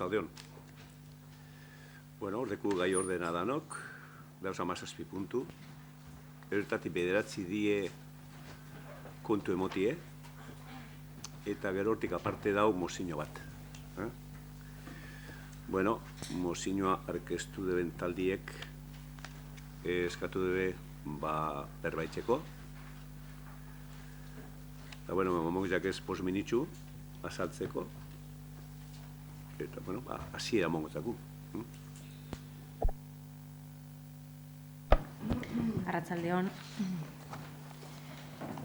arratsaldeon. Bueno, leku gai ordena danok, dauz 17 puntu. Ertatik 9 die kontu emotie, eta gero hortik aparte dau mozino bat. Bueno, mozinoa arkeztu deben taldiek eskatu debe perbaitzeko. Eta, bueno, momokizak ez posminitxu, azaltzeko. Eta, bueno, hasiera mongotaku. Arratsaldeon.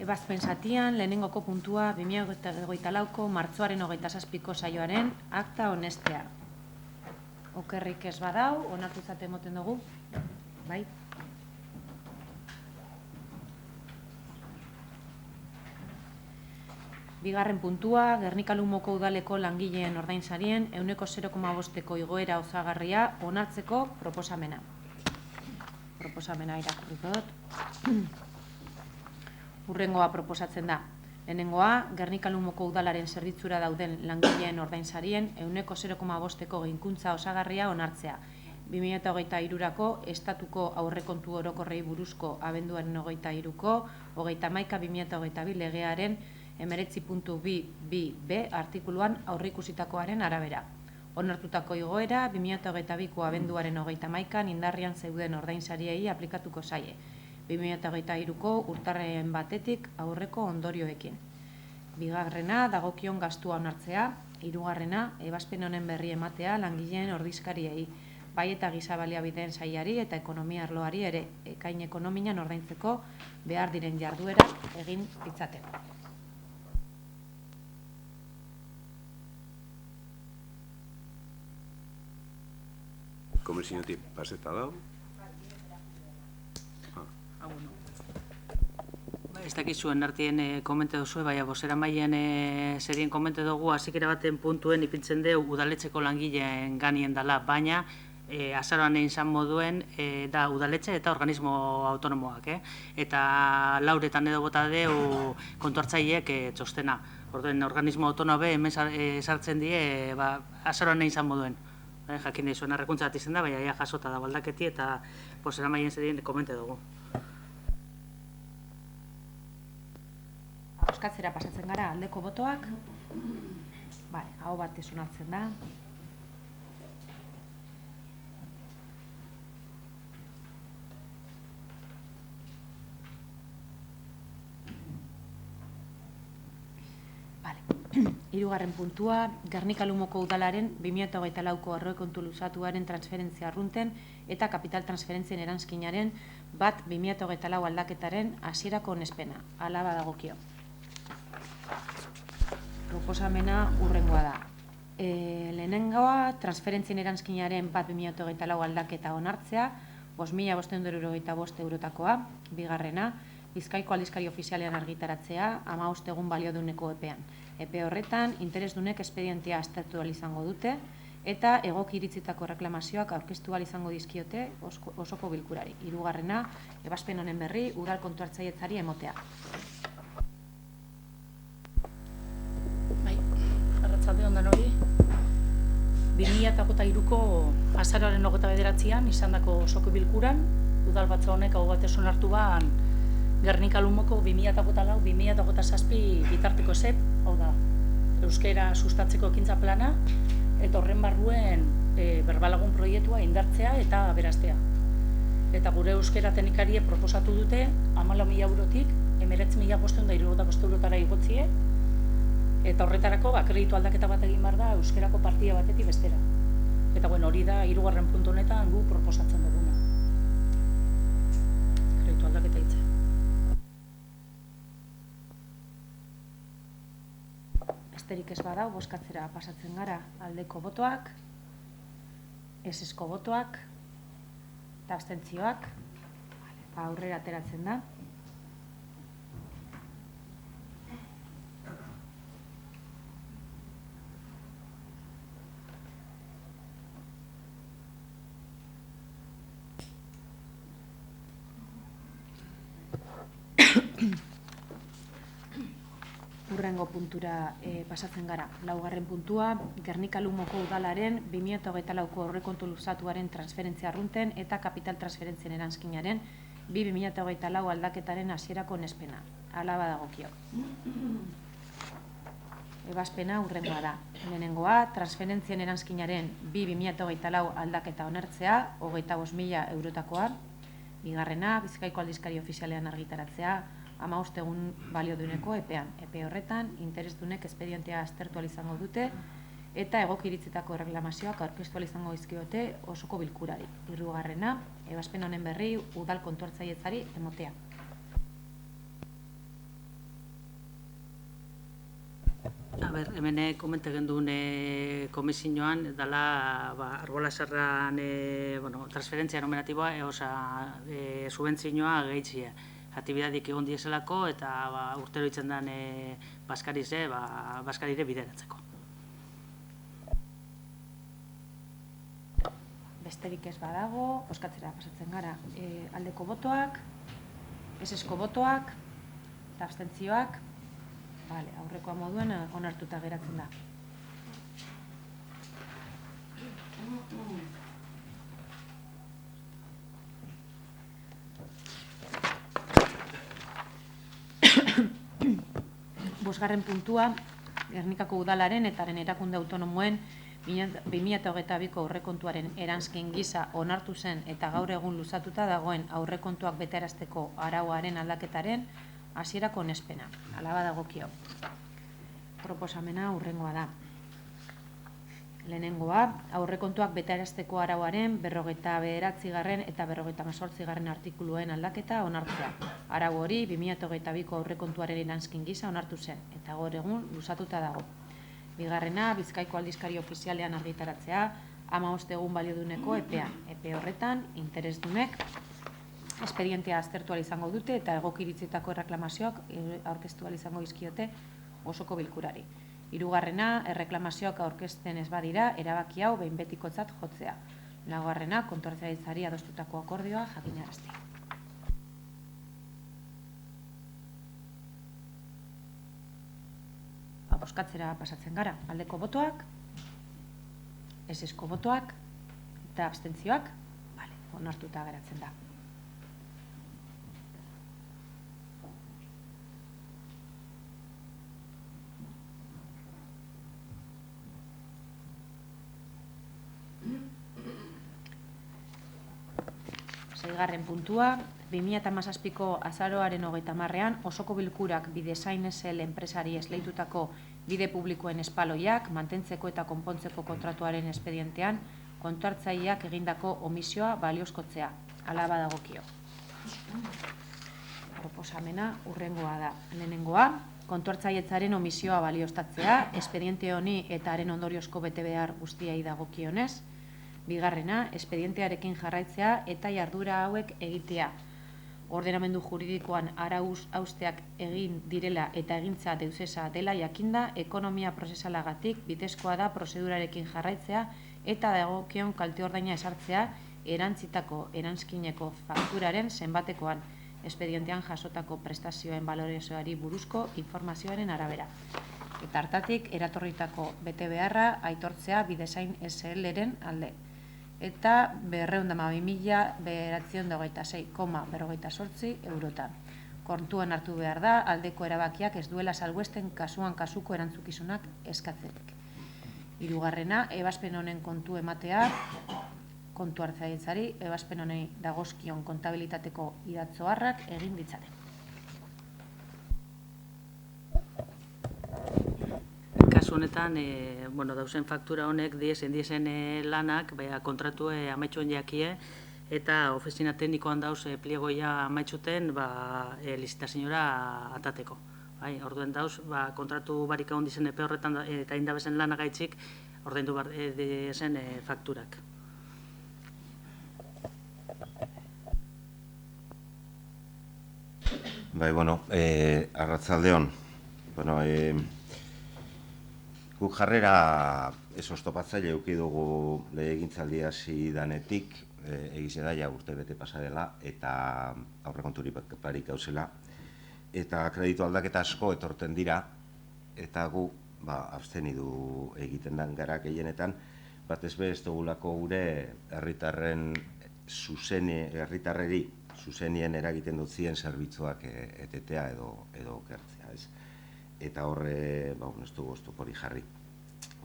Ebazpen zatian, lehenengoko puntua 2024ko martxoaren 27ko saioaren akta onestea. Okerrik ez badau, onartutzat emoten dugu. Bai? Bigarren puntua, Gernika-Lumoko udaleko langileen ordainsarien 0,5%ko igoera osagarria onartzeko proposamena. Proposamena irakurriko dut. Hurrengoa proposatzen da. Lehenengoa, Gernika-Lumoko udalaren zerbitzura dauden langileen ordainsarien 0,5%ko gehikuntza osagarria onartzea. 2023ko estatuko aurrekontu orokorrei buruzko abenduaren 23ko 31/2022 legearen 19.2b artikuluan aurreikusitakoaren arabera. Onartutako igoera 2022ko abenduaren 31an indarrian zeuden ordainsariei aplikatuko zaie. 2023ko urtarrien batetik aurreko ondorioekin. Bigarrena, dagokion gastua onartzea. Hirugarrena, ebazpen honen berri ematea langileen ordezkariei, bai eta giza baliabideen sailari eta ekonomia arloari ere ekain ekonomian ordaintzeko behar diren jarduerak egin ditzaten. Komisiotik paseta dau. Ez dakizuen artien komente duzue, baina bosera maien zerien komente dugu, azikera baten puntuen ipintzen deu udaletxeko langileen ganien dela, baina azaroan egin zan moduen da udaletxe eta organismo autonomoak, eta lauretan edo bota deu kontuartzaileek txostena. Orduen, organismo autonomoa hemen sartzen die azaroan egin zan moduen. Jakin nahi zuen arrekuntza bat izan da, baina jasota da baldaketi eta bosera maien zerien komente dugu. Bozkatzera pasatzen gara aldeko botoak. Aho batez onartzen da. Hirugarren puntua, Gernika-Lumoko udalaren 2024ko aurrekontu luzatuaren transferentzia arrunten eta kapital transferentzien eranskinaren 2024 aldaketaren hasierako onespena. Hala badagokio. Proposamena hurrengoa da. Lehenengoa, transferentzien eranskinaren 2024 aldaketa onartzea, 5.525 eurotakoa. Bigarrena, Bizkaiko aldizkari ofizialean argitaratzea, 15 egun balioduneko epean. Epe horretan, interesdunek espedientea aztertu izango dute, eta egoki iritzitako reklamazioak aurkeztu izango dizkiote osoko bilkurari. Hirugarrena, ebazpen honen berri, udal kontuhartzaietzari emotea. Arratsaldeon denoi. 2023ko azaroaren 29an izandako osoko bilkuran, udal batza honek aho batez onartu ban Gernika-Lumoko 2024-2027 bitarteko zep, hau da, euskera sustatzeko ekintza plana, eta horren barruen berbalagun proiektua indartzea eta aberastea. Eta gure euskera teknikarie proposatu dute 14.000 eurotik 19.575 eurotara igotzie, eta horretarako kreditu aldaketa bat egin behar da euskerako partida batetik bestera. Eta hori da hirugarren puntu honetan gu proposatzen duguna. Kreditu aldaketa hitza. Besterik ez badau, bozkatzera pasatzen gara aldeko botoak, ezezko botoak eta abstentzioak. Aurrera ateratzen da. Hurrengo puntura pasatzen gara. Laugarren puntua, Gernika-Lumoko udalaren 2024ko aurrekontu luzatuaren transferentzia arrunten eta kapital transferentzien eranskinaren 2024 aldaketaren hasierako onespena. Hala badagokio. Ebazpena hurrengoa da. Lehenengoa, transferentzien eranskinaren 2024 aldaketa onartzea, 25.000 eurotakoa. Bigarrena, Bizkaiko aldizkari ofizialean argitaratzea, 15 egun balioduneko epean. Epe horretan, interesdunek espedientea aztertu izango dute eta egokiritzetako erreklamazioak aurkeztu izango izkiote osoko bilkurari. Hirugarrena, ebazpen honen berri udal kontuhartzailetzari emotea. Hemen komente genduen komisioan, dala arbolasarran transferentzia nominatiboa, subentzioa gehitzia. Aktibidadik egon dieselako eta urtero itzen den Baskarire bideratzeko. Besterik ez badago, bozkatzera pasatzen gara. Aldeko botoak, esesko botoak eta abstentzioak, aurrekoa moduen onartuta geratzen da. Bosgarren puntua, Gernikako udalaren eta haren erakunde autonomoen 2022ko aurrekontuaren eranskin gisa onartu zen eta gaur egun luzatuta dagoen aurrekontuak betearazteko arauaren aldaketaren hasierako onespena. Hala badagokio. Proposamena hurrengoa da. Lehenengoa, aurrekontuak betearazteko arauaren 59. eta 58. artikuluen aldaketa onartzea. Arau hori 2022ko aurrekontuaren eranskin gisa onartu zen eta gaur egun luzatuta dago. Bigarrena, Bizkaiko aldizkari ofizialean argitaratzea, 15 egun balioduneko epean. Epe horretan, interesdunek espedientea aztertu izango dute eta egokiritzetako erreklamazioak aurkeztu izango izkiote osoko bilkurari. Hirugarrena, erreklamazioak aurkezten ez badira, erabaki hau behin betikotzat jotzea. Laugarrena, kontuhartzailetzari adostutako akordioa jakinaraztea. Bozkatzera pasatzen gara. Aldeko botoak, esesko botoak eta abstentzioak, onartuta geratzen da. Seigarren puntua, 2017ko azaroaren 30ean osoko bilkurak Bidesain SL enpresari esleitutako bide publikoen espaloiak mantentzeko eta konpontzeko kontratuaren espedientean kontuhartzaileak egindako omisioa baliozkotzea. Hala badagokio. Proposamena hurrengoa da. Lehenengoa, kontuhartzailetzaren omisioa balioztatzea, espediente honi eta haren ondoriozko betebehar guztiei dagokionez. Bigarrena, espedientearekin jarraitzea eta jardura hauek egitea. Ordenamendu juridikoan arauz hausteak egin direla eta egintza deusesa dela jakinda, ekonomia prozesalagatik bitezkoa da prozedurarekin jarraitzea eta dagokion kalte-ordaina esartzea erantzitako eranskineko fakturaren zenbatekoan, espedientean jasotako prestazioen balorazioari buruzko informazioaren arabera. Eta hartatik, eratorritako betebeharra aitortzea Bidesain SL-ren alde. Eta 212.926,48 eurotan. Kontuan hartu behar da, aldeko erabakiak ez duela salbuesten kasuan kasuko erantzukizunak eskatzerik. Hirugarrena, ebazpen honen kontu ematea, kontuhartzailetzari, ebazpen honei dagozkion kontabilitateko idatzoharrak egin ditzaten. Kasu honetan, dauzen faktura honek diesen lanak, kontratu amaitxuen jakie, eta ofizina teknikoan dauz pliegoia amaitxuten licitazioa atateko. Orduen dauz, kontratu barik egon dizen epe horretan eta indabezen lanak gaitzik, ordaindu dizen fakturak. Arratzaldeon. Guk jarrera ez oztopatzaile eduki dugu legegintzaldia hasi danetik, egize da, urte bete pasa dela, eta aurrekonturik barik gauzela. Eta kreditu aldaketa asko etorten dira, eta gu abstenidu egiten den gara gehienetan, batez be ez dugulako gure herritarreri zuzenien eragiten dutzien zerbitzuak etetea edo okertzea, ez? Eta horre, ez dugu oztopori jarri.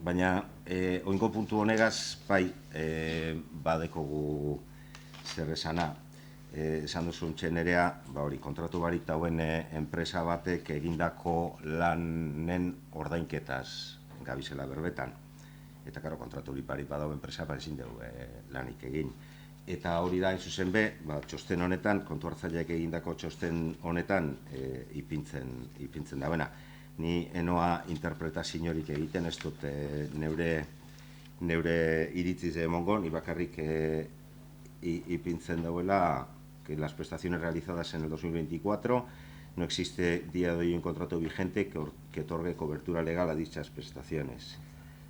Baina, oingo puntu honegaz, bai, badekogu zer esana. Esan duzun txenerea, kontratu barik dauen enpresa batek egindako lanen ordainketaz gabizela berbetan. Eta, karo, kontratu barik badau enpresa, ezin dugu lanik egin. Eta hori da, zuzen be, txosten honetan, kontu hartzaileak egindako txosten honetan ipintzen dauena. Ni enoa interpretaziorik egiten, ez dut neure iritziz emongo, ni bakarrik ipintzen dauela que las prestaciones realizadas en el 2024 no existe día de hoy un contrato vigente que otorgue cobertura legal a dichas prestaciones.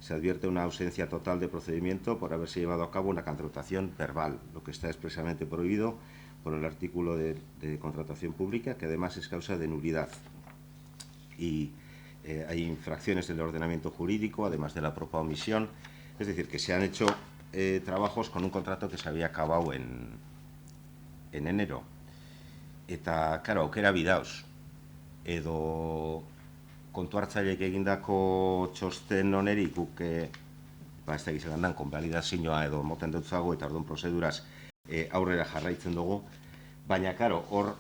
Se advierte una ausencia total de procedimiento por haberse llevado a cabo una contratación verbal, lo que está expresamente prohibido por el artículo de contratación pública, que además es causa de nulidad. Y hay infracciones del ordenamiento jurídico, además de la propia omisión, es decir, que se han hecho trabajos con un contrato que se había acabado en enero. Eta, karo, aukera bidauz, edo kontu hartzaileek egindako txosten honeri guk ez da gizelan dan, konvalidazioa edo moten dutzago eta orduan prozeduraz aurrera jarraitzen dugu, baina, karo, hor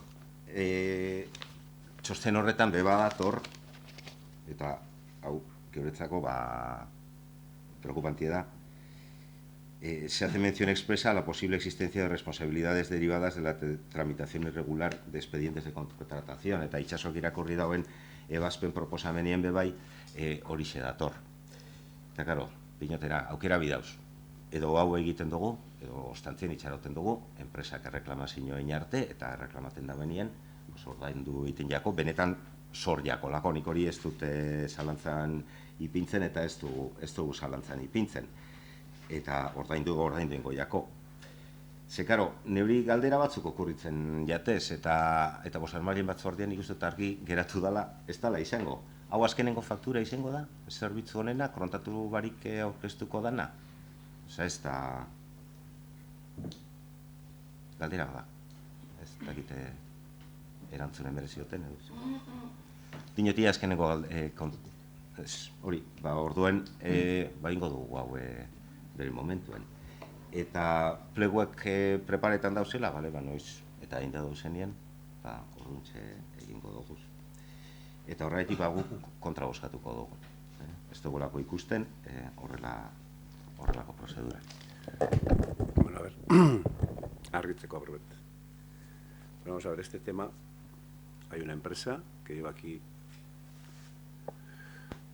txosten horretan beba dator, eta hau, geuretzako, preocupantia da, se hace mención expresa a la posible existencia de responsabilidades derivadas de la tramitación irregular de expedientes de contratación. Eta itxasok irakurri dauen ebazpen proposamenien bebai horixe dator. Eta, karo, pinotera, aukera bidauz. Edo hau egiten dugu, edo ostantzien itxaroten dugu, enpresak erreklamazioen arte, eta erreklamaten da benien, ordaindu egiten jako, benetan zor jako lako, nik hori ez dute zalantzan ipintzen, eta ez dugu zalantzan ipintzen. Eta ordainduen goiako. Ze, karo, neuri galdera batzuk okurritzen jatez, eta bosarmarien batzordean nik uste argi geratu dela, ez dela izango. Hau azkenengo faktura izango da, zerbitzu honena, kontatu barik aurkeztuko dana. Osa, ez da galdera da. Ez dakite erantzunen merezioten, edo. Dinetia azkenengo hori, orduen, ingo dugu hau bere momentuen. Eta pleguak preparetan dauzela, noiz, eta egin da dauzenien, orduntxe egingo dugu. Eta horretik guk kontra bozkatuko dugu. Ez dugulako ikusten, horrelako prozedura. Bueno, a ver, argitzeko aprobat. Vamos a ver, este tema, hay una empresa que lleva aquí,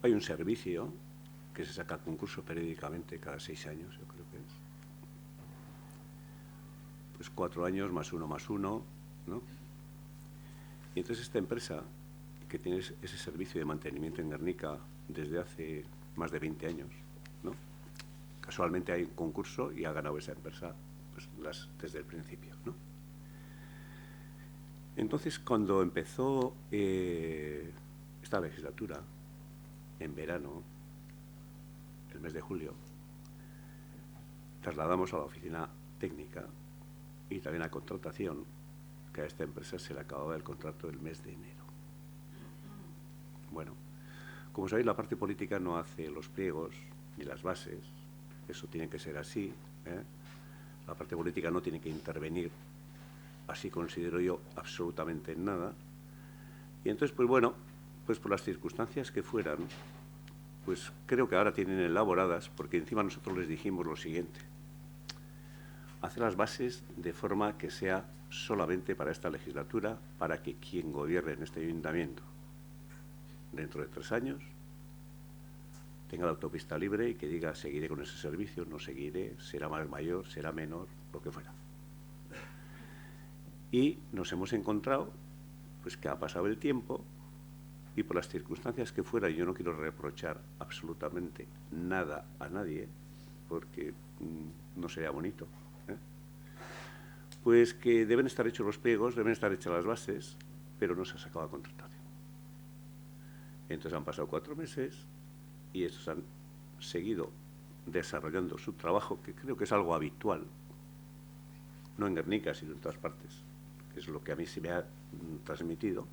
hay un servicio que se saca a concurso periódicamente cada 6 años, yo creo que es. Pues 4 años más 1 más 1, ¿no? Y entonces esta empresa, que tiene ese servicio de mantenimiento en Guernica desde hace más de 20 años, ¿no? Casualmente hay un concurso y ha ganado esa empresa pues, desde el principio, ¿no? Entonces, cuando empezó esta legislatura, en verano, el mes de julio, trasladamos a la oficina técnica y también a contratación que a esta empresa se le acababa el contrato el mes de enero. Bueno, como sabéis, la parte política no hace los pliegos ni las bases, eso tiene que ser así, ¿eh? La parte política no tiene que intervenir, así considero yo, absolutamente en nada. Y entonces, pues bueno, pues por las circunstancias que fueran, pues creo que ahora tienen elaboradas, porque encima nosotros les dijimos lo siguiente: hacer las bases de forma que sea solamente para esta legislatura, para que quien gobierne en este ayuntamiento dentro de 3 años tenga la autopista libre y que diga seguiré con ese servicio, no seguiré, será más mayor, será menor, lo que fuera. Y nos hemos encontrado pues que ha pasado el tiempo y por las circunstancias que fuera, yo no quiero reprochar absolutamente nada a nadie, porque no sería bonito, ¿eh? Pues que deben estar hechos los pliegos, deben estar hechas las bases, pero no se ha sacado a contratación. Entonces han pasado 4 meses y estos han seguido desarrollando su trabajo, que creo que es algo habitual, no en Guernica, sino en todas partes, que es lo que a mí se me ha transmitido,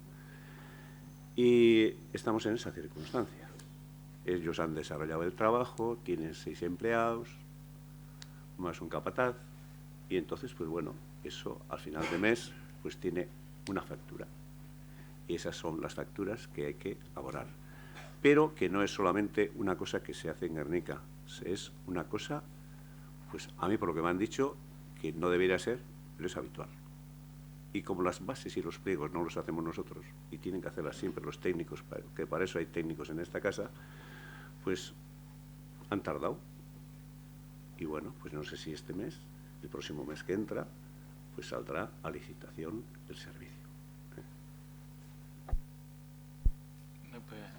y estamos en esa circunstancia. Ellos han desarrollado el trabajo, tienen 6 empleados, más un capataz, y entonces, pues bueno, eso al final de mes pues tiene una factura. Y esas son las facturas que hay que abonar. Pero que no es solamente una cosa que se hace en Guernica, es una cosa, pues a mí por lo que me han dicho, que no debería ser, pero es habitual. Y como las bases y los pliegos no los hacemos nosotros, y tienen que hacerlas siempre los técnicos, que para eso hay técnicos en esta casa, pues han tardado. Y bueno, pues no sé si este mes, el próximo mes que entra, pues saldrá a licitación el servicio.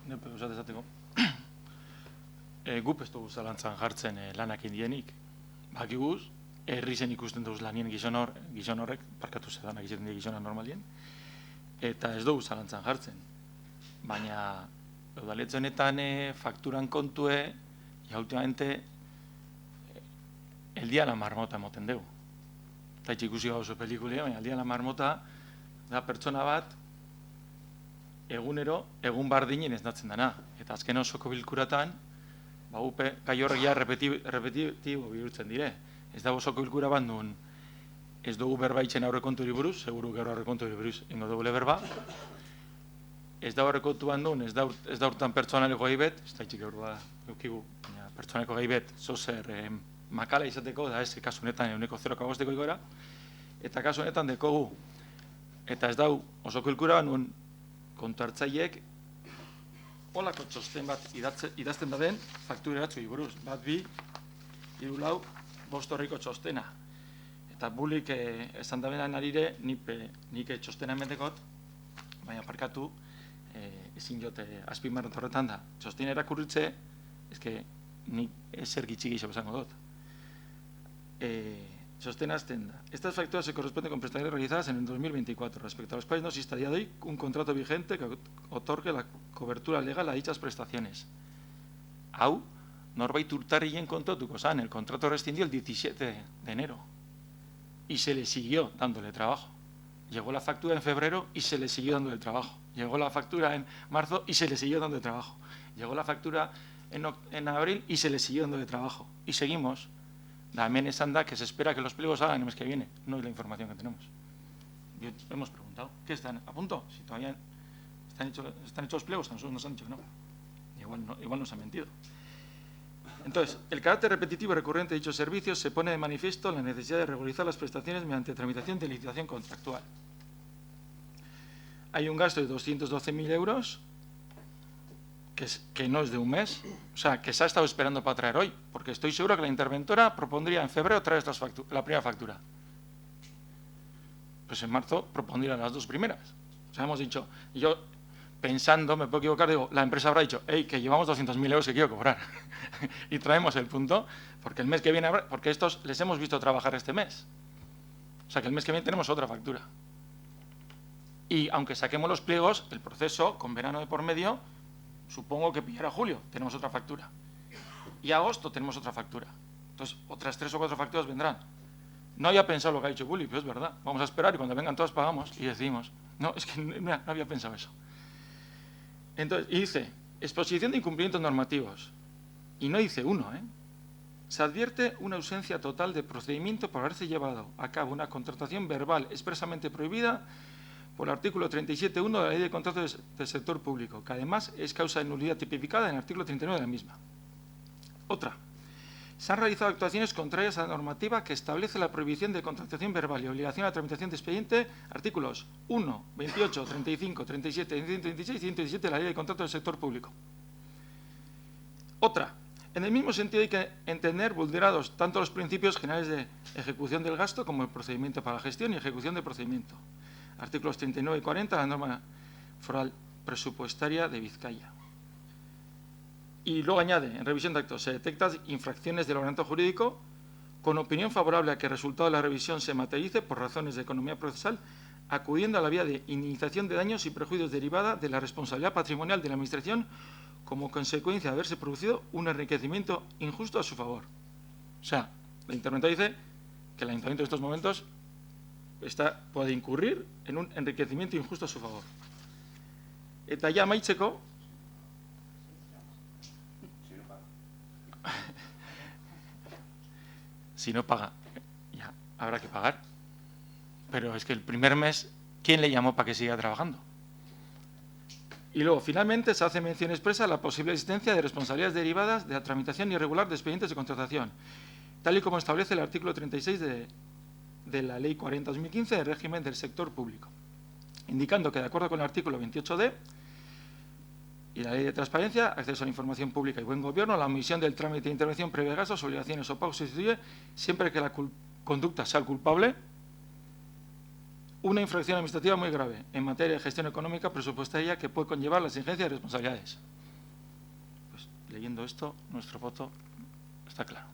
Nepe esateko. Gup ez dugu zalantzan jartzen lanakin dienik. Bakiguz, herri zen ikusten duz lanien gizon horrek, parkatu zedanak izaten die gizona normalien, eta ez dugu zalantzan jartzen. Baina, udaletxe honetan fakturan kontue, ja últimamente, el día la marmota emoten dugu. Eta ikusi gauzo pelikulia, baina el día la marmota da pertsona bat, egunero, egun bardinen ez datzen dana. Eta azken osoko bilkuratan, upe gai horrek ja repetitibo bihurtzen dire. Ez da osoko bilkura bat nun ez dugu berbaitzen aurrekonturi buruz, seguru gero aurrekonturi buruz ingo dugule berba. Ez da aurrekontu bat nun, ez da urtan pertsonaleko gai bet, ez da itxik eurua eukigu, pertsonaleko gai bet, zozer makala izateko, da ez kasu honetan euneko 0,5 igoera, eta kasu honetan dekogu. Eta ez da osoko bilkura bat nun kontu hartzaileek holako txosten bat idazten daden faktura eratzu buruz. Bat, 2, 3, 4, 5 horriko txostena. Eta bulik esan dabenan arire nik txostena emendekot, baina parkatu ezin jote azpimarrat horretan da. Txosten erakurritze, ezke nik ezer gitxi gehiago esango dut. Sostén Astenda. Estas facturas se corresponden con prestaciones realizadas en el 2024, respecto a las cuales no existe a día de hoy un contrato vigente que otorgue la cobertura legal a dichas prestaciones. Hau, norbait urtarrien kontatuko zan, el contrato rescindió el 17 de enero y se le siguió dándole trabajo. Llegó la factura en febrero y se le siguió dándole trabajo. Llegó la factura en marzo y se le siguió dándole trabajo. Llegó la factura en abril y se le siguió dándole trabajo. Y seguimos. También es anda que se espera que los pliegos hagan el mes que viene. No es la información que tenemos. Hemos preguntado, ¿qué están a punto? Si todavía están hechos los pliegos, a nosotros nos han dicho que no. Igual nos han mentido. Entonces, el carácter repetitivo y recurrente de dichos servicios se pone de manifiesto la necesidad de regularizar las prestaciones mediante tramitación de licitación contractual. Hay un gasto de 212.000 euros que no es de un mes, o sea, que se ha estado esperando para traer hoy, porque estoy seguro que la interventora propondría en febrero traer la primera factura. Pues en marzo propondría las 2 primeras. O sea, hemos dicho, yo pensando, me puedo equivocar, digo, la empresa habrá dicho, hey, que llevamos 200.000 euros que quiero cobrar. Y traemos el punto, porque el mes que viene habrá, porque estos les hemos visto trabajar este mes. O sea, que el mes que viene tenemos otra factura. Y aunque saquemos los pliegos, el proceso, con verano de por medio, supongo que pillará julio, tenemos otra factura. Y agosto tenemos otra factura. Entonces, otras 3 o 4 facturas vendrán. No había pensado lo que ha dicho Gulli, pero es verdad. Vamos a esperar y cuando vengan todas pagamos y decidimos. No, es que no había pensado eso. Entonces, y dice, exposición de incumplimientos normativos. Y no dice uno, ¿eh? Se advierte una ausencia total de procedimiento por haberse llevado a cabo una contratación verbal expresamente prohibida por el artículo 37.1 de la Ley de Contratos del Sector Público, que además es causa de nulidad tipificada en el artículo 39 de la misma. Otra. Se han realizado actuaciones contrarias a la normativa que establece la prohibición de contratación verbal y obligación a la tramitación de expediente, artículos 1, 28, 35, 37, 136 y 117 de la Ley de Contratos del Sector Público. Otra. En el mismo sentido hay que entender vulnerados tanto los principios generales de ejecución del gasto como el procedimiento para la gestión y ejecución del procedimiento. Artículos 39 y 40 de la norma foral presupuestaria de Vizcaya. Y luego añade, en revisión de actos, se detectan infracciones del ordenamiento jurídico con opinión favorable a que el resultado de la revisión se materialice por razones de economía procesal acudiendo a la vía de indemnización de daños y perjuicios derivada de la responsabilidad patrimonial de la Administración como consecuencia de haberse producido un enriquecimiento injusto a su favor. O sea, el interventor dice que el Ayuntamiento en estos momentos puede incurrir en un enriquecimiento injusto a su favor. Eta ja amaitzeko, si no paga, ya habrá que pagar. Pero es que el primer mes, ¿quién le llamó para que siga trabajando? Y luego, finalmente, se hace mención expresa a la posible existencia de responsabilidades derivadas de la tramitación irregular de expedientes de contratación, tal y como establece el artículo 36 de la Ley 40/2015 del régimen del sector público, indicando que, de acuerdo con el artículo 28d y la Ley de Transparencia, Acceso a la Información Pública y Buen Gobierno, la omisión del trámite de intervención previa de gastos, obligaciones o pagos se sustituye siempre que la conducta sea culpable una infracción administrativa muy grave en materia de gestión económica presupuestaria que puede conllevar la exigencia de responsabilidades. Pues, leyendo esto, nuestro voto está claro.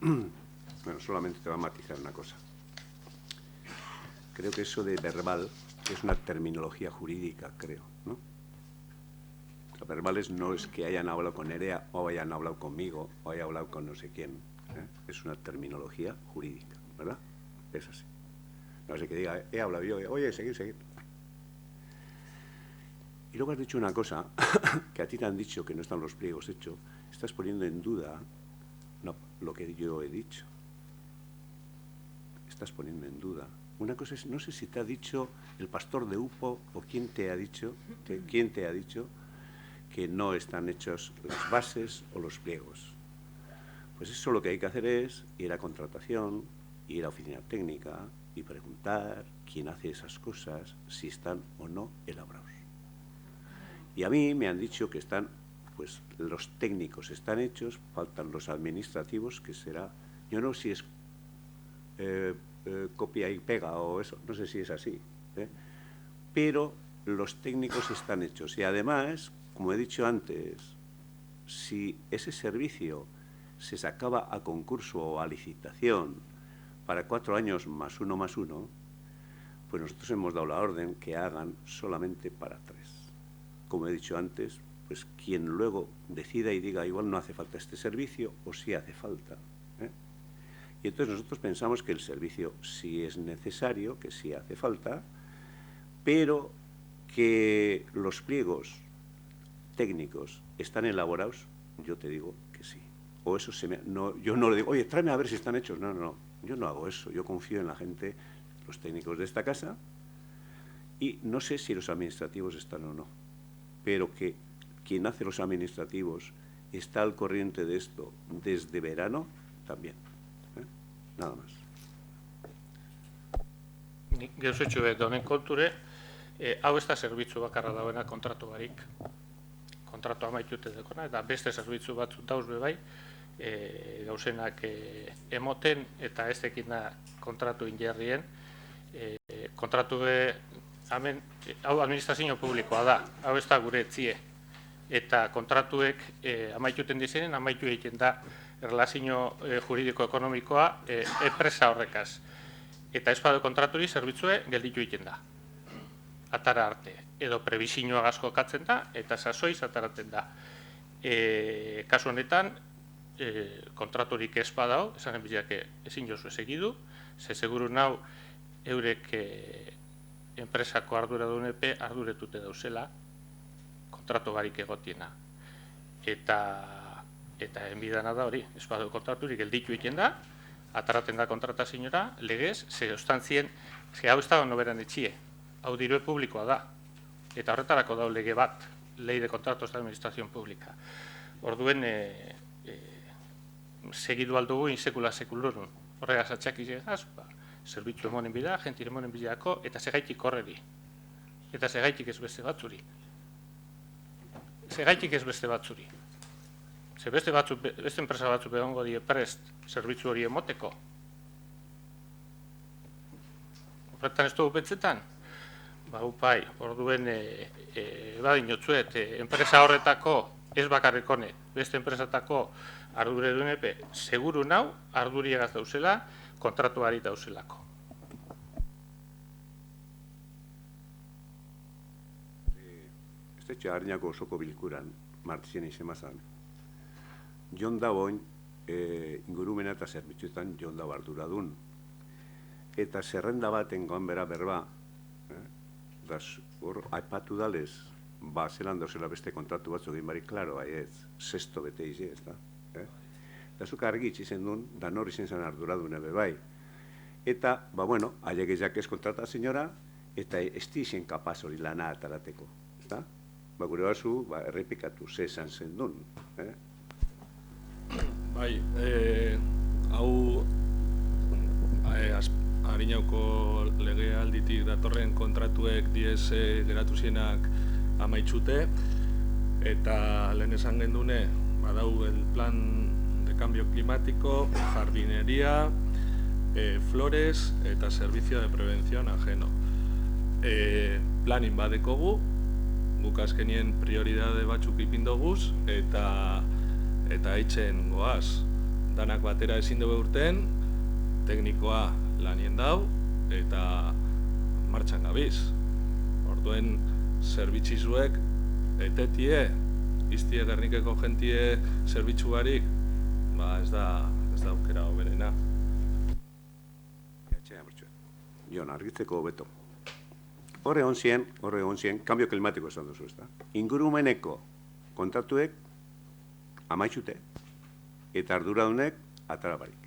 Bueno, solamente te va a matizar una cosa. Creo que eso de verbal es una terminología jurídica, creo, ¿no? Los verbales no es que hayan hablado con Nerea o hayan hablado conmigo o hayan hablado con no sé quién, ¿eh? Es una terminología jurídica, ¿verdad? Es así. No sé que diga, he hablado yo, oye, seguir. Y luego has dicho una cosa, que a ti te han dicho que no están los pliegos hechos, estás poniendo en duda lo que yo he dicho. Estás poniendo en duda. Una cosa es, no sé si te ha dicho el pastor de Upo o quién te ha dicho que no están hechos las bases o los pliegos. Pues eso lo que hay que hacer es ir a contratación, ir a oficina técnica y preguntar quién hace esas cosas, si están o no elaborados. Y a mí me han dicho que están, pues los técnicos están hechos, faltan los administrativos, que será, yo no sé si es copia y pega o eso, no sé si es así, ¿eh? Pero los técnicos están hechos. Y además, como he dicho antes, si ese servicio se sacaba a concurso o a licitación para 4 años más uno, pues nosotros hemos dado la orden que hagan solamente para 3. Como he dicho antes, pues quien luego decida y diga igual no hace falta este servicio o sí hace falta, ¿eh? Y entonces nosotros pensamos que el servicio sí es necesario, que sí hace falta, pero que los pliegos técnicos están elaborados, yo te digo que sí. O eso yo no le digo, oye, tráeme a ver si están hechos. No, yo no hago eso. Yo confío en la gente, los técnicos de esta casa, y no sé si los administrativos están o no, pero que quien hace los administrativos está al corriente de esto desde verano también. Nada más. Geuzutxu honen konture, hau ez da zerbitzu bakarra dauena kontratu barik. Kontratu amaitute dekona, eta beste zerbitzu batzuk dauz bebai, gauzenak emoten eta ez dekina kontratu ingerrien. Kontratu hemen, hau administrazio publikoa da, hau ez da gure etzie. Eta kontratuek amaituten dizenen, amaitu egiten da relazio juridiko-ekonomikoa enpresa horrekaz. Eta ez badu kontraturi zerbitzue gelditu egiten da. Atara arte. Edo prebizioa gazko katzen da, eta sasoiz ataratzen da. Kasu honetan, kontraturik ez badau, esanen biziak ezin jozu esegidu, ze seguru nau eurek enpresako arduradunepe arduretute dauzela, kontratu barik egotiena. Eta enbidana da hori, ez badu kontraturik gelditu egiten da, ataraten da kontratazioa, legez, ze ostantzien, hau ez da noberan etxie, hau dirue publikoa da, eta horretarako da lege bat, Ley de Contratos de Administración Pública. Orduen, segidu aldugu insekula sekulurun, horregaz atxakizegaz, zerbitzu emonen bida, jentir emonen bidako, eta segaitik horreri, eta segaitik ez beste batzuri. Segaitik ez beste batzuri. Ze beste enpresa batzuk egongo die prest zerbitzu hori emoteko. Horretan ez dugu pentsetan? Ba, upai, orduen badin jotzuet, enpresa horretako ez bakarrik honek, beste enpresatako arduredunepe, seguru nau, arduriagaz dauzela, kontratuari dauzelako. gaztetxe harriako osoko bilkuran, martxien izemazan, Jon Daboin ingurumena eta zerbitzuetan Jon Dabo arduradun. Eta zerrenda baten goan bera berba, hor aipatu dalez, zelan dauzela beste kontratu batzuk egin barik, klaro, ez, sesto bete izi, ez da. Eta zuk argi itxizen duen, da nor izen zen arduradun ebe bai. Eta, bueno, ailegezak ez kontrata senyora, eta ez dizen kapaz hori lana atarateko, ez da? Gure bazu, errepikatu, ze esan zen duen. Bai, hau Harinauko legealditik datorren kontratuek diez geratu zienak amaitxute, eta lehen esan gendune, badau el plan de cambio climático, jardinería, flores eta servicio de prevención ajeno. Planin badekogu, guk azkenien prioridade batzuk ipindoguz, eta eitzen goaz. Danak batera ezin dugu urten, teknikoa lanien dau, eta martxan gabiz. Orduen, zerbitzizuek, etetie, iztie Gernikeko jentie zerbitzu barik, ez da aukera hoberena. Jon, argitzeko hobeto. Horre hon zien, kambio klimatiko esan duzu, ez da. Ingurumeneko kontratuek amaitxute, eta arduradunek atarabarik.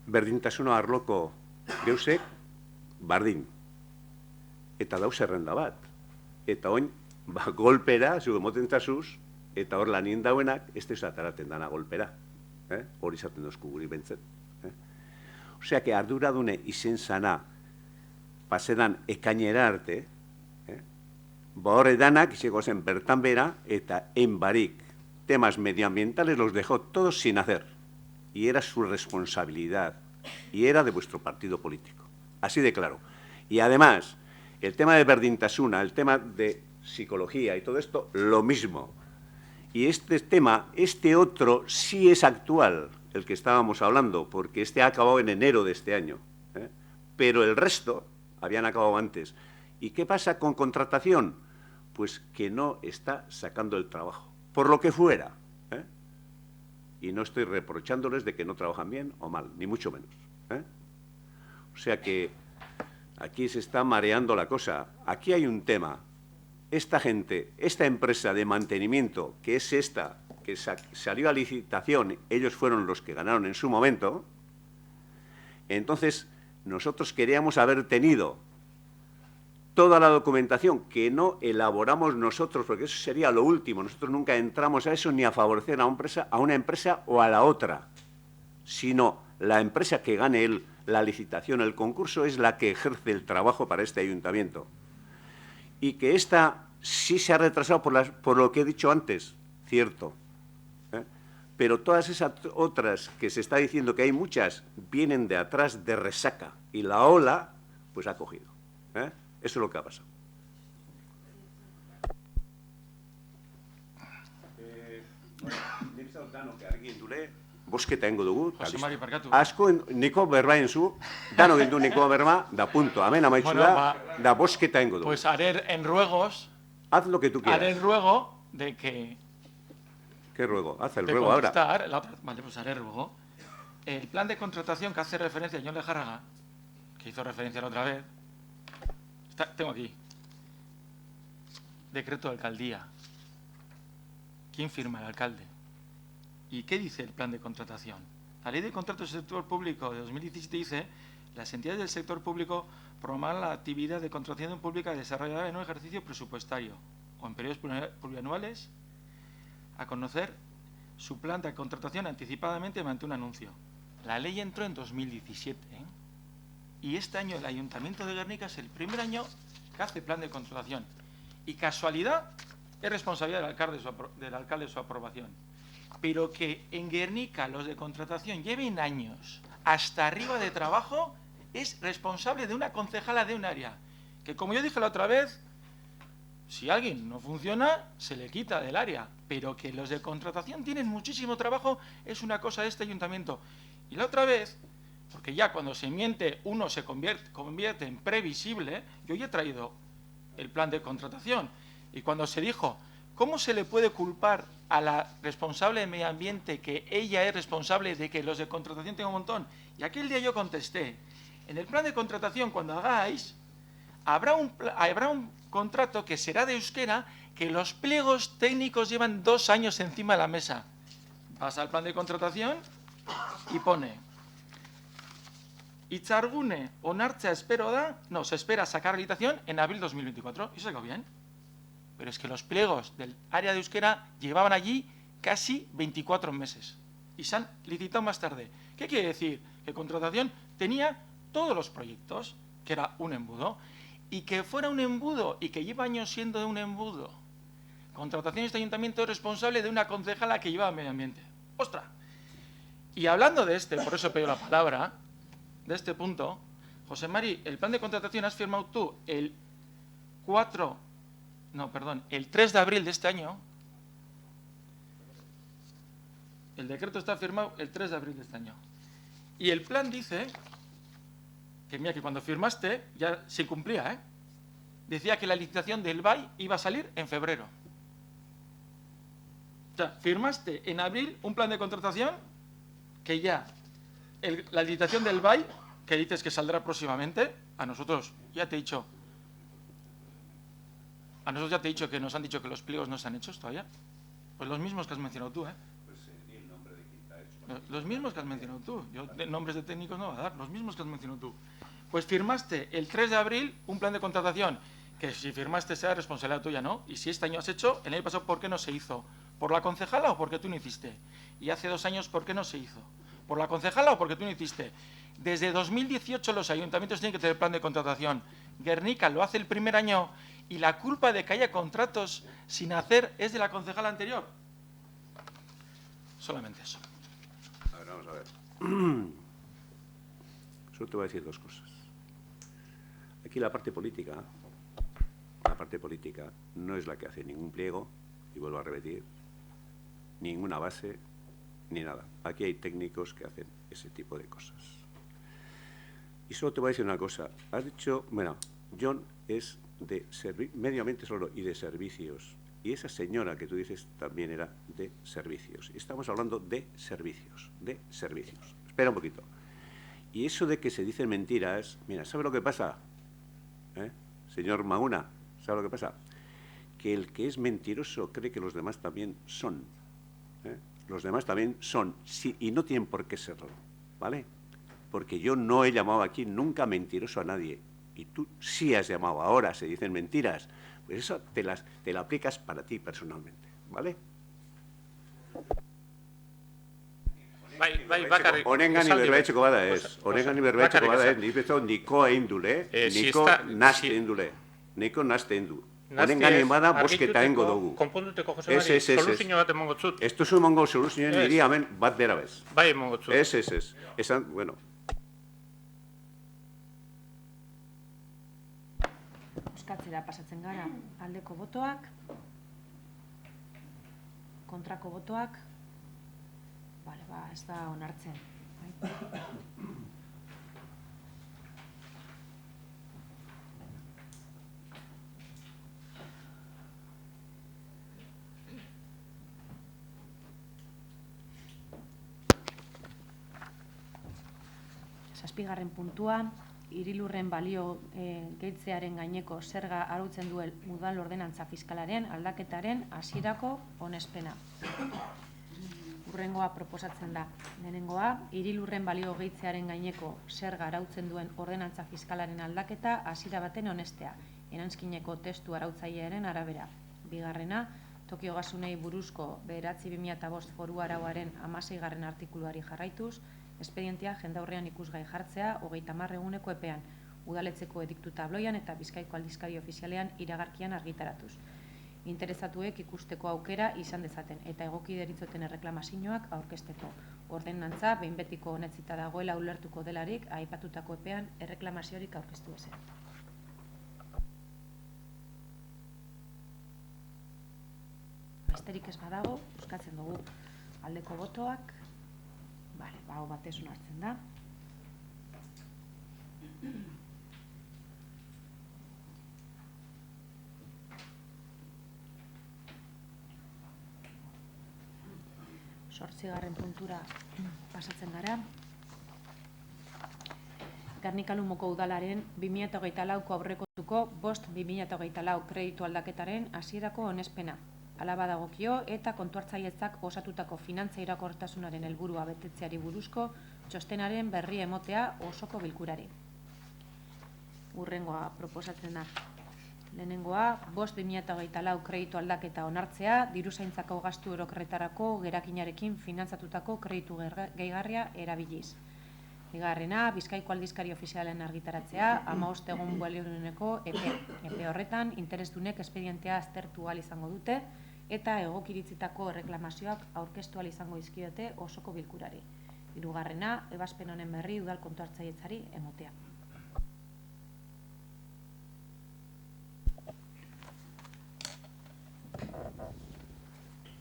Berdintasuna arloko geusek, bardin. Eta dauz zerrenda bat. Eta oin, golpera, zuge motentazuz, eta hor lanien dauenak, ez deus ataraten dana golpera. Hori izaten dozku guri bentzen. Osea, que arduradune izen zana, pasedan ekainera arte, horre danak, izego zen bertan bera, eta enbarik, temas medioambientales los dejó todos sin hacer. Y era su responsabilidad. Y era de vuestro partido político. Así de claro. Y además, el tema de Berdintasuna, el tema de psicología y todo esto, lo mismo. Y este tema, este otro, sí es actual, el que estábamos hablando, porque este ha acabado en enero de este año. Pero el resto habían acabado antes. ¿Y qué pasa con contratación? Pues que no está sacando el trabajo, por lo que fuera. Y no estoy reprochándoles de que no trabajan bien o mal, ni mucho menos. O sea que aquí se está mareando la cosa. Aquí hay un tema. Esta gente, esta empresa de mantenimiento, que es esta, que salió a licitación, ellos fueron los que ganaron en su momento, entonces nosotros queríamos haber tenido toda la documentación que no elaboramos nosotros, porque eso sería lo último. Nosotros nunca entramos a eso ni a favorecer a una empresa o a la otra, sino la empresa que gane la licitación, el concurso, es la que ejerce el trabajo para este ayuntamiento. Y que esta sí se ha retrasado por lo que he dicho antes, cierto. Pero todas esas otras que se está diciendo que hay muchas, vienen de atrás de resaca. Y la ola, pues ha cogido. Eso es lo que ha pasado. Bosketa ingo dugu, asko niko berba enzu, dano gindu niko berba, da punto, amen amaitzu da bosketa ingo dugu. Pues haré en ruegos. Haz lo que tú quieras. Haré el ruego de que... ¿Qué ruego? Haz el ruego ahora. Vale, pues haré ruego. El plan de contratación que hace referencia a Jon Lejárraga, que hizo referencia la otra vez, tengo aquí. Decreto de alcaldía. ¿Quién firma? El alcalde. ¿Y qué dice el plan de contratación? La Ley de Contratos del Sector Público de 2017 dice: las entidades del sector público promuevan la actividad de contratación pública desarrollada en un ejercicio presupuestario o en periodos plurianuales a conocer su plan de contratación anticipadamente mediante un anuncio. La ley entró en 2017, y este año el Ayuntamiento de Guernica es el primer año que hace plan de contratación. Y casualidad, es responsabilidad del alcalde su aprobación. Pero que en Guernica los de contratación lleven años hasta arriba de trabajo es responsable de una concejala de un área. Que, como yo dije la otra vez, si alguien no funciona, se le quita del área. Pero que los de contratación tienen muchísimo trabajo es una cosa de este ayuntamiento. Y la otra vez, porque ya cuando se miente uno se convierte en previsible, yo ya he traído el plan de contratación. Y cuando se dijo, ¿cómo se le puede culpar a la responsable de medio ambiente que ella es responsable de que los de contratación tengan un montón? Y aquel día yo contesté, en el plan de contratación, cuando hagáis, habrá un contrato que será de euskera, que los pliegos técnicos llevan 2 años encima de la mesa. Vas al plan de contratación y pone, Itzargune onartzea espero da, no, se espera sacar licitación en abril 2024. ¿Y eso quedó bien? Pero es que los pliegos del área de euskera llevaban allí casi 24 meses y se han licitado más tarde. ¿Qué quiere decir? Que contratación tenía todos los proyectos, que era un embudo, y que fuera un embudo y que lleva años siendo de un embudo. Contratación de este ayuntamiento es responsable de una concejala que lleva medio ambiente. ¡Ostras! Y hablando de por eso pido la palabra, de este punto, José Mari, el plan de contratación has firmado tú el 3 de abril de este año. El decreto está firmado el 3 de abril de este año. Y el plan dice que, mira, que cuando firmaste ya se cumplía, ¿eh? Decía que la licitación del BAI iba a salir en febrero. O sea, firmaste en abril un plan de contratación que ya, la licitación del BAI, que dices que saldrá próximamente, a nosotros ya te he dicho que nos han dicho que los pliegos no están hechos todavía. Pues los mismos que has mencionado tú, ¿eh? Los mismos que has mencionado tú. Yo nombres de técnicos no voy a dar, los mismos que has mencionado tú. Pues firmaste el 3 de abril un plan de contratación que si firmaste sea responsabilidad tuya, ¿no? Y si este año has hecho, el año pasado, ¿por qué no se hizo? ¿Por la concejala o porque tú no hiciste? Y hace 2 años, ¿por qué no se hizo? ¿Por la concejala o porque tú no hiciste? Desde 2018 los ayuntamientos tienen que tener plan de contratación. Guernica lo hace el primer año y la culpa de que haya contratos sin hacer es de la concejala anterior. Solamente eso. A ver, vamos a ver. Solo te voy a decir 2 cosas. Aquí la parte política no es la que hace ningún pliego, y vuelvo a repetir, ninguna base, ni nada. Aquí hay técnicos que hacen ese tipo de cosas. Y solo te voy a decir una cosa. Has dicho, bueno, John es de medio ambiente solo y de servicios. Y esa señora que tú dices también era de servicios. Estamos hablando de servicios, Espera un poquito. Y eso de que se dicen mentiras, mira, ¿sabe lo que pasa? Señor Mauna, ¿sabe lo que pasa? Que el que es mentiroso cree que los demás también son. Los demás también son, sí, y no tienen por qué serlo, ¿vale? Porque yo no he llamado aquí nunca mentiroso a nadie. Y tú sí has llamado. Ahora se dicen mentiras. Pues eso te la aplicas para ti personalmente, ¿vale? Honengan y berbaetxeko bada ez. Honengan y berbaetxeko bada ez. Nik beto niko egin dule, niko naste egin dule. Niko naste egin du. Honengan egin bada bosketa egingo dugu. Konponduteko, Jose Mari, soluzio bat emongo zut. Ez duzu emongo soluzioen niri hemen bat bera bez. Bai emongo zut. Ez. Esan, bueno. Bozkatzera pasatzen gara, aldeko botoak, kontrako botoak, bale, ez da onartzen. Zazpigarren puntuan, hirilurren balio gehitzearen gaineko zerga arautzen duen udal ordenantza fiskalaren aldaketaren hasierako onespena. Hurrengoa proposatzen da. Lehenengoa, hirilurren balio gehitzearen gaineko zerga arautzen duen ordenantza fiskalaren aldaketa hasiera baten onestea, eranskineko testu arautzailearen arabera. Bigarrena, Tokio Gasunei buruzko 9/2005 foru arauaren 16. artikuluari jarraituz, espedientea jendaurrean ikusgai jartzea 30 eguneko epean, udaletxeko ediktu tabloian eta Bizkaiko aldizkari ofizialean iragarkian argitaratuz. Interesatuek ikusteko aukera izan dezaten eta egoki deritzoten erreklamazioak aurkezteko. Ordenantza behin betiko onetsita dagoela ulertuko delarik aipatutako epean erreklamaziorik aurkeztu ezen. Besterik ez badago, bozkatzen dugu aldeko botoak. Bale, hau batez onartzen da. 8. puntura pasatzen gara. Gernika-Lumoko udalaren 2024ko aurrekontuko 5/2024 kreditu aldaketaren hasierako onespena. Hala badagokio eta kontuhartzailetzak osatutako finantza irakortasunaren helburua betetzeari buruzko txostenaren berri emotea osoko bilkurari. Hurrengoa proposatzen da. Lehenengoa, 5/2024 kreditu aldaketa onartzea, diruzaintzako gastu orokorretarako gerakinarekin finantzatutako kreditu gehigarria erabiliz. Bigarrena, Bizkaiko aldizkari ofizialen argitaratzea, 15 egun balioduneko epe horretan, interesdunek espedientea aztertu ahal izango dute eta egokiritzitako erreklamazioak aurkeztu ahal izango dizkiote osoko bilkurari. Hirugarrena, ebazpen honen berri udal kontuhartzaileentzari emotea.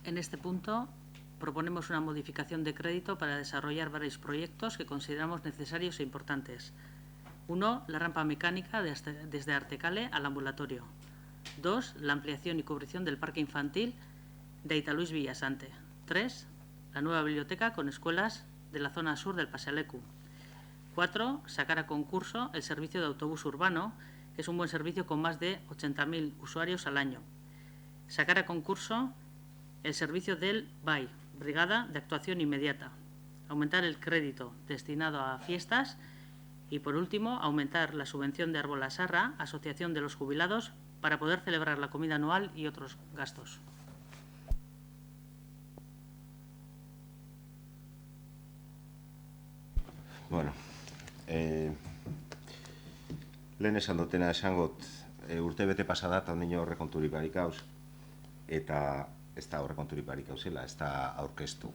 En este punto proponemos una modificación de crédito para desarrollar varios proyectos que consideramos necesarios e importantes. 1. La rampa mecánica desde Artecale al ambulatorio. 2. La ampliación y cubrición del parque infantil de Aita Luis Villasante. 3. La nueva biblioteca con escuelas de la zona sur del Pasealecu. 4. Sacar a concurso el servicio de autobús urbano, que es un buen servicio con más de 80.000 usuarios al año. Sacar a concurso el servicio del BAI, Brigada de Actuación Inmediata. Aumentar el crédito destinado a fiestas y, por último, aumentar la subvención de Árbol Sarra, Asociación de los Jubilados, para poder celebrar la comida anual y otros gastos. Bueno, lehen esan dutena esangot, urtebete pasada eta ondino horrekonturik barik hauz, eta ez da aurrekonturik barik hauzela, ez da aurkeztu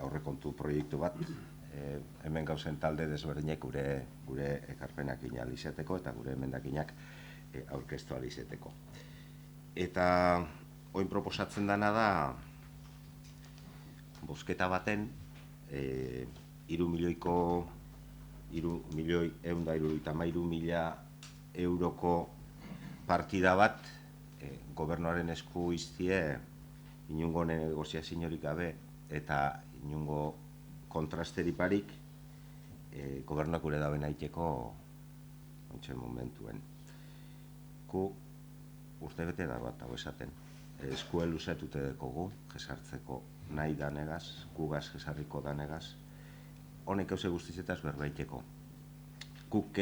aurrekontu proiektu bat, hemen gauzen talde desberdinek gure ekarpenak inal izeteko eta gure emendakinak aurkeztu ahal izeteko. Eta oin proposatzen dana da, bozketa baten, 3.173.000 euroko partida bat gobernuaren esku iztie inungo negoziaziorik gabe eta inungo kontrasteriparik gobernuak gure daben aiteko ontsen momentuen. Ku urtebete da bat hau esaten. Eskue luzatute dekogu, jesartzeko nahi danegaz, gugaz jesarriko danegaz, honek hauze guztizetaz berbaiteko. Guk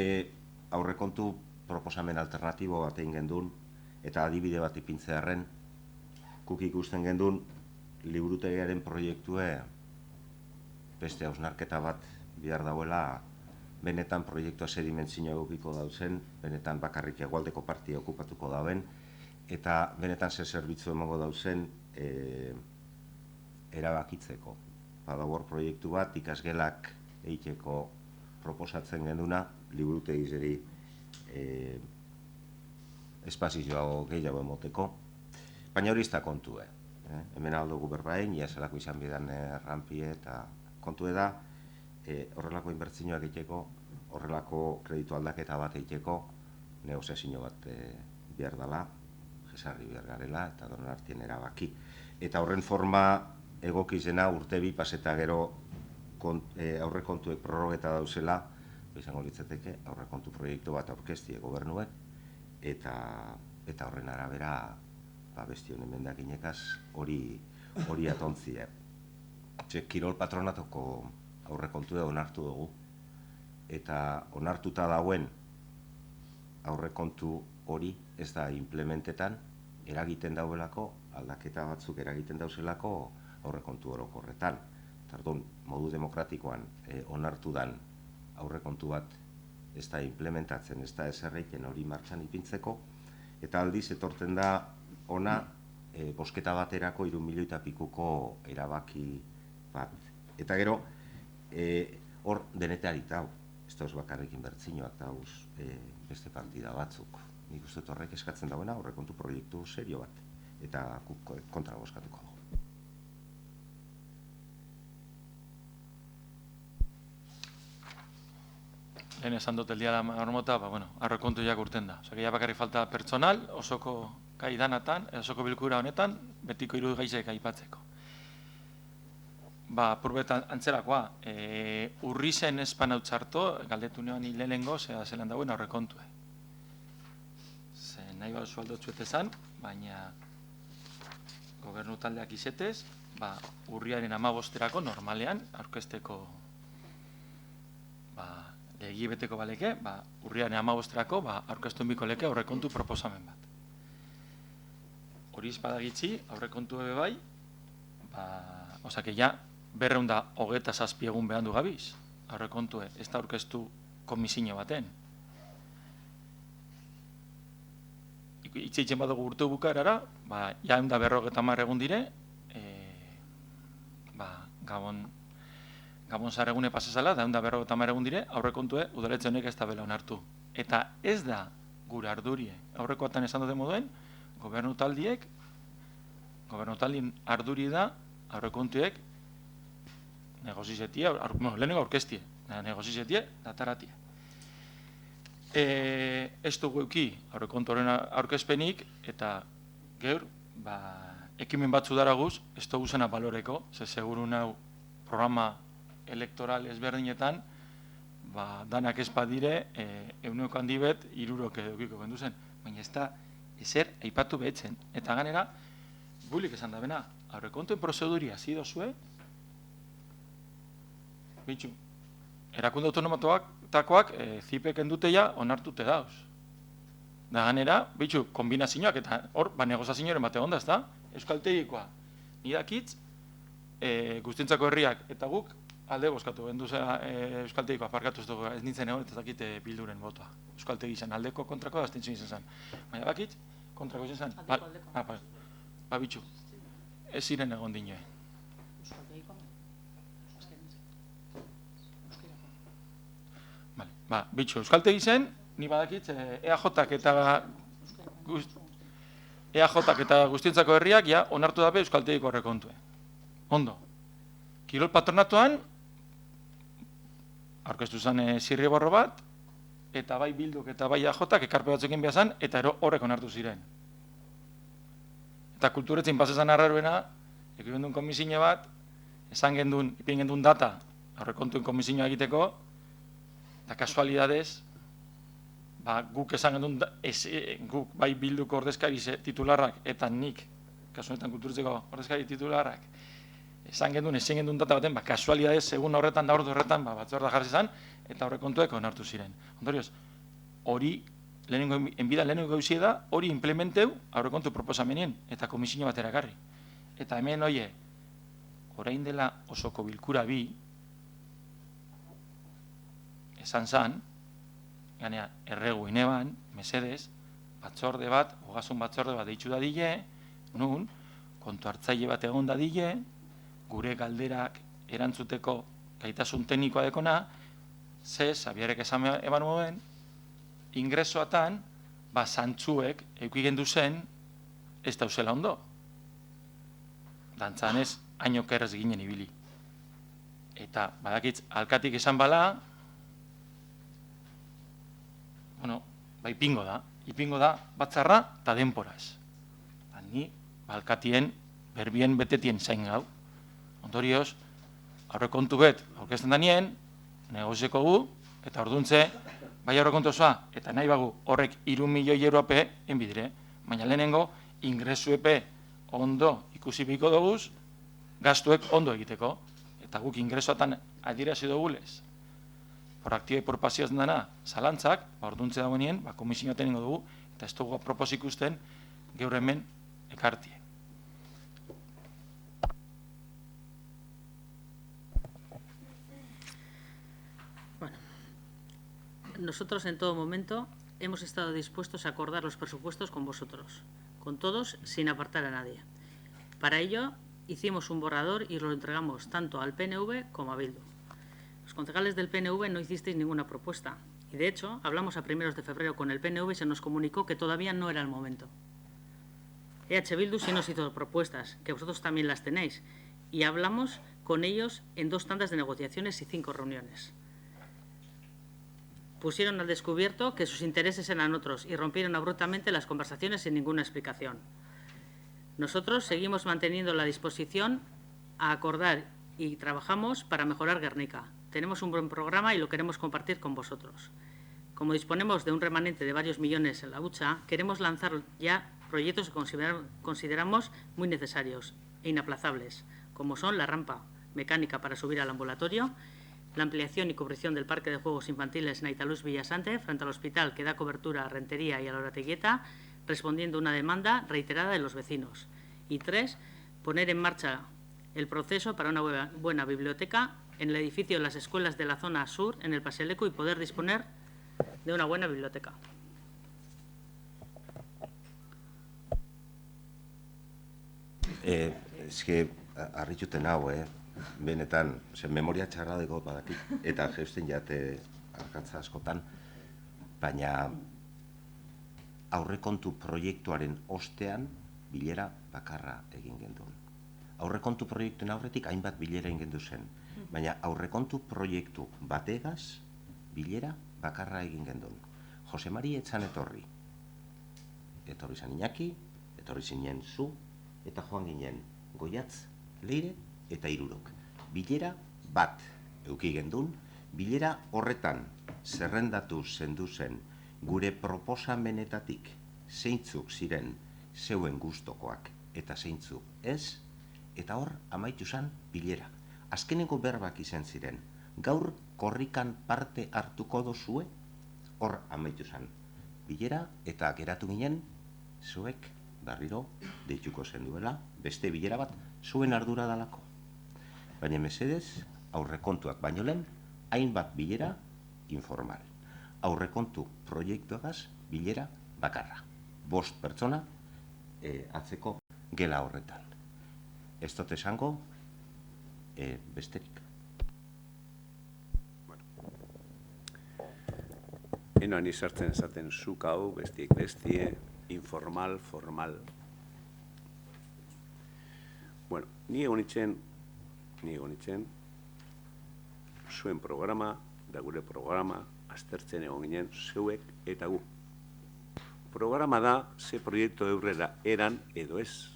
aurrekontu proposamen alternatibo bat egin gendun eta adibide bat ipintzearen, guk ikusten gendun liburutegiaren proiektue beste hausnarketa bat bihar dauela benetan proiektua sedimentzioa egokiko dauzen, benetan bakarrik hegoaldeko partia okupatuko dauen, eta benetan ze zerbitzu emango dauzen erabakitzeko. Badabor proiektu bat ikasgelak egiteko proposatzen genduna, liburutegizeri espazioa gehiago emoteko, baina hori ez da kontue. Hemen aldugu berbain, ia zelako izan bidan errampie eta kontue da, horrelako inbertzioak egiteko, horrelako kreditu aldaketa bat egiteko, negoziazio bat behar dela, jesarri behar garela eta donon artien erabaki. Eta horren forma egokizena urte bi paseta gero aurrekontuek prorrogeta dauzela, izango litzateke aurrekontu proiektu bat aurkeztie gobernuek, eta horren arabera bestion emendakinekaz hori atontzie. Kirol patronatoko aurrekontua onartu dugu, eta onartuta dauen aurrekontu hori ez da implementetan eragiten dauelako, aldaketa batzuk eragiten dauzelako aurrekontu orokorretan. Tardun, modu demokratikoan onartu dan aurrekontu bat ez da implementatzen, ez da eserreiken hori martxan ipintzeko, eta aldiz etorten da ona bosketa baterako 3.000.000 erabaki bat. Eta gero, hor denetarik dau, ez dauz bakarrik inbertzioak dauz beste partida batzuk. Nik uste horrek eskatzen dauena aurrekontu proiektu serio bat, eta kontra boskatuko dugu. Lehen esan dut el día de la marmota, aurrekontu jak urten da. Osea, bakarrik falta pertsonal, osoko gai danatan, osoko bilkura honetan, betiko 3 gaizek aipatzeko. Purbet antzerakoa, urri zen espan hau txarto, galdetu neoan hilelengo, zelan dagoen aurrekontue. Nahi bat zualdotzuet ezan, baina gobernu taldeak izetez, urriaren 15-erako normalean, aurkezteko legi beteko baleke, urriaren 15-erako aurkeztu enbiko leke aurrekontu proposamen bat. Hori izpadagitzi, aurrekontu ebe bai, osake ja, 227 egun behan du gabiz, aurrekontue, ez da aurkeztu komisio baten. Itxeitzen badugu urte bukaerara, ja 150 egun dire, Gabon zaregune pasazala, da 150 egun dire, aurrekontue udaletxe honek ez da bela onartu. Eta ez da gure ardurie. Aurrekoatan esan dute moduen, gobernu taldien arduri da aurrekontuek negozizetie, lehenengo aurkeztie, negozizetie, dataratie. Ez dugu euki aurrekontu horren aurkezpenik, eta geur, ekimen batzu daraguz, ez dugu zena baloreko, ze seguru nau programa elektoral ezberdinetan, danak ez badire, euneko handi bet, 3 edukiko bendu zen. Baina ez da, ezer aipatu behetzen. Eta ganera, bulik esan da bena, aurrekontuen prozeduria zidozue, bitxu, erakunde autonomatakoak zipek enduteia onartute dauz. Da ganera, bitxu, kombinazioak eta hor, negozazioaren bate onda, ez da? Euskaltegikoa, nidakitz, guztientzako herriak eta guk alde bozkatu, benduzea Euskaltegikoa parkatu ez dugu, ez nintzen egon, ez dakite bilduren botoa. Euskaltegi izan aldeko kontrako, aztentzen izan zen. Baina bakitz, kontrako izan zen. Aldeko. Bitxu, ez ziren egon dine. Bitxu, Euskaltegi zen, ni badakitz, EAJak eta guztientzako herriak ja onartu dabe Euskaltegiko horrekontue. Ondo. Kirol patronatuan, aurkeztu zen zirriborro bat, eta bai Bilduk eta bai EAJak ekarpe batzekin behazan, eta horrek onartu ziren. Eta kulturetzin pasezan arraruena, ekibendun duen komisio bat, esan gendun, ipin gendun data, aurrekontuen komisioa egiteko, eta kasualidadez, guk esan gendun, guk bai Bilduko ordezkari titularrak, eta nik, kasuanetan kulturetzeko ordezkari titularrak, esan gendun, ezin gendun data baten, kasualidadez, segun horretan da ordu horretan, batzorda jarri zan, eta aurrekontuek onartu ziren. Ondorioz, hori, lehenengo gauzie da, hori implementeu aurrekontu proposamenien, eta komisio bat erakarri. Eta hemen, oie, orain dela osoko bilkura bi, esan zan, ganea, erregu ineban, mesedez, batzorde bat, ogasun batzorde bat deitzu dadile, nun, kontu hartzaile bat egon dadile, gure galderak erantzuteko gaitasun teknikoa dekona, ze, Xabierrek esan eban moden, ingresoatan, zantzuek, eukigendu zen, ez dauzela ondo. Dantzan ez, haino kerrez ginen ibili. Eta, badakitz, alkatik esan bala, ipingo da, batzarra eta denporaz. Ni, alkatien, berbien betetien zain gau. Ondorioz, aurrekontu bet, aurkezten danien, negozieko gu, eta orduntze, bai aurrekontu osoa, eta nahi bagu horrek 3 milioi euroape enbidire, baina lehenengo, ingresuepe ondo ikusi biko doguz, gastuek ondo egiteko, eta guk ingresoatan adirazi dugulez, por aktiba y por pasioz dena, zalantzak, orduntze dagoenien, komisioa teningo dugu, eta ez dugu apropos ikusten, gaur hemen ekartie. Nosotros en todo momento hemos estado dispuestos a acordar los presupuestos con vosotros, con todos, sin apartar a nadie. Para ello, hicimos un borrador y lo entregamos tanto al PNV como a Bildu. Los concejales del PNV no hicisteis ninguna propuesta y, de hecho, hablamos a primeros de febrero con el PNV y se nos comunicó que todavía no era el momento. EH Bildu sí nos hizo propuestas, que vosotros también las tenéis, y hablamos con ellos en 2 tandas de negociaciones y 5 reuniones. Pusieron al descubierto que sus intereses eran otros y rompieron abruptamente las conversaciones sin ninguna explicación. Nosotros seguimos manteniendo la disposición a acordar y trabajamos para mejorar Guernica. Tenemos un buen programa y lo queremos compartir con vosotros. Como disponemos de un remanente de varios millones en la hucha, queremos lanzar ya proyectos que consideramos muy necesarios e inaplazables, como son la rampa mecánica para subir al ambulatorio, la ampliación y cubrición del parque de juegos infantiles Naitaluz Villasante frente al hospital que da cobertura a Rentería y a Lorateguieta, respondiendo a una demanda reiterada de los vecinos. Y 3, poner en marcha el proceso para una buena biblioteca en el edificio de las escuelas de la zona sur, en el Paseleco, y poder disponer de una buena biblioteca. Eske, harrituten hau, benetan, memoria txarra dugu badakit, eta jeusten jate arkatza askotan, baina aurrekontu proiektuaren ostean bilera bakarra egin genduen. Aurrekontu proiektuen aurretik hainbat bilera egin gendu zen, baina aurrekontu proiektu bategaz bilera bakarra egin genduen. Jose Mari etzan etorri. Etorri zan Iñaki, etorri zinen zu, eta joan ginen Goiatz, Leire eta Hirurok. Bilera bat eduki gendun, bilera horretan zerrendatu zendu zen gure proposamenetatik zeintzuk ziren zeuen gustokoak eta zeintzuk ez, eta hor amaitu zen bilera. Azkeneko berbak izan ziren, gaur korrikan parte hartuko dozue, hor amaitu zen bilera, eta geratu ginen zuek berriro deituko zenduela, beste bilera bat zuen ardura dalako. Baina mesedez, aurrekontuak baino lehen, hainbat bilera informal. Aurrekontu proiektuagaz bilera bakarra. 5 pertsona atzeko gela horretan. Ez dut esango, besterik. Enoan izartzen esaten zuk hau, bestiek bestie, informal, formal. Bueno, ni egon itzen, zuen programa, da gure programa, aztertzen egon ginen zeuek eta gu. Programa da, ze proiektu eurrera eran edo ez.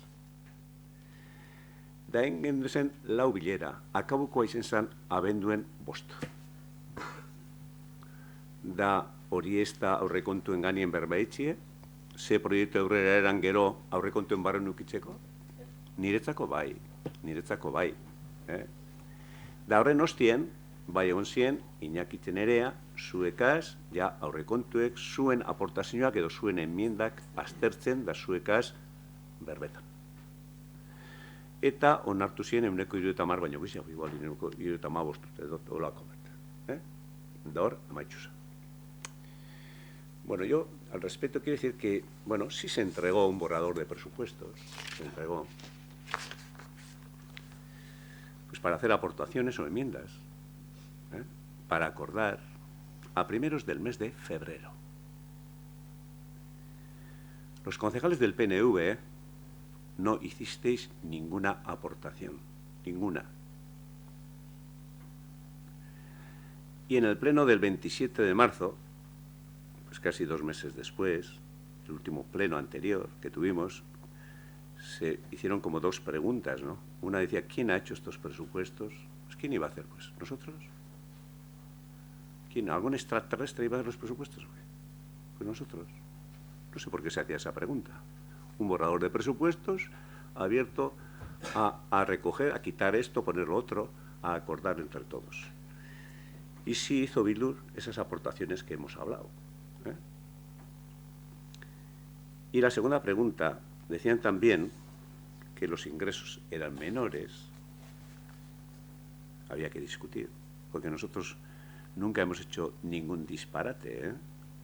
Da engen zen 4 bilera, akabukoa izen zen abenduen 5. Da hori ez da aurrekontuen ganien berbaitxie, ze proiektu aurrera eran gero aurrekontuen barren ukitzeko? Niretzako bai. Da horren ostien, bai egon zien, Iñakitzen erea, zuekaz, ja aurrekontuek zuen aportazioak edo zuen enmiendak aztertzen da zuekaz berbetan. Eta onartu zien euneko 30 baino gizia, igual 35 edo olako bat. Da hor, amaitxuza. Bueno, yo al respecto quiero decir que, bueno, sí se entregó un borrador de presupuestos, se entregó, pues para hacer aportaciones o enmiendas, para acordar a primeros del mes de febrero. Los concejales del PNV no hicisteis ninguna aportación, ninguna. Y en el pleno del 27 de marzo, pues casi 2 meses después, el último pleno anterior que tuvimos, se hicieron como 2 preguntas, ¿no? Una decía, ¿quién ha hecho estos presupuestos? Pues, ¿quién iba a hacer? Pues, ¿nosotros? ¿Quién? ¿Algún extraterrestre iba a hacer los presupuestos? Pues nosotros. No sé por qué se hacía esa pregunta. Un borrador de presupuestos abierto a recoger, a quitar esto, poner lo otro, a acordar entre todos. Y sí hizo Bilur esas aportaciones que hemos hablado. Y la segunda pregunta, decían también que los ingresos eran menores. Había que discutir, porque nosotros nunca hemos hecho ningún disparate,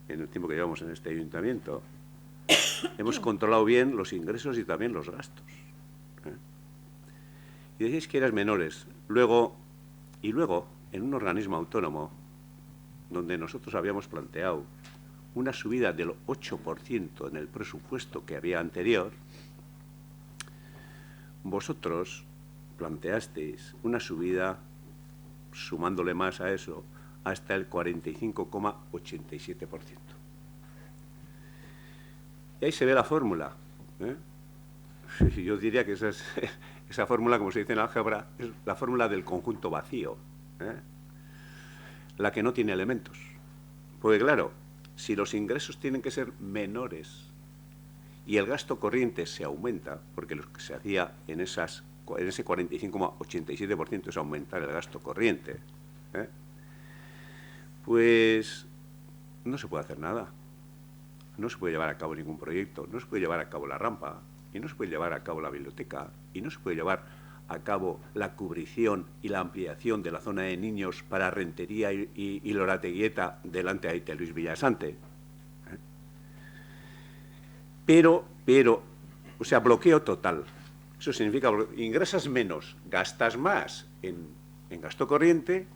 en el tiempo que llevamos en este ayuntamiento. Hemos controlado bien los ingresos y también los gastos. Y decíais que eran menores. Luego, en un organismo autónomo, donde nosotros habíamos planteado una subida del 8% en el presupuesto que había anterior, vosotros planteasteis una subida, sumándole más a eso, hasta el 45,87%. Y ahí se ve la fórmula. Yo diría que esa es esa fórmula, como se dice en álgebra, es la fórmula del conjunto vacío, la que no tiene elementos. Porque claro, si los ingresos tienen que ser menores y el gasto corriente se aumenta, porque lo que se hacía en ese 45,87% es aumentar el gasto corriente, pues no se puede hacer nada. No se puede llevar a cabo ningún proyecto, no se puede llevar a cabo la rampa, y no se puede llevar a cabo la biblioteca, y no se puede llevar a cabo la cubrición y la ampliación de la zona de niños para Rentería y Lorateguieta delante de Luis Villasante. Pero, o sea, bloqueo total. Eso significa ingresas menos, gastas más en gasto corriente.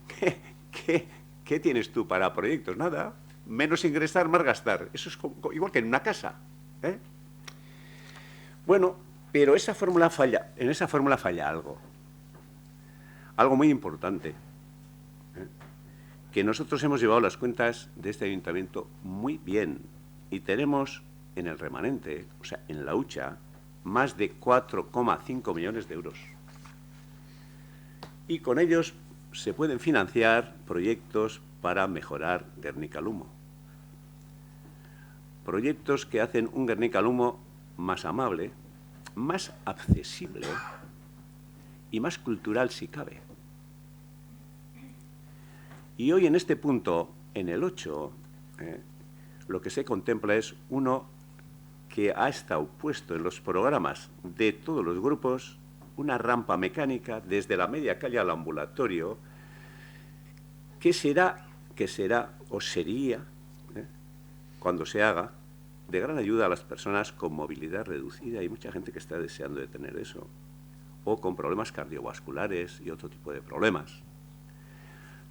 ¿Qué tienes tú para proyectos? Nada. Menos ingresar, más gastar. Eso es igual que en una casa. Bueno, pero esa fórmula falla. En esa fórmula falla algo. Algo muy importante. Que nosotros hemos llevado las cuentas de este ayuntamiento muy bien. Y tenemos en el remanente, o sea, en la hucha, más de 4,5 millones de euros. Y con ellos se pueden financiar proyectos para mejorar Gernika-Lumo. Proyectos que hacen un Gernika-Lumo más amable, más accesible y más cultural si cabe. Y hoy en este punto, en el 8, lo que se contempla es uno que ha estado puesto en los programas de todos los grupos, una rampa mecánica desde la media calle al ambulatorio, que será o sería, cuando se haga, de gran ayuda a las personas con movilidad reducida. Hay mucha gente que está deseando de tener eso, o con problemas cardiovasculares y otro tipo de problemas.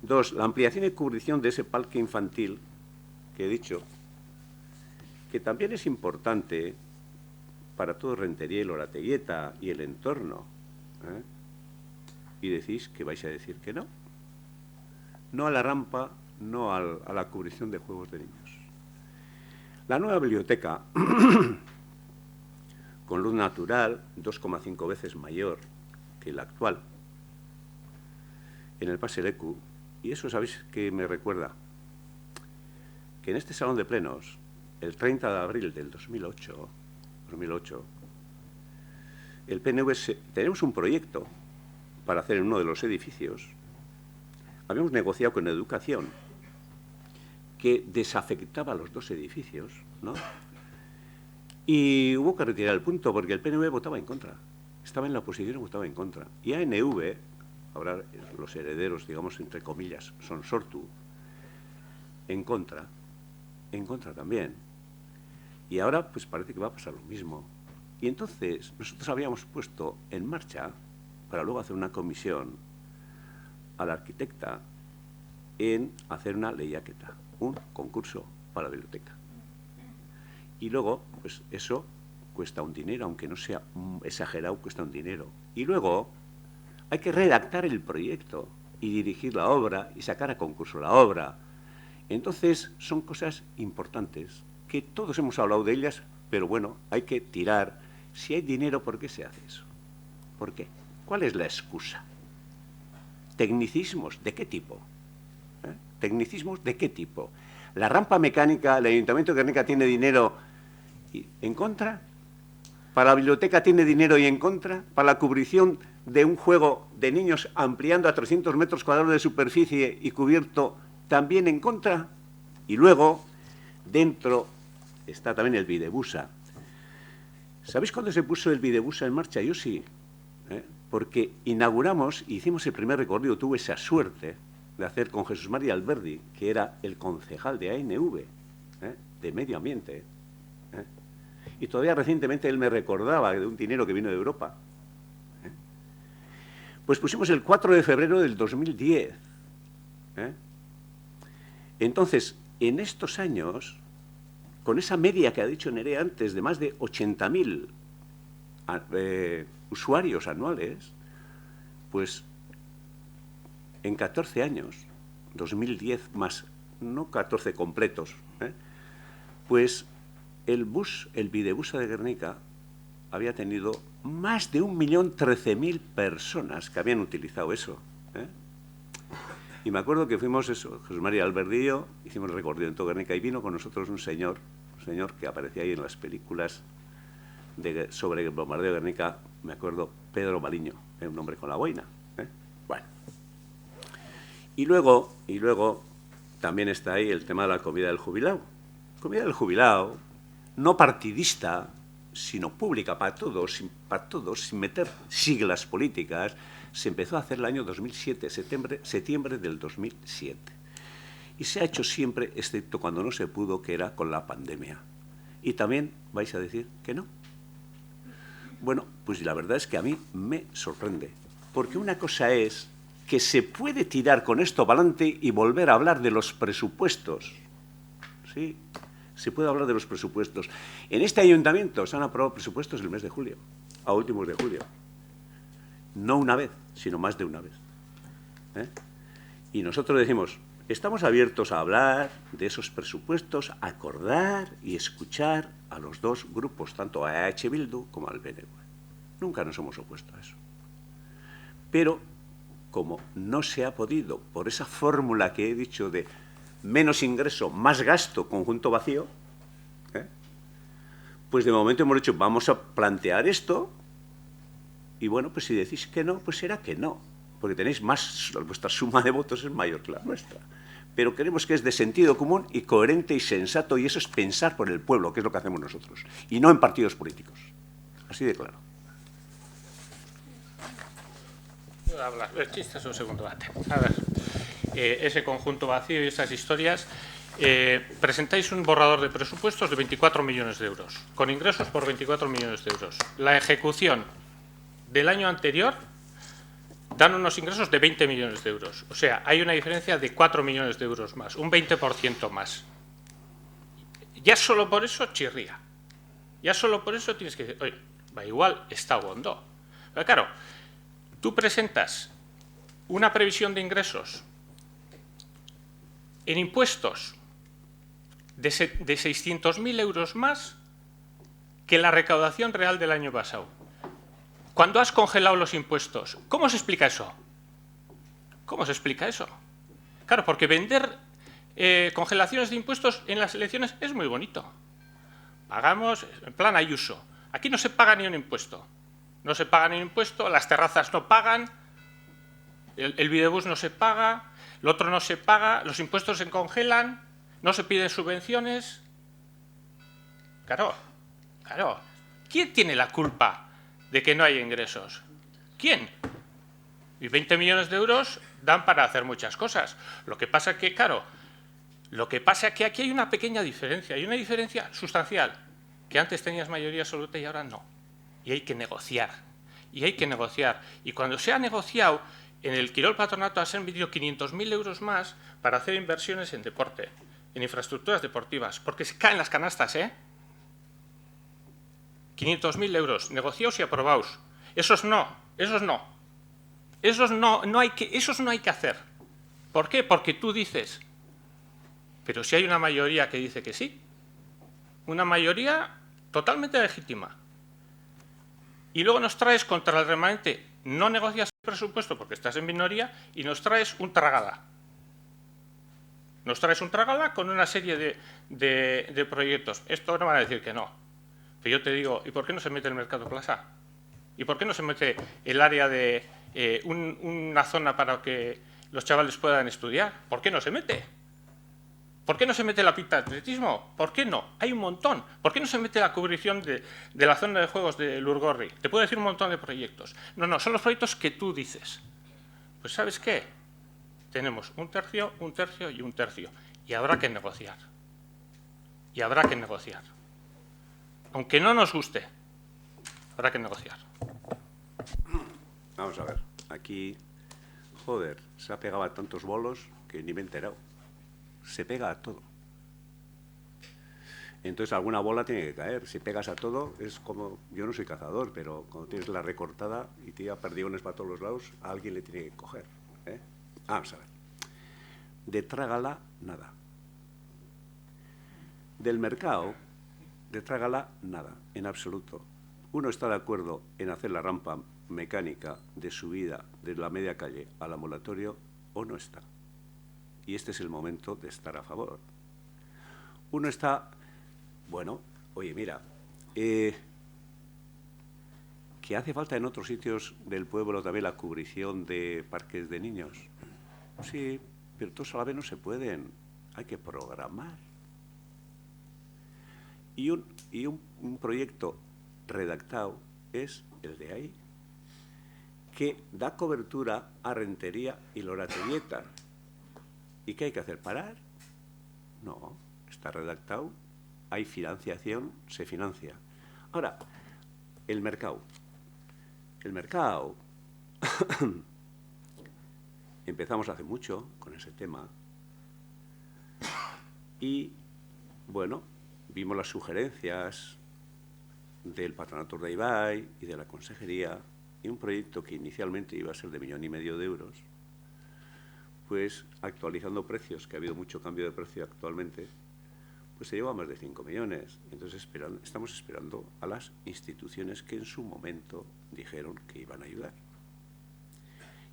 2, la ampliación y cubrición de ese parque infantil que he dicho, que también es importante para todo Rentería y Lorateguieta y el entorno. Y decís que vais a decir que no. No a la rampa, no a la cubrición de juegos de niños. La nueva biblioteca, con luz natural, 2,5 veces mayor que la actual, en el Pase Leku, y eso sabéis que me recuerda, que en este salón de plenos, el 30 de abril del 2008, el PNV tenemos un proyecto para hacer en uno de los edificios. Habíamos negociado con Educación que desafectaba los dos edificios, ¿no? Y hubo que retirar el punto porque el PNV votaba en contra. Estaba en la oposición y votaba en contra. Y ANV, ahora los herederos, digamos, entre comillas, son Sortu, en contra también. Y ahora, pues parece que va a pasar lo mismo. Y entonces, nosotros habíamos puesto en marcha, para luego hacer una comisión, a la arquitecta en hacer una lehiaketa, un concurso para la biblioteca. Y luego, pues eso cuesta un dinero, aunque no sea exagerado, cuesta un dinero. Y luego hay que redactar el proyecto y dirigir la obra y sacar a concurso la obra. Entonces, son cosas importantes que todos hemos hablado de ellas, pero bueno, hay que tirar. Si hay dinero, ¿por qué se hace eso? ¿Por qué? ¿Cuál es la excusa? ¿Tecnicismos? ¿De qué tipo? ¿Tecnicismos de qué tipo? La rampa mecánica, el Ayuntamiento de Gernika tiene dinero en contra, para la biblioteca tiene dinero y en contra, para la cubrición de un juego de niños ampliando a 300 metros cuadrados de superficie y cubierto también en contra. Y luego, dentro está también el Videbusa. ¿Sabéis cuándo se puso el Videbusa en marcha? Yo sí, porque inauguramos, hicimos el primer recorrido, tuve esa suerte de hacer con Jesús María Alberdi, que era el concejal de ANV, de Medio Ambiente. Y todavía recientemente él me recordaba de un dinero que vino de Europa. Pues pusimos el 4 de febrero del 2010. Entonces, en estos años, con esa media que ha dicho Nerea antes de más de 80.000 usuarios anuales, pues en 14 años, 2010 más, no 14 completos, pues el Videbusa de Gernika había tenido más de 1.013.000 personas que habían utilizado eso. Y me acuerdo que fuimos eso, Jesús María Alberdillo, hicimos el recorrido en todo Guernica y vino con nosotros un señor que aparecía ahí en las películas sobre el bombardeo de Guernica, me acuerdo, Pedro Baliño, un hombre con la boina. Bueno. Y luego también está ahí el tema de la comida del jubilado. Comida del jubilado, no partidista, sino pública para todos, sin meter siglas políticas, se empezó a hacer el año 2007, septiembre del 2007. Y se ha hecho siempre, excepto cuando no se pudo, que era con la pandemia. Y también vais a decir que no. Bueno, pues la verdad es que a mí me sorprende, porque una cosa es que se puede tirar con esto para adelante y volver a hablar de los presupuestos. Sí, se puede hablar de los presupuestos. En este ayuntamiento se han aprobado presupuestos el mes de julio, a últimos de julio. No una vez, sino más de una vez. Y nosotros decimos, estamos abiertos a hablar de esos presupuestos, a acordar y escuchar a los dos grupos, tanto a EH Bildu como al PNV. Nunca nos hemos opuesto a eso. Pero, como no se ha podido, por esa fórmula que he dicho de menos ingreso, más gasto, conjunto vacío, pues de momento hemos dicho, vamos a plantear esto, y bueno, pues si decís que no, pues será que no, porque tenéis más, vuestra suma de votos es mayor que la nuestra. Pero creemos que es de sentido común y coherente y sensato, y eso es pensar por el pueblo, que es lo que hacemos nosotros, y no en partidos políticos. Así de claro. El chiste es un segundo debate. A ver, ese conjunto vacío y esas historias, presentáis un borrador de presupuestos de 24 millones de euros, con ingresos por 24 millones de euros. La ejecución del año anterior dan unos ingresos de 20 millones de euros. O sea, hay una diferencia de 4 millones de euros más, un 20% más. Ya solo por eso chirría. Ya solo por eso tienes que decir, oye, va igual, está hondo. Pero claro, tú presentas una previsión de ingresos en impuestos de 600.000 euros más que la recaudación real del año pasado. Cuando has congelado los impuestos, ¿cómo se explica eso? ¿Cómo se explica eso? Claro, porque vender congelaciones de impuestos en las elecciones es muy bonito. Pagamos, en plan Ayuso. Aquí no se paga ni un impuesto. No se paga ni un impuesto, las terrazas no pagan, el videobús no se paga, lo otro no se paga, los impuestos se congelan, no se piden subvenciones. Claro, claro. ¿Quién tiene la culpa de que no haya ingresos? ¿Quién? Y 20 millones de euros dan para hacer muchas cosas. Lo que pasa es que, claro, lo que pasa es que aquí hay una pequeña diferencia, hay una diferencia sustancial, que antes tenías mayoría absoluta y ahora no. Y hay que negociar, y hay que negociar. Y cuando se ha negociado, en el Quirol Patronato se han pedido 500.000 euros más para hacer inversiones en deporte, en infraestructuras deportivas, porque se caen las canastas, 500.000 euros, negociados y aprobados. Esos no. Esos no hay que hacer. ¿Por qué? Porque tú dices, pero si hay una mayoría que dice que sí, una mayoría totalmente legítima. Y luego nos traes contra el remanente, no negocias el presupuesto porque estás en minoría y nos traes un trágala. Nos traes un trágala con una serie de proyectos. Esto no van a decir que no. Pero yo te digo, ¿y por qué no se mete el Mercado Plaza? ¿Y por qué no se mete el área de una zona para que los chavales puedan estudiar? ¿Por qué no se mete? ¿Por qué no se mete la pista de atletismo? ¿Por qué no? Hay un montón. ¿Por qué no se mete la cubrición de la zona de juegos de Lurgorri? Te puedo decir un montón de proyectos. No, son los proyectos que tú dices. Pues ¿sabes qué? Tenemos un tercio y un tercio. Y habrá que negociar. Y habrá que negociar. Aunque no nos guste, habrá que negociar. Vamos a ver. Aquí, joder, se ha pegado a tantos bolos que ni me he enterado. Se pega a todo. Entonces alguna bola tiene que caer. Si pegas a todo, es como... Yo no soy cazador, pero cuando tienes la recortada y tira perdigones para todos los lados, a alguien le tiene que coger. Vamos a ver. De trágala, nada. Del mercado, de trágala, nada, en absoluto. uno está de acuerdo en hacer la rampa mecánica de subida de la media calle al ambulatorio o no está. Y este es el momento de estar a favor. Uno está, bueno, oye, mira, que hace falta en otros sitios del pueblo también la cubrición de parques de niños. Sí, pero todos a la vez no se pueden. Hay que programar. Y un proyecto redactado es el de ahí, que da cobertura a Rentería y Loratelleta. ¿Y qué hay que hacer? ¿Parar? No, está redactado, hay financiación, se financia. Ahora, el mercado. El mercado, empezamos hace mucho con ese tema y, bueno, vimos las sugerencias del Patronato Urdaibai y de la Consejería y un proyecto que inicialmente iba a ser de 1,5 millones de euros, pues actualizando precios, que ha habido mucho cambio de precio actualmente, pues se lleva a más de 5 millones. Entonces estamos esperando a las instituciones que en su momento dijeron que iban a ayudar.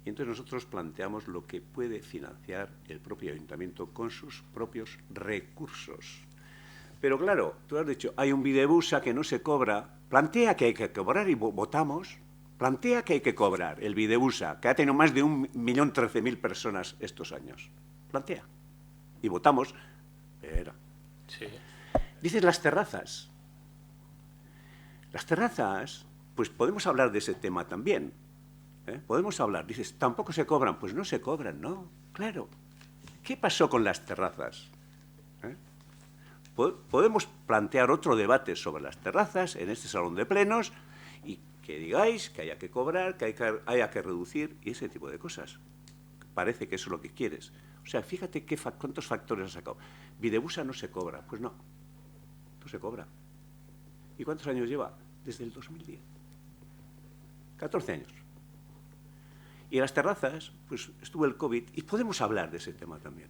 Y entonces nosotros planteamos lo que puede financiar el propio ayuntamiento con sus propios recursos. Pero claro, tú has dicho, hay un Videbusa que no se cobra, plantea que hay que cobrar y votamos. Plantea que hay que cobrar el Videbusa, que ha tenido más de 1.013.000 personas estos años. Plantea. Y votamos. Espera. Sí. Dices las terrazas. Las terrazas, pues podemos hablar de ese tema también. Podemos hablar. Dices, tampoco se cobran. Pues no se cobran, ¿no? Claro. ¿Qué pasó con las terrazas? Podemos plantear otro debate sobre las terrazas en este salón de plenos y que digáis que haya que cobrar, que haya que reducir y ese tipo de cosas. Parece que eso es lo que quieres. O sea, fíjate cuántos factores has sacado. Videbusa no se cobra. Pues no, no se cobra. ¿Y cuántos años lleva? Desde el 2010. 14 años. Y en las terrazas, pues estuvo el COVID y podemos hablar de ese tema también.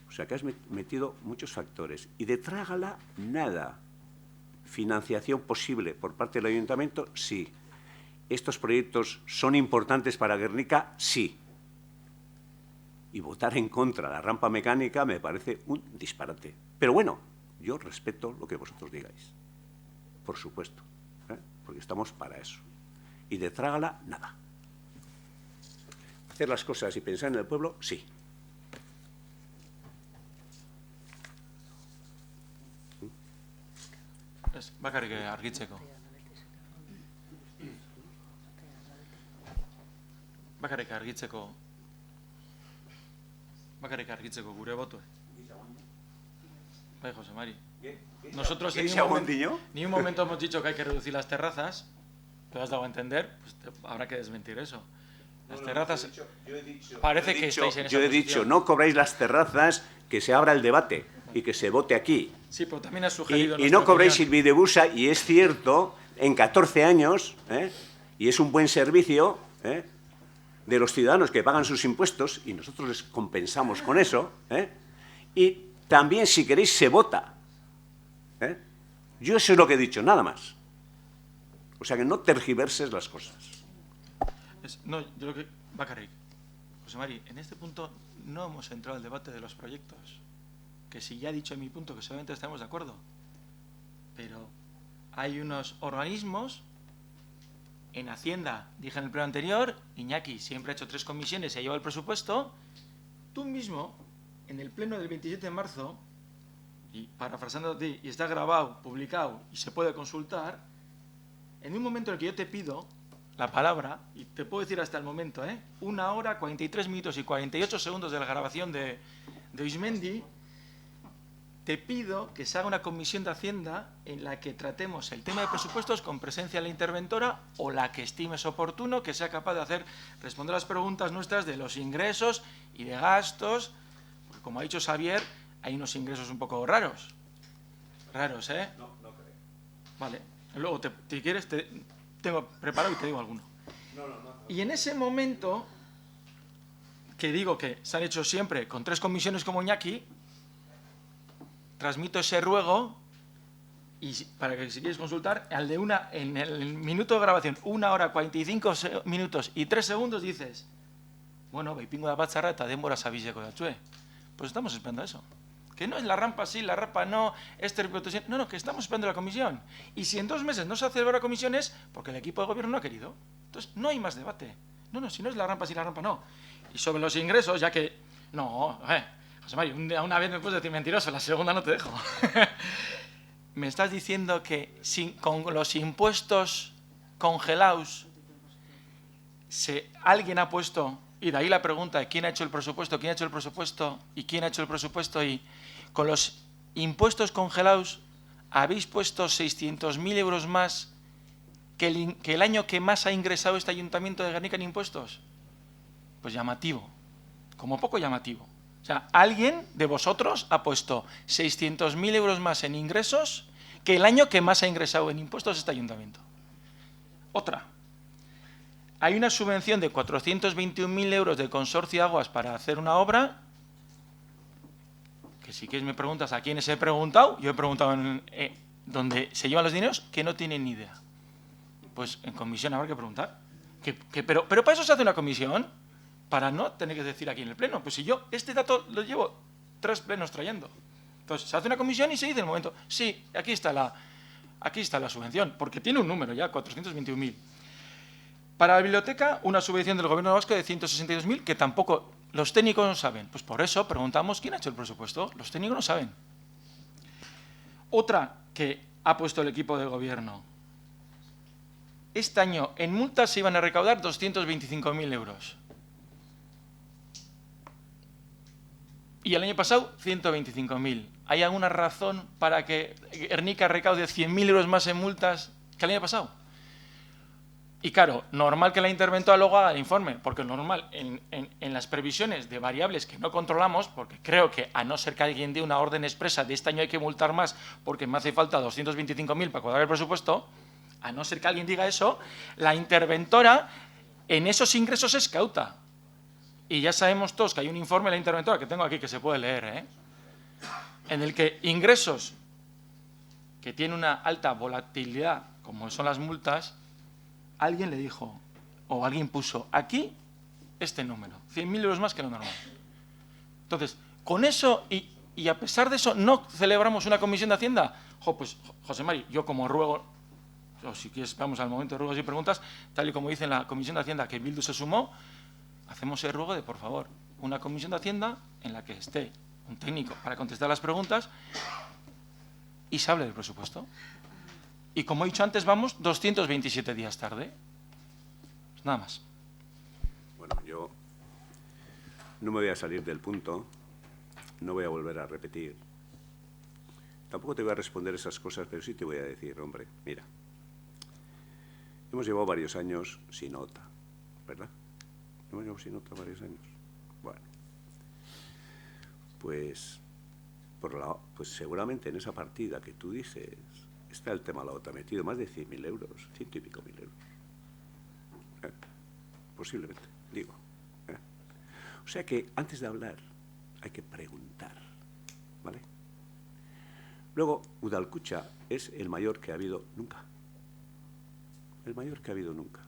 O sea, que has metido muchos factores. Y de trágala, nada. ¿Financiación posible por parte del ayuntamiento? Sí. ¿Estos proyectos son importantes para Guernica? Sí. Y votar en contra de la rampa mecánica me parece un disparate. Pero bueno, yo respeto lo que vosotros digáis. Por supuesto. Porque estamos para eso. Y de trágala, nada. Hacer las cosas y pensar en el pueblo, sí. Bakarrik argitzeko. Bakarrik argitzeko gure botoa. Bai, José Mari. Nosotros en ni un momento hemos dicho que hay que reducir las terrazas. Te has dado a entender, pues habrá que desmentir eso. Las terrazas... Parece que estáis en esa posición. Yo he dicho, no cobráis las terrazas, que se abra el debate y que se vote aquí. Sí, pero también has sugerido... Y no cobréis el Videbusa, y es cierto, en 14 años, y es un buen servicio de los ciudadanos que pagan sus impuestos, y nosotros les compensamos con eso, y también, si queréis, se vota. Yo eso es lo que he dicho, nada más. O sea, que no tergiverses las cosas. No, yo creo que... Bakarrik, José Mari, en este punto no hemos entrado al debate de los proyectos. Que si ya he dicho en mi punto que seguramente estamos de acuerdo. Pero hay unos organismos en Hacienda, dije en el pleno anterior, Iñaki siempre ha hecho 3 comisiones y ha llevado el presupuesto. Tú mismo, en el pleno del 27 de marzo, y parafrasando a ti, y está grabado, publicado y se puede consultar, en un momento en el que yo te pido la palabra, y te puedo decir hasta el momento, 1 hora, 43 minutos y 48 segundos de la grabación de Ismendi, te pido que se haga una comisión de Hacienda en la que tratemos el tema de presupuestos con presencia de la interventora o la que estimes oportuno, que sea capaz de responder las preguntas nuestras de los ingresos y de gastos, porque como ha dicho Xavier, hay unos ingresos un poco raros. Raros, ¿eh? No creo. Vale. Luego, si quieres, tengo preparado y te digo alguno. No. Y en ese momento, que digo que se han hecho siempre con 3 comisiones como Iñaki, transmito ese ruego Y para que si quieres consultar, en el minuto de grabación, 1 hora 45 minutos y 3 segundos dices, bueno, beipingo da batzarra eta denbora sabileko datzue. Pues estamos esperando eso. Que no es la rampa sí, la rampa no, protección. No, que estamos esperando la comisión. Y si en 2 meses no se hace la comisión es porque el equipo de gobierno no ha querido. Entonces, no hay más debate. No, si no es la rampa sí, la rampa no. Y sobre los ingresos, ya que... No, José Mario, una vez me puedes decir mentiroso, la segunda no te dejo. Me estás diciendo que con los impuestos congelados alguien ha puesto, y de ahí la pregunta de quién ha hecho el presupuesto, quién ha hecho el presupuesto y quién ha hecho el presupuesto, y con los impuestos congelados habéis puesto 600.000 euros más que el año que más ha ingresado este Ayuntamiento de Guernica en impuestos. Pues llamativo, como poco llamativo. O sea, alguien de vosotros ha puesto 600.000 euros más en ingresos que el año que más ha ingresado en impuestos este ayuntamiento. Otra. Hay una subvención de 421.000 euros del Consorcio de Aguas para hacer una obra, que si quieres me preguntas a quiénes he preguntado, yo he preguntado donde se llevan los dineros, que no tienen ni idea. Pues en comisión habrá que preguntar. Pero para eso se hace una comisión, para no tener que decir aquí en el pleno. Pues si yo este dato lo llevo 3 plenos trayendo. Entonces se hace una comisión y se dice en el momento, sí, aquí está la subvención, porque tiene un número ya, 421.000. Para la biblioteca, una subvención del Gobierno vasco de 162.000, que tampoco los técnicos no saben. Pues por eso preguntamos quién ha hecho el presupuesto. Los técnicos no saben. Otra que ha puesto el equipo del Gobierno. Este año en multas se iban a recaudar 225.000 euros. Y el año pasado, 125.000. ¿Hay alguna razón para que Guernica recaude 100.000 euros más en multas que el año pasado? Y claro, normal que la interventora luego haga el informe, porque normal, en las previsiones de variables que no controlamos, porque creo que a no ser que alguien dé una orden expresa de este año hay que multar más porque me hace falta 225.000 para cuadrar el presupuesto, a no ser que alguien diga eso, la interventora en esos ingresos es cauta. Y ya sabemos todos que hay un informe de la interventora que tengo aquí que se puede leer, en el que ingresos que tienen una alta volatilidad, como son las multas, alguien le dijo, o alguien puso aquí este número, 100.000 euros más que lo normal. Entonces, con eso, y a pesar de eso, ¿no celebramos una comisión de Hacienda? Pues, José Mari, yo como ruego, o si quieres, vamos al momento de ruegos y preguntas, tal y como dice en la comisión de Hacienda que Bildu se sumó, hacemos el ruego de, por favor, una comisión de Hacienda en la que esté un técnico para contestar las preguntas y se hable del presupuesto. Y como he dicho antes, vamos 227 días tarde. Pues nada más. Bueno, yo no me voy a salir del punto, no voy a volver a repetir. Tampoco te voy a responder esas cosas, pero sí te voy a decir, hombre, mira, hemos llevado varios años sin nota, ¿verdad? Hemos llevado sin nota varios años. Bueno, pues seguramente en esa partida que tú dices está el tema de la OTA metido, más de 100.000 euros, 100 y pico mil euros. Posiblemente, digo. O sea que antes de hablar hay que preguntar, ¿vale? Luego, Udalkutxa es el mayor que ha habido nunca. El mayor que ha habido nunca.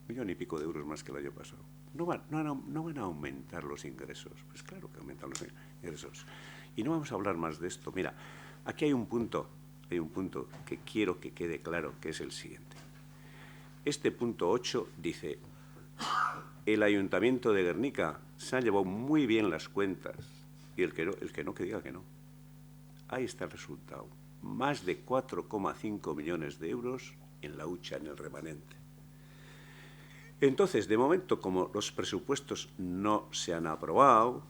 1,5 millones de euros más que el año pasado. No van a aumentar los ingresos. Pues claro que aumentan los ingresos. Y no vamos a hablar más de esto. Mira, aquí hay un punto que quiero que quede claro, que es el siguiente. Este punto 8 dice, el Ayuntamiento de Guernica se ha llevado muy bien las cuentas, y el que no, que diga que no. Ahí está el resultado. Más de 4,5 millones de euros en la hucha, en el remanente. Entonces, de momento, como los presupuestos no se han aprobado,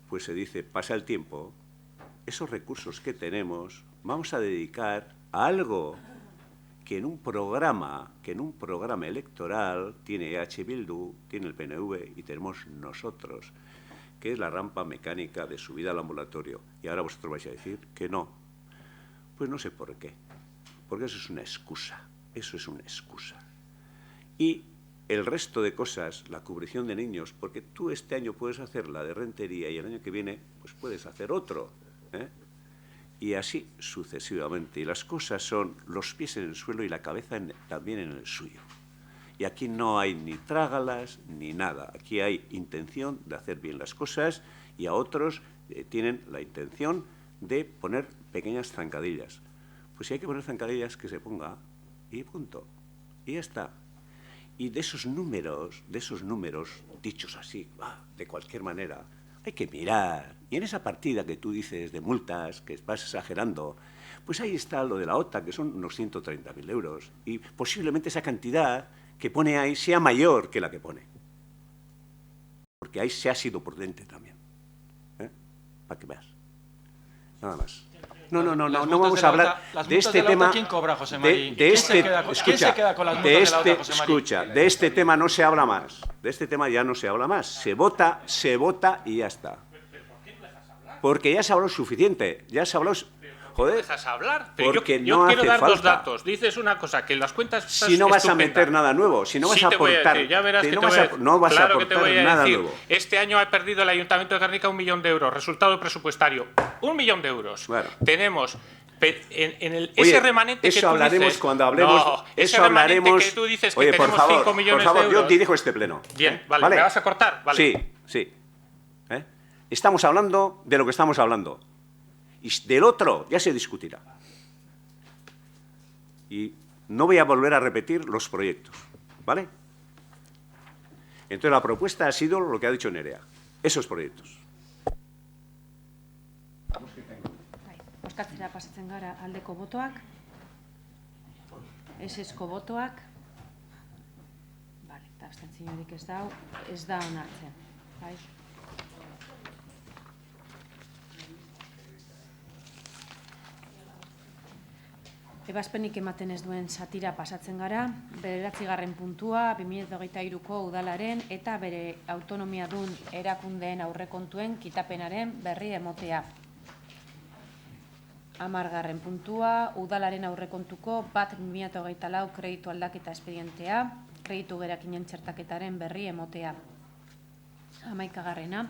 pues se dice, pasa el tiempo, esos recursos que tenemos vamos a dedicar a algo que en un programa electoral tiene EH Bildu, tiene el PNV y tenemos nosotros, que es la rampa mecánica de subida al ambulatorio. Y ahora vosotros vais a decir que no. Pues no sé por qué. Porque eso es una excusa. Eso es una excusa. Y el resto de cosas, la cubrición de niños, porque tú este año puedes hacer la de Rentería y el año que viene pues puedes hacer otro. y así sucesivamente. Y las cosas son los pies en el suelo y la cabeza también en el suyo. Y aquí no hay ni trágalas ni nada. Aquí hay intención de hacer bien las cosas y a otros tienen la intención de poner pequeñas zancadillas. Pues si hay que poner zancadillas, que se ponga y punto. Y ya está. Y de esos números dichos así, de cualquier manera, hay que mirar. Y en esa partida que tú dices de multas, que vas exagerando, pues ahí está lo de la OTA, que son unos 130.000 euros. Y posiblemente esa cantidad que pone ahí sea mayor que la que pone. Porque ahí se ha sido prudente también. Para que veas. Nada más. No vamos a hablar de este tema. ¿Quién cobra, José Mari? ¿Quién se queda con las multas de la OTA, José Mari? Escucha, de este tema no se habla más. De este tema ya no se habla más. Se vota y ya está. Porque ya se ha hablado suficiente. Ya se ha hablado. Joder, ¿Dejas hablar? Pero porque yo no quiero hace dar dos falta. datos. Dices una cosa, que las cuentas están Si no vas a estupendas. meter nada nuevo, si no vas Sí a te voy a aportar, decir, ya verás si que no te vas voy a, no vas a claro que te aportar voy a nada decir. nuevo. Este año ha perdido el Ayuntamiento de Guernica 1 millón de euros. Resultado presupuestario, 1 millón de euros. Bueno. Tenemos ese Oye, remanente eso que tú hablaremos dices, cuando hablemos. No, ese eso remanente hablaremos. que tú dices que Oye, tenemos por favor, 5 millones por favor, de euros. yo dirijo este pleno. Bien, vale, ¿me vas a cortar? Vale. Sí. Estamos hablando de lo que estamos hablando. Y del otro ya se discutirá. Y no voy a volver a repetir los proyectos, ¿vale? Entonces la propuesta ha sido lo que ha dicho Nerea, esos proyectos. Bozkatzera pasatzen gara aldeko botoak, esesko botoak, eta abstentziorik ez da onartzen. Bai. Ebazpenik ematen ez duen satira pasatzen gara, 9. puntua 2023ko udalaren eta bere autonomia dun erakundeen aurrekontuen kitapenaren berri emotea. 10. puntua udalaren aurrekontuko 1/2024 kreditu aldaketa espedientea, kreditu gerakinen txertaketaren berri emotea. 11.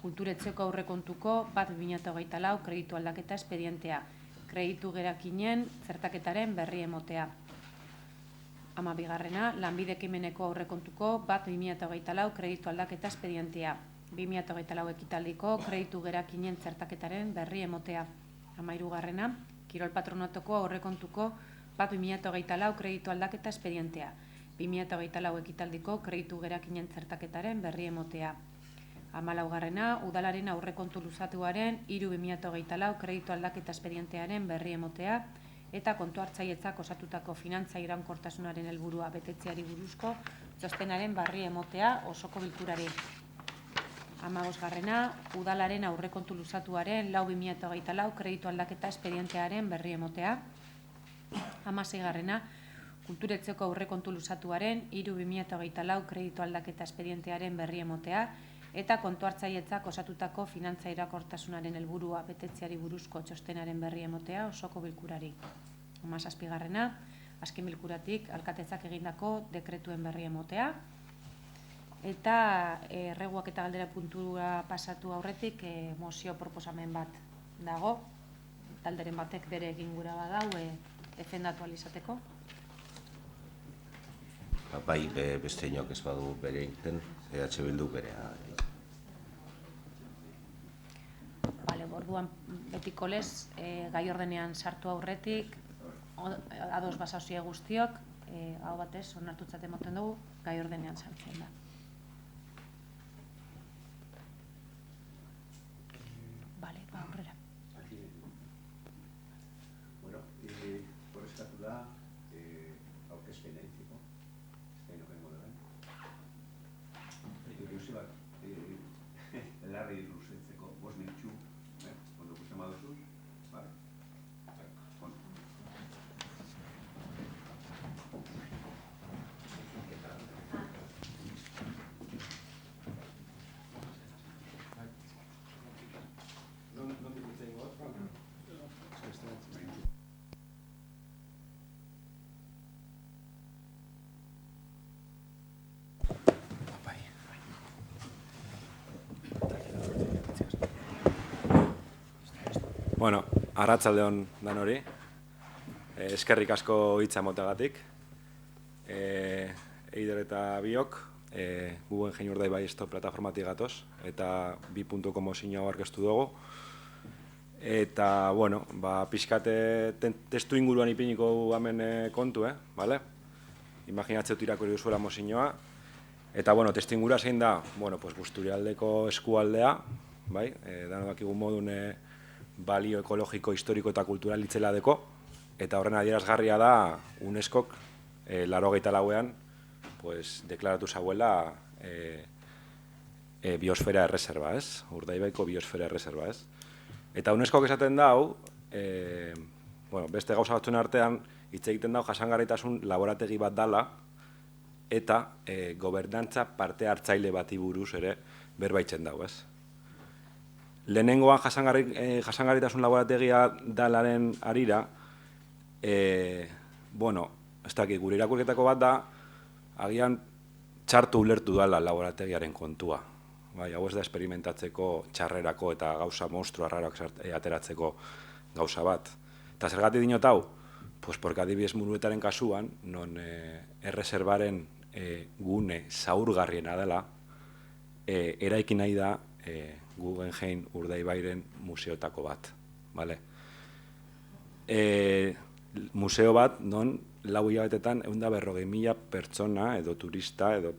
kulturetzeko aurrekontuko 1/2024 kreditu aldaketa espedientea, kreditu gerakinen zertaketaren berri emotea. 12. lanbide ekimeneko aurrekontuko 1/2024 kreditu aldaketa espedientea, 2024 ekitaldiko kreditu gerakinen zertaketaren berri emotea. 13. kirol patronatuko aurrekontuko 1/2024 kreditu aldaketa espedientea, 2024 ekitaldiko kreditu gerakinen zertaketaren berri emotea. 14. udalaren aurrekontu luzatuaren 3/2024 kreditu aldaketa espedientearen berri emotea eta kontu hartzailetzak osatutako finantza iraunkortasunaren helburua betetzeari buruzko txostenaren berri emotea osoko bilkurari. 15. udalaren aurrekontu luzatuaren 4/2024 kreditu aldaketa espedientearen berri emotea. 16. kulturetzeko aurrekontu luzatuaren 3/2024 kreditu aldaketa espedientearen berri emotea eta kontu hartzailetzak osatutako finantza iraunkortasunaren helburua betetzeari buruzko txostenaren berri emotea osoko bilkurari. 17. azken bilkuratik alkatetzak egindako dekretuen berri emotea. Eta erreguak eta galdera puntura pasatu aurretik mozio proposamen bat dago. Talderen batek bere egin gura badau defendatu alizateko. Bai, beste inok ez badu bere egiten, EH Bildu berea. Bale, orduan betiko lez, gai ordenean sartu aurretik, ados basauzie guztiok, hau batez, onartutzat emoten dugu, gai ordenean sartzen da. Bale, aurrera. Bueno, por eskatu da, aurkezpena egiteko. Zaino gengo da. Joseba, larri luzetzeko, 5 minutxu, ondo ikusten baduzu, vale? Bueno. Bueno, Arratsaldeon danori. Eskerrik asko hitza emotagatik. Eider eta biok, Guggenheim Urdaibai Stop plataformatik gatoz, eta 2.0 mozioa aurkeztu dugu. Eta, bueno, pixkate testu inguruan ipiniko hemen kontu, bale? Imaginatzeu irakurri duzuela mozioa. Eta, bueno, testu ingurua zein da, bueno, pues Busturialdeko eskualdea, bai? Dano dakigun modun balio ekologiko, historiko eta kultural itzela deko, eta horren adierazgarria da UNESCOk 84ean pues deklaratu zauela biosfera erreserba, ez? Urdaibaiko biosfera erreserba, ez? Eta UNESCOk esaten dau, bueno, beste gauza batzuen artean, hitz egiten dau jasangarritasun laborategi bat dala, eta gobernantza parte hartzaile bati buruz ere berbaitzen dau, ez? Lehenengoan jasangarritasun laborategia dalaren arira, bueno, ez dakit, gure irakurketako bat da, agian txartu ulertu dala laborategiaren kontua. Bai, hau ez da esperimentatzeko txarrerako eta gauza monstru arraroak ateratzeko gauza bat. Eta zergatik dinot hau? Pues porque adibidez Muruetaren kasuan, non erreserbaren gune zaurgarriena dela, eraiki nahi da Guggenheim Urdaibairen museotako bat. Museo bat, non 4 hilabetetan 140.000 pertsona edo turista edo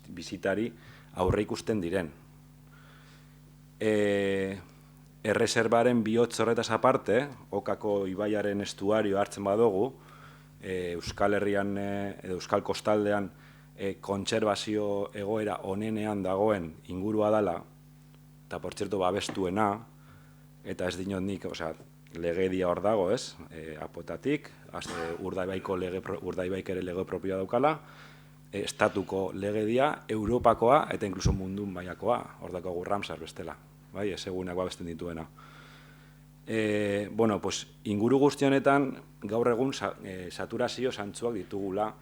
bizitari aurre ikusten diren. Erreserbaren bihotz horretaz aparte, Okako ibaiaren estuario hartzen badugu, Euskal Herrian edo Euskal Kostaldean kontserbazio egoera onenean dagoen ingurua dela, eta portzerto babestuena, eta ez dinot nik, legedia hor dago, ez? Apotatik, Urdaibaik ere lege propioa daukala, estatuko legedia, Europakoa eta inkluso mundun mailakoa, hor dago Ramsar bestela, bai, ez egunak babesten dituena. Bueno, pues, inguru guzti honetan, gaur egun saturazio zantzuak ditugula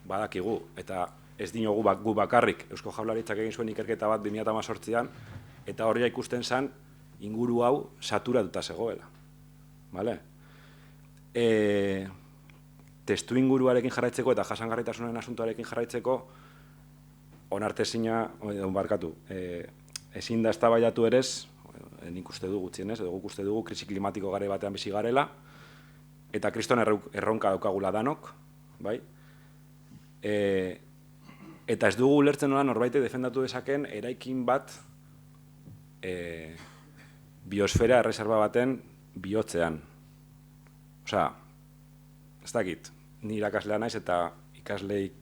badakigu, eta ez dinogu gu bakarrik, Eusko Jaurlaritzak egin zuen ikerketa bat 2018an, eta horria ikusten zen inguru hau saturatuta zegoela. Testu inguruarekin jarraitzeko eta jasangarritasunen asuntoarekin jarraitzeko onartezina, barkatu, ezin da eztabaidatu erez, nik uste dugu gutxienez, edo guk uste dugu krisi klimatiko gare batean bizi garela, eta kriston erronka daukagula danok, bai? Eta ez dugu ulertzen nola norbaitek defendatu dezaken eraikin bat biosfera erreserba baten bihotzean. Osea, ez dakit, ni irakaslea naiz eta ikaslei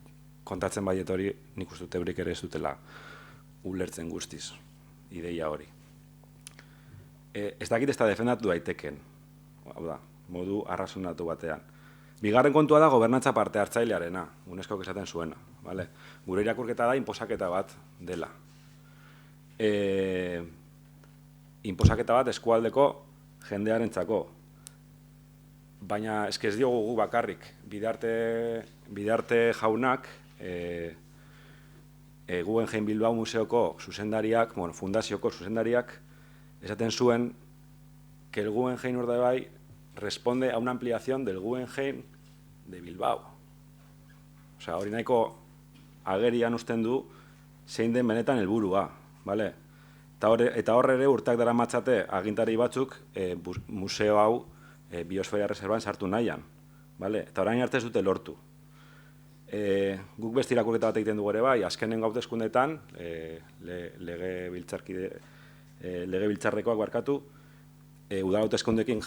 kontatzen baiet hori nik uste dut eurik ere ez dutela ulertzen guztiz, ideia hori. Ez dakit ez da defendatu daiteken, hau da, modu arrazonatu batean. Bigarren kontua da gobernantza parte hartzailearena, UNESCOk esaten zuena. Gure irakurketa da inposaketa bat dela. Inposaketa bat eskualdeko jendearentzako. Baina ez diogu gu bakarrik, Bidarte jaunak, Guggenheim Bilbao Museoko zuzendariak, fundazioko zuzendariak, esaten zuen que el Guggenheim Urdaibai responde a una ampliación del Guggenheim de Bilbao. Osea, hori nahiko agerian usten du zein den benetan helburua, bale? Eta hor ere urteak dara matzate agintari batzuk museo hau biosfera reserban sartu nahian, bale? Eta orain arte ez dute lortu. Guk beste irakurketa bat egiten dugu ere bai, azkenengo hauteskundeetan, legebiltzarrekoak barkatu, udal hauteskundeekin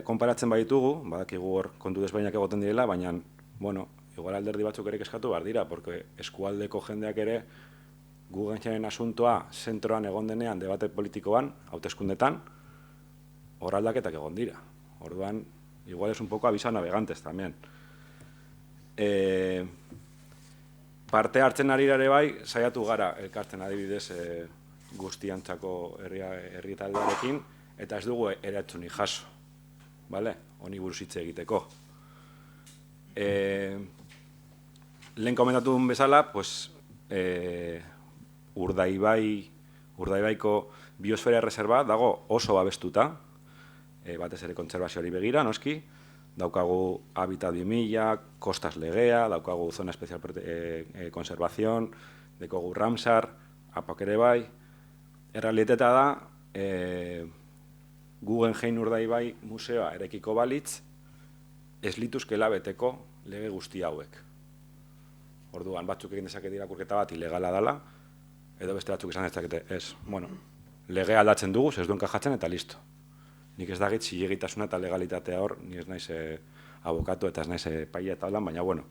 konparatzen baditugu, badakigu hor kontu desberdinak egoten direla, baina, bueno, igual alderdi batzuk ere kezkatu behar dira, porque eskualdeko jendeak ere Guggenheimaren asuntoa zentroan egon denean debate politikoan, hauteskundetan, hor aldaketak egon dira. Orduan, igual es un poco aviso a navegantes también. Parte hartzen ari ere bai, saiatu gara elkartzen adibidez guztiantzako herri taldearekin, eta ez dugu eratzunik jaso, honi buruz hitz egiteko. Lehen komentatu duen bezala, Urdaibaiko biosfera reserva dago oso babestuta, batez ere kontserbazioari begira, noski, daukagu Habitat 2000, Kostas legea, daukagu Zona Especial Konservazion, dekogu Ramsar, APAK ere bai. Errealitatea da, Guggenheim Urdaibai museoa erekiko balitz, ez lituzkela beteko lege guzti hauek. Orduan, batzuk egin dezaket irakurketa bat ilegala dela, edo beste batzuk izan dezakete, ez. Bueno, legea aldatzen dugu, ez duen kajatzen eta listo. Nik ez dagit zilegitasuna eta legalitatea hor, ni ez naiz abokatu eta ez naiz epaile eta holan, baina, bueno,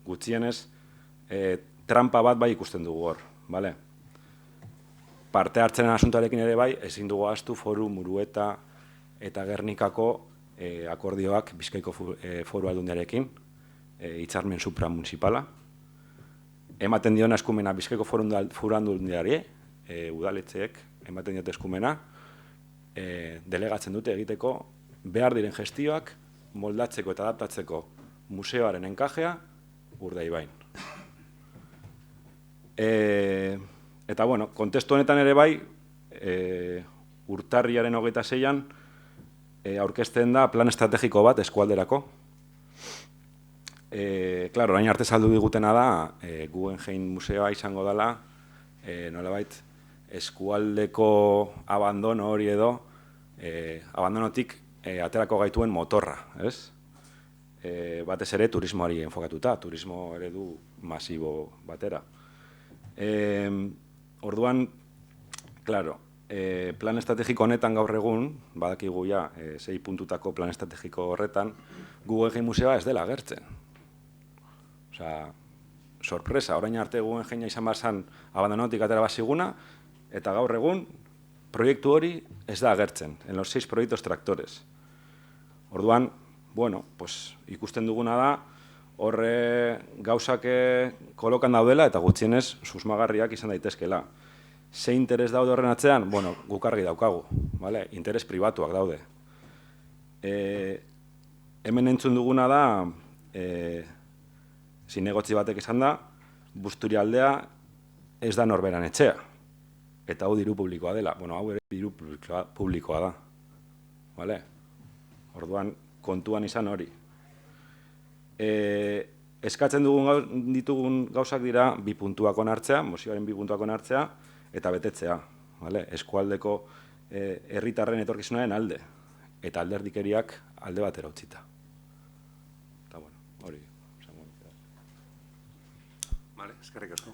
gutxienez, trampa bat bai ikusten dugu hor, bale? Parte hartzenen asuntoarekin ere bai, ezin dugu ahaztu Foru Murueta eta Gernikako akordioak Bizkaiko Foru Aldundiarekin, hitzarmen supramunicipala. Ematen diona eskumena Bizkaiko Foru Aldundiari, udaletxeek ematen diote eskumena, delegatzen dute egiteko behar diren gestioak moldatzeko eta adaptatzeko museoaren enkajea Urdaibain. Eta, bueno, kontestu honetan ere bai, urtarriaren 26an aurkezten da plan estrategiko bat eskualderako. Claro, orain arte saldu digutena da, Guggenheim museoa izango dela, nolabait, eskualdeko abandono hori edo, abandonotik aterako gaituen motorra, ez? Batez ere turismoari enfokatuta, turismo eredu masibo batera. Orduan, claro, plan estrategiko honetan gaur egun, badakigu ja, 6 puntutako plan estrategiko horretan, Guggenheim museoa ez dela agertzen. Osea, sorpresa, orain arte Guggenheima izan barzan abandonotik atera baziguna, eta gaur egun, proiektu hori ez da agertzen, en los 6 proiektos tractores. Orduan, bueno, pues, ikusten duguna da, horre gauzak kolokan daudela eta gutxienez susmagarriak izan daitezkela. Ze interes daude horren atzean? Bueno, guk argi daukagu, vale? Interes pribatuak daude. Hemen entzun duguna da, zinegotzi batek esan da, Busturialdea ez da norberan etxea. Eta hau diru publikoa dela. Bueno, hau ere diru publikoa da. Vale? Orduan, kontuan izan hori. Eskatzen ditugun gauzak dira 2 puntuak onartzea, mozioaren 2 puntuak onartzea, eta betetzea. Eskualdeko herritarren etorkizunaren alde. Eta alderdikeriak alde batera utzita. Eta, bueno, hori. Vale, eskerrik asko.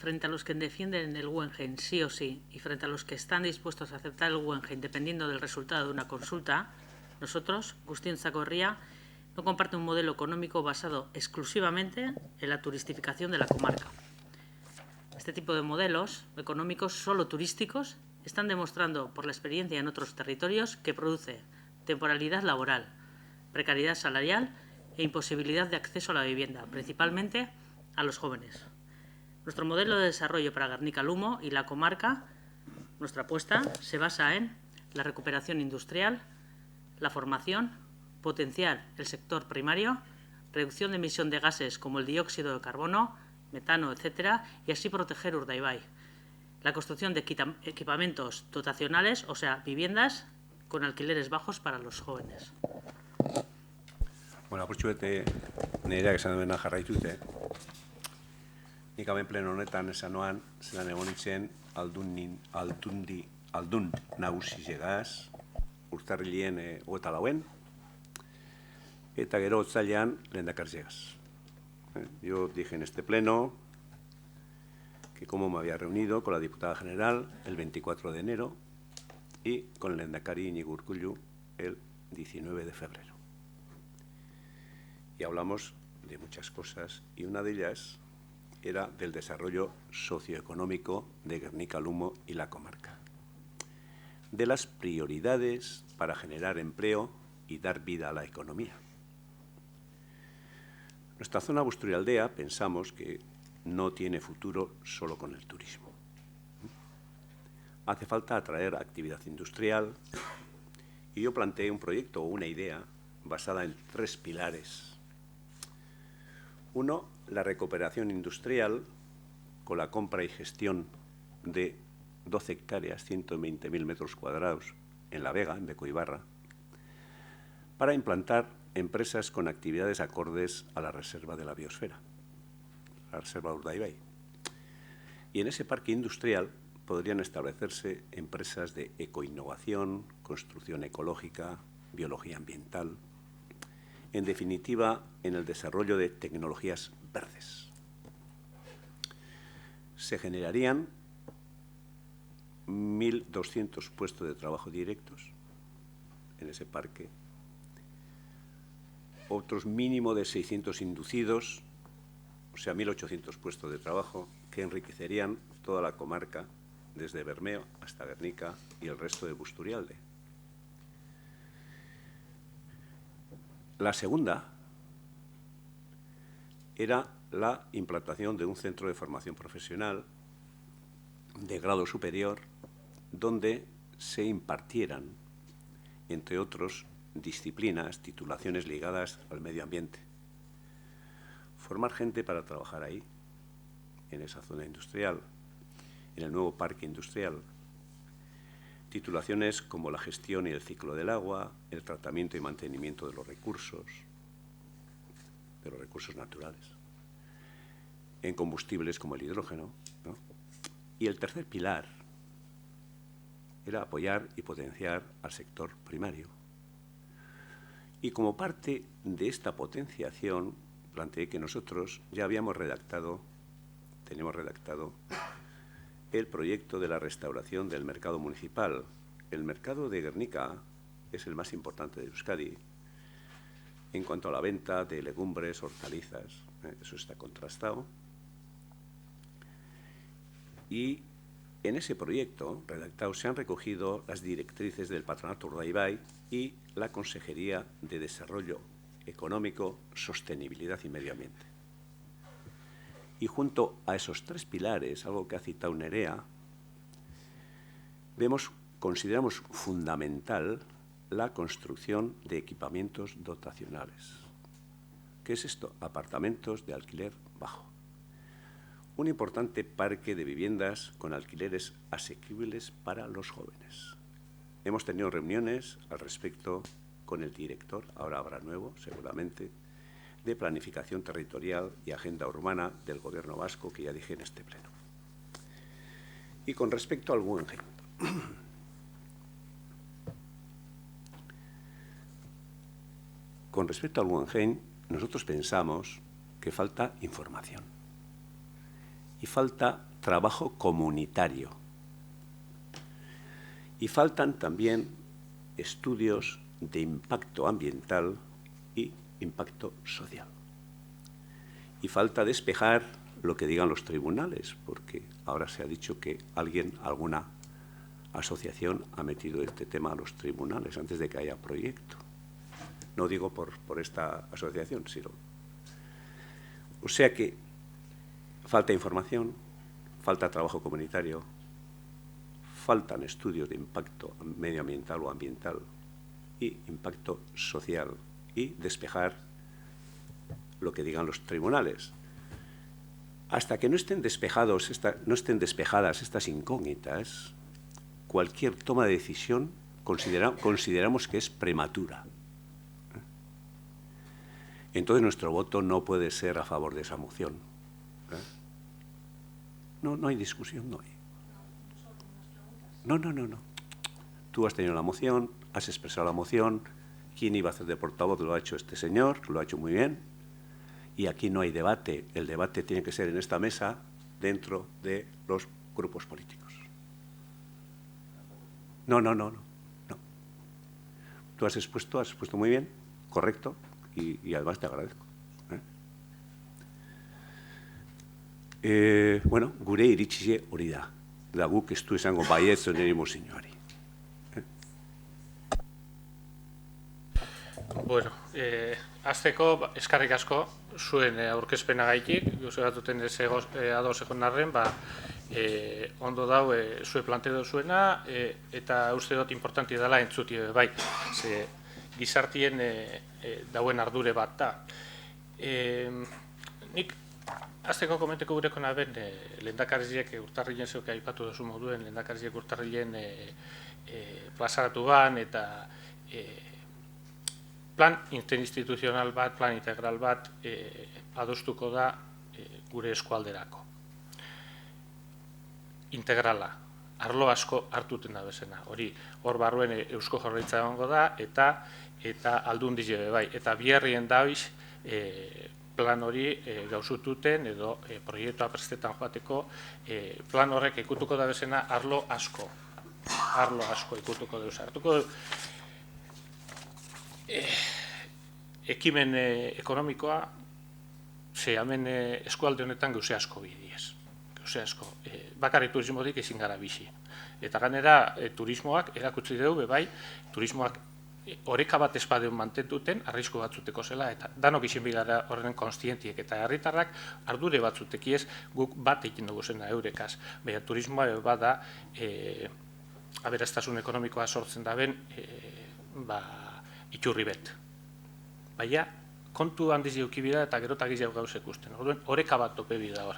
Frente a los que defienden el Guggenheim sí o sí y frente a los que están dispuestos a aceptar el Guggenheim dependiendo del resultado de una consulta, nosotros, Guztiontzako Herria, no comparte un modelo económico basado exclusivamente en la turistificación de la comarca. Este tipo de modelos económicos solo turísticos están demostrando por la experiencia en otros territorios que produce temporalidad laboral, precariedad salarial e imposibilidad de acceso a la vivienda, principalmente a los jóvenes. Nuestro modelo de desarrollo para Gernika-Lumo y la comarca, nuestra apuesta, se basa en la recuperación industrial, la formación, potenciar el sector primario, reducción de emisión de gases como el dióxido de carbono, metano, etc., y así proteger Urdaibai. La construcción de equipamientos dotacionales, o sea, viviendas con alquileres bajos para los jóvenes. Bueno, apurtxu bete nireak esan duena jarraitute. Nik hamen pleno honetan esan noan, zelan egon nintzen aldun nagusi zegaz, urtarrilien 24, eta gero otzailean lehendakari zegaz. Yo dije en este pleno que como me había reunido con la diputada general el 24 de enero y con el lehendakari Iñigo Urkullu el 19 de febrero. Y hablamos de muchas cosas y una de ellas era del desarrollo socioeconómico de Gernika-Lumo y la comarca, de las prioridades para generar empleo y dar vida a la economía. Nuestra zona Busturialdea pensamos que no tiene futuro solo con el turismo. Hace falta atraer actividad industrial y yo planteé un proyecto o una idea basada en 3 pilares. Uno, la recuperación industrial con la compra y gestión de 12 hectáreas, 120.000 metros cuadrados en La Vega, en Becoibarra, para implantar empresas con actividades acordes a la reserva de la biosfera, la reserva Urdaibai. Y en ese parque industrial podrían establecerse empresas de ecoinnovación, construcción ecológica, biología ambiental, en definitiva, en el desarrollo de tecnologías verdes. Se generarían 1.200 puestos de trabajo directos en ese parque, otros mínimo de 600 inducidos, o sea, 1.800 puestos de trabajo que enriquecerían toda la comarca, desde Bermeo hasta Guernica y el resto de Busturialde. La segunda era la implantación de un centro de formación profesional de grado superior donde se impartieran, entre otros, disciplinas, titulaciones ligadas al medio ambiente. Formar gente para trabajar ahí, en esa zona industrial, en el nuevo parque industrial. Titulaciones como la gestión y el ciclo del agua, el tratamiento y mantenimiento de los recursos naturales, en combustibles como el hidrógeno, ¿no? Y el tercer pilar era apoyar y potenciar al sector primario. Y como parte de esta potenciación, planteé que nosotros ya tenemos redactado el proyecto de la restauración del mercado municipal. El mercado de Guernica es el más importante de Euskadi en cuanto a la venta de legumbres, hortalizas, eso está contrastado. Y en ese proyecto redactado se han recogido las directrices del Patronato Urdaibai y la Consejería de Desarrollo Económico, Sostenibilidad y Medio Ambiente. Y junto a esos tres pilares, algo que ha citado Nerea, consideramos fundamental la construcción de equipamientos dotacionales. ¿Qué es esto? Apartamentos de alquiler bajo. Un importante parque de viviendas con alquileres asequibles para los jóvenes. Hemos tenido reuniones al respecto con el director, ahora habrá nuevo, seguramente, de Planificación Territorial y Agenda Urbana del Gobierno vasco, que ya dije en este pleno. Y con respecto al Guggenheim. Con respecto al Guggenheim, nosotros pensamos que falta información y falta trabajo comunitario y faltan también estudios de impacto ambiental y impacto social. Y falta despejar lo que digan los tribunales, porque ahora se ha dicho que alguna asociación ha metido este tema a los tribunales antes de que haya proyecto. No digo por esta asociación, sino... O sea que falta información, falta trabajo comunitario, faltan estudios de impacto medioambiental o ambiental y impacto social y despejar lo que digan los tribunales. Hasta que no estén despejadas estas incógnitas, cualquier toma de decisión consideramos que es prematura. Entonces nuestro voto no puede ser a favor de esa moción. No hay discusión, no hay. No. Tú has tenido la moción, has expresado la moción. ¿Quién iba a hacer de portavoz? Lo ha hecho este señor, lo ha hecho muy bien. Y aquí no hay debate. El debate tiene que ser en esta mesa, dentro de los grupos políticos. No. Tú has expuesto muy bien, correcto, y además te agradezco. Bueno, gure iritsie hori da. Da guk ez du esango baietz niri mozioari. Bueno, azteko eskarrik asko zuen aurkezpenagaitik, gauze batuten ez ados egon arren, ondo dau zue planteo zuena, eta uste dut importanti dela entzuti bai, ze gizartien dauen ardure bat da. Nik azteko komenteko gureko naben lehendakariziek urtarrilen zeuke aipatu duzu moduen lehendakariziek urtarrilen plazaratu ban eta plan interinstituzional bat, plan integral bat adostuko da gure eskualderako. Integrala, arlo asko hartuten da bezena. Hori, hor barruen Eusko Jaurlaritza egongo da eta aldundiz ere bai. Eta biherrien dabiz plan hori gauzututen edo proiektua prestetan joateko plan horrek ikutuko da bezena arlo asko ikutuko deuz. Hartuko ekimen ekonomikoa, ze hemen eskualde honetan gauze asko bidiez. Gauze asko. Bakarrik turismotik ezin gara bizi. Eta ganera turismoak erakutsi dugu, bai, turismoak oreka bat espadeon mantentuten, arrisku batzuteko zela, eta danok izin bigara horren konstientiek, eta herritarrak ardure batzutekiez guk bat egin dugu zena eurekaz. Baina turismoa bada aberastasun ekonomikoa sortzen daben iturri bet. Baina kontu handiz eukibida eta gerotak izau gauz ikusten. Oreka bat tope bida hor.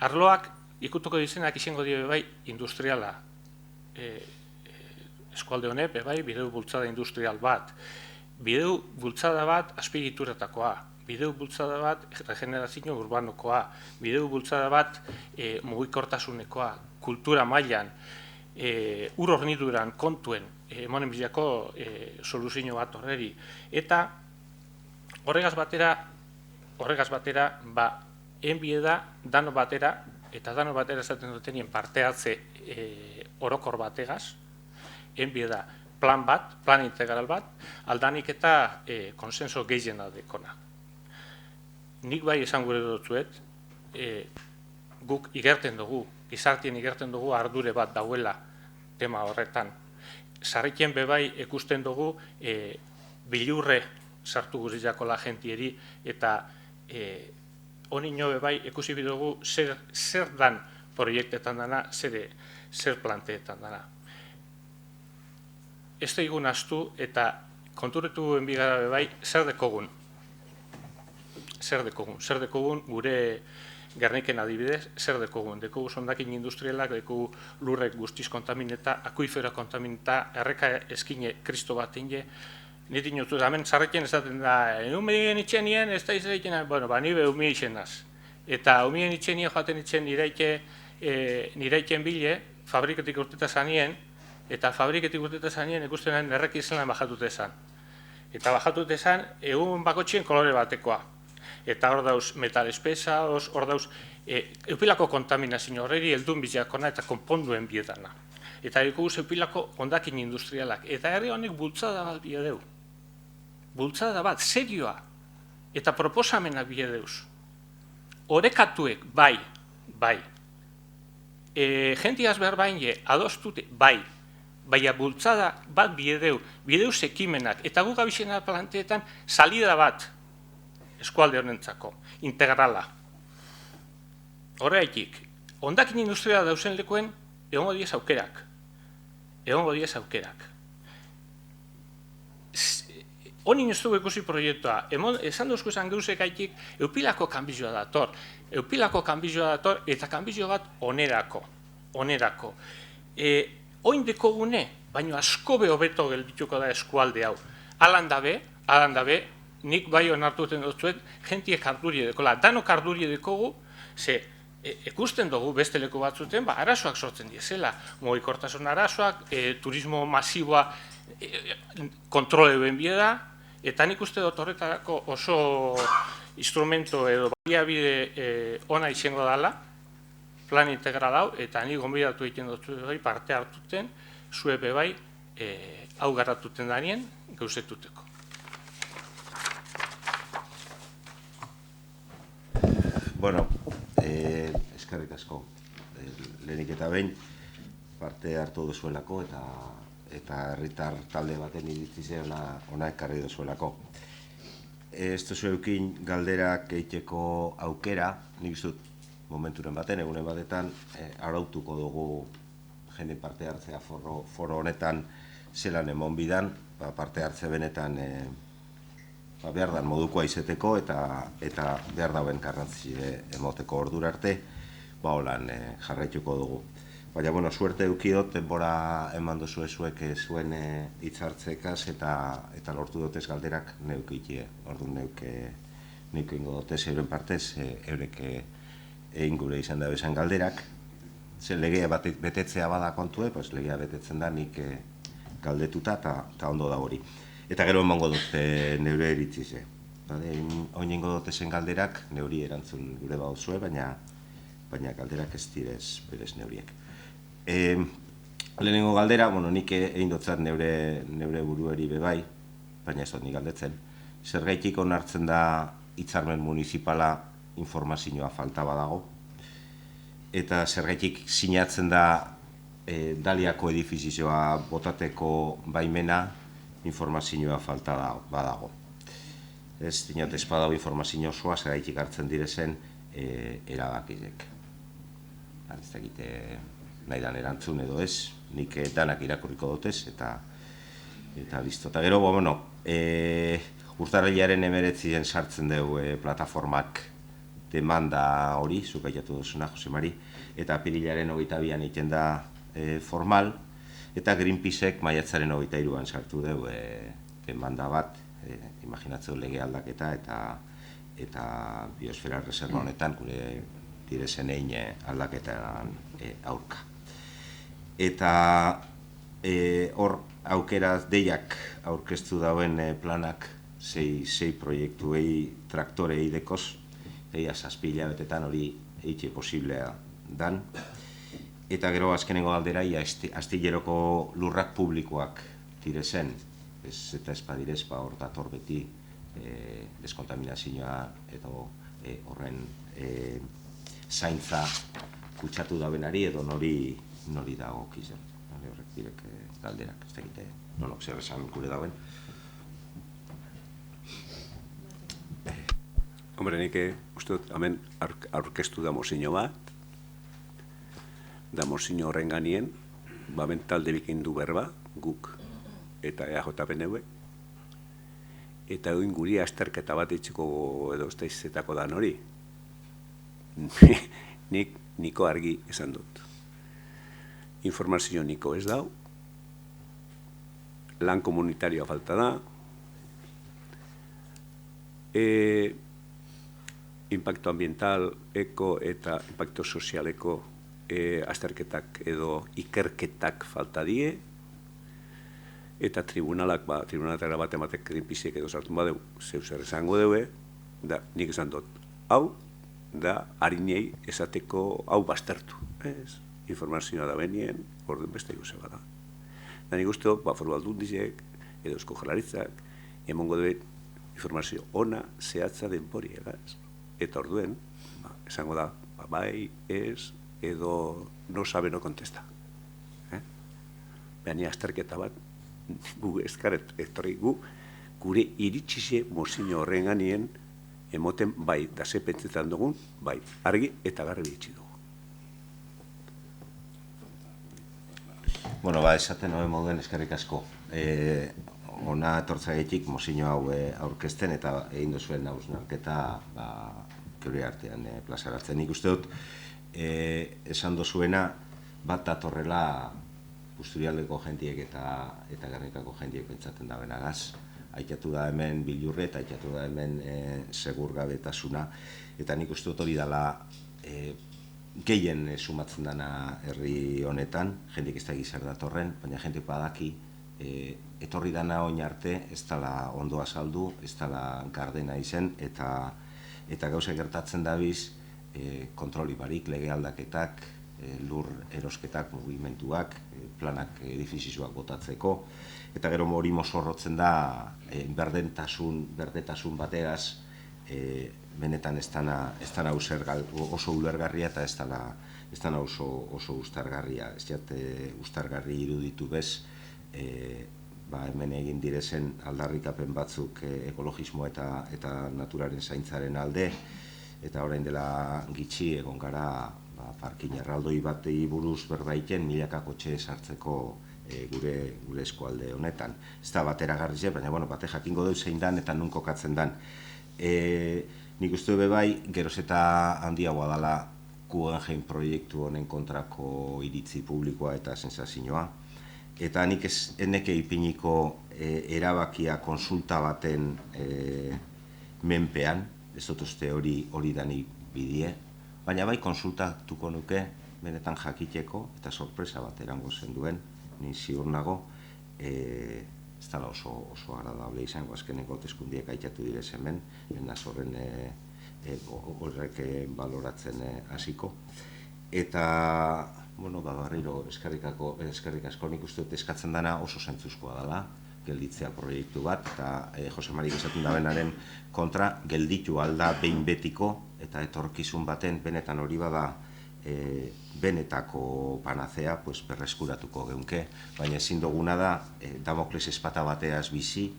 Arloak ikutuko dizenak izango dio bai industriala. Eskualde honek, bai, bideu bultzada industrial bat. Bideu bultzada bat azpiegituratakoa. Bideu bultzada bat regenerazio urbanokoa. Bideu bultzada bat mugikortasunekoa. Kultura mailan, ur horniduran kontuen, emonen bilako soluzio bat horreri. Eta horregaz batera, enbie da dano batera, eta dano batera esaten dutenien parte hartze orokor bategaz, enbie da plan bat, plan integral bat, aldanik eta konsenso gehiena dekona. Nik bai esan gure dutzuet, guk igerten dugu, gizartien igerten dugu ardure bat dauela tema horretan. Sarrikien bebai ikusten dugu bilurre sartu guztiako la gentieri eta honino bebai ikusi bidugu zer dan proiektetan dana, zer planteetan dana. Ez da igun astu eta konturetu enbigara bebai zer dekogun. Zer dekogun gure Gerniken adibidez, zer dekogun. Dekogu sondakin industrialak, dekogu lurrek guztiz kontamineta, akuifera kontamineta, erreka eskine kristo bat inge. Niti inotu da, hemen zarretien esaten da, umien itxenien, ez da izan, bueno, nibe umien itxenaz. Eta umien itxenien joaten itxen niraiken bile, fabriketik urteta zanien, eta fabriketik urteta zanien ikusten errek izan bajatute esan. Eta bajatute esan, egun bakotxien kolore batekoa. Eta hor dauz metal espesa, hor dauz eupilako kontaminazio horreri heldun biziakona eta konponduen biedana. Eta egukuz eupilako ondakin industrialak. Eta herri honek bultzada bat biedeu. Bultzada bat, serioa. Eta proposamenak biedeuz. Orekatuek, bai. Gentiaz behar baine, adostute, bai. Baina bultzada bat biedeu, bideuz ekimenak. Eta gu gabizena planteetan salida bat. Eskualde honentzako, integrala. Horregatik, ondakin industria dauzen lekuen, egongo diez aukerak. Honi niztugu ikusi proiektua, esan duzko esan geuzek aitik, eupilako kanbizioa dator. Eta kanbizio bat onerako. Oin dekogune, baina asko behobeto geldituko da eskualde hau. Alan dabe, nik bai onartuten dutzuet, jentiek ardurie dekola. Danok ardurie dekogu, ze ikusten dugu beste leku batzuten, arazoak sortzen diezela. Mugikortasun arazoak, turismo masiboa kontrole ben bieda, eta nik uste dut horretarako oso instrumento edo baliabide ona izango dela, plan integral hau, eta nik gonbidatu egiten dut parte hartuten, zue bebai hau garratuten danien gauzetuteko. Bueno, eskerrik asko, lehenik eta behin parte hartu duzuelako eta herritar talde baten iritzi ona ekarri duzuelako. Ez duzu eukin galderak egiteko aukera, nik dut momenturen baten, egunen batetan, arautuko dugu jende parte hartzea foro honetan zelan emon bidan, parte hartze benetan behar dan modukoa izeteko eta behar dauen garrantzi emoteko ordura arte, holan jarraituko dugu. Baina, bueno, suerte eukidot, denbora eman duzu ezuek zuen hitzartzekaz eta lortu dotez galderak neukitie. Orduan neuk ingo dotez euren partez, eurek egin gure izan da bezan galderak. Ze legea betetzea bada kontue, legea betetzen da nik galdetuta eta ondo da hori. Eta gero emango dut neure eritzize. Oin ingo dotezen galderak neuri erantzun gure bauzue, baina galderak ez direz berez neuriek. Lehenengo galdera, nik egin dotzat neure burueri bebai, baina ez dut nik galdetzen. Zergaitik onartzen da hitzarmen municipala informazioa falta badago, eta zergaitik sinatzen da Daliako edifizioa botateko baimena informazioa falta badago. Ez dinot ez badago informazio osoa zergaitik hartzen direzen erabakizek. Ez dakite nahi dan erantzun edo ez, nik danak irakurriko dutez eta listo. Eta gero, urtarrilaren 19 sartzen dugu plataformak demanda hori, zuk aitatu duzuna, Jose Mari, eta apirilaren 22an egiten da formal, eta Greenpeacek maiatzaren 23an sartu dugu demanda bat, imaginatzeu lege aldaketa eta biosfera reserva honetan gure direzen egin aldaketan aurka. Eta hor aukeraz deiak aurkeztu dauen planak sei proiektuei traktorei dekoz, eia 7 hilabetetan hori eitxe posiblea dan. Eta gero azkenengo aldera, astilleroko lurrak publikoak direzen, eta espadirez hor dator beti deskontaminazioa edo horren zaintza kutsatu dabenari edo nori dago kizen. Horrek direk galderak, ez dakite, nonok zer esan gure dauen. Hombre, nik uste dut, hemen aurkeztu da mozino bat, da mozino horren ganien, hemen talde bikin du berba, guk eta EAJPNV, eta egin guri azterketa bat etxeko edo usteizetako dan hori. Niko argi esan dut. Informazio niko ez dau, lan komunitarioa falta da, impacto ambiental, eko eta impacto sozialeko azterketak edo ikerketak falta die, eta tribunalatara bat ematek Greenpeaceek edo sartun badeu, zeu zer esango deue, da nik esan dut, hau, da harinei esateko hau baztertu, ez? Informazioa da benien, orden beste guze bada. Da nik uste dut, foru aldundizek, edo Eusko Jaurlaritzak, emongo dut informazio ona, zehatza denpori, egaz? Eta orduen, esango da, bai, ez, edo no sabe, no contesta. Baina azterketa bat, gu ezkaret, gure iritsize mozino horren ganien, emoten bai, da ze pentsetan dugun, bai, argi eta garbi itxi dugu. Bueno, esaten hori moduen eskerrik asko. Ona etortzailetik mozino hau aurkezten eta egin duzuen hausnarketa geure artean plazaratzen. Nik uste dut, esan dozuena bat datorrela Busturialdeko jentiek eta Gernikako jentiek pentsatzen da benagaz. Aitatu da hemen bilurre eta aitatu da hemen segurgabetasuna. Eta nik uste dut hori dela gehien sumatzen dana herri honetan, jentik ez da zer datorren, baina jentik badaki etorri dana oin arte ez dela ondo azaldu, ez dela gardena izen, eta gauza gertatzen dabiz kontroli barik, lege aldaketak, lur erosketak, mugimenduak, planak edifizioak botatzeko, eta gero hori mozorrotzen da berdetasun bategaz, benetan ez dana oso ulergarria eta ez dana oso ustargarria. Ez jate ustargarri iruditu bez, hemen egin direzen aldarrikapen batzuk ekologismo eta naturaren zaintzaren alde, eta orain dela gitxi egon gara parkin erraldoi batei buruz berbaiten milaka kotxe sartzeko gure eskualde honetan. Ez da bateragarria, baina bate jakingo dut zein dan eta nun kokatzen dan. Nik uste dut bai, geroz eta handiagoa dela Guggenheim proiektu honen kontrako iritzi publikoa eta sensazioa. Eta nik eneke ipiniko erabakia konsulta baten menpean, ez dut uste hori dani bidie, baina bai konsultatuko nuke benetan jakiteko eta sorpresa bat erango zen duen, ni ziur nago, ez dela oso agradable izango azkeneko hauteskundiek aitatu direz hemen, enaz horren horrek baloratzen hasiko. Eta, berriro eskerrik asko nik uste dut eskatzen dana oso zentzuzkoa dela, gelditzea proiektu bat, eta Jose Marik esaten da benaren kontra, gelditu alda behin betiko, eta etorkizun baten benetan hori bada benetako panazea berreskuratuko geunke, baina ezin duguna da Damokles espata bateaz bizi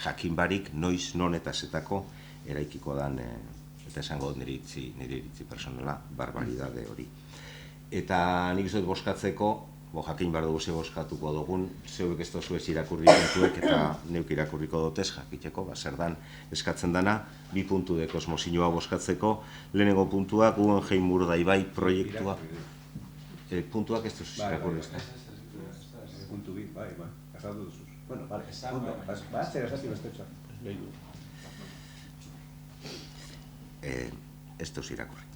jakin barik noiz, non eta zetako eraikiko dan, eta esango nire iritzi personala, barbaridade hori. Eta nik uste dut boskatzeko, jakin behar dugu ze boskatuko dugun, zeuek ez dozuez irakurri puntuek eta neuk irakurriko dutez jakiteko, zer dan eskatzen dana, 2 puntu de kosmozioa boskatzeko, lehenengo puntua, Guggenheim Urdaibai proiektua. Puntuak ez duzuz irakurri ez da? Puntu bi, bai, azaldu duzuz. Bueno, bale, zer esati bestetxoa. Ez duz irakurri.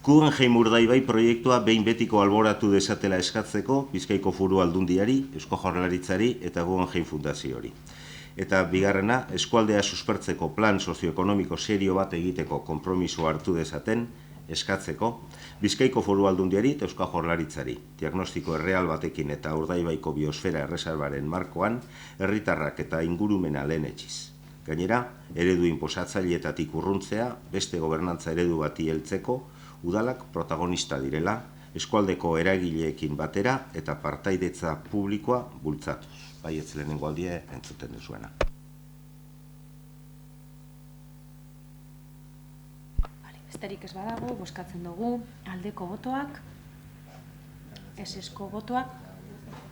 Guggenheim Urdaibai proiektua behin betiko alboratu desatela eskatzeko Bizkaiko Foru Aldundiari, Eusko Jaurlaritzari eta Guggenheim Fundazioari. Eta bigarrena, eskualdea suspertzeko plan sozioekonomiko serio bat egiteko konpromiso hartu dezaten eskatzeko Bizkaiko Foru Aldundiari eta Eusko Jaurlaritzari. Diagnostiko erreal batekin eta Urdaibaiko biosfera erreserbaren markoan herritarrak eta ingurumena lehenetsiz. Gainera, eredu inposatzaileetatik urruntzea, beste gobernantza eredu bati heltzeko, udalak protagonista direla, eskualdeko eragileekin batera eta partaidetza publikoa bultzatuz. Bai, ez lehenengo aldie entzuten duzuena. Besterik ez badago, boskatzen dugu, aldeko botoak, esesko botoak,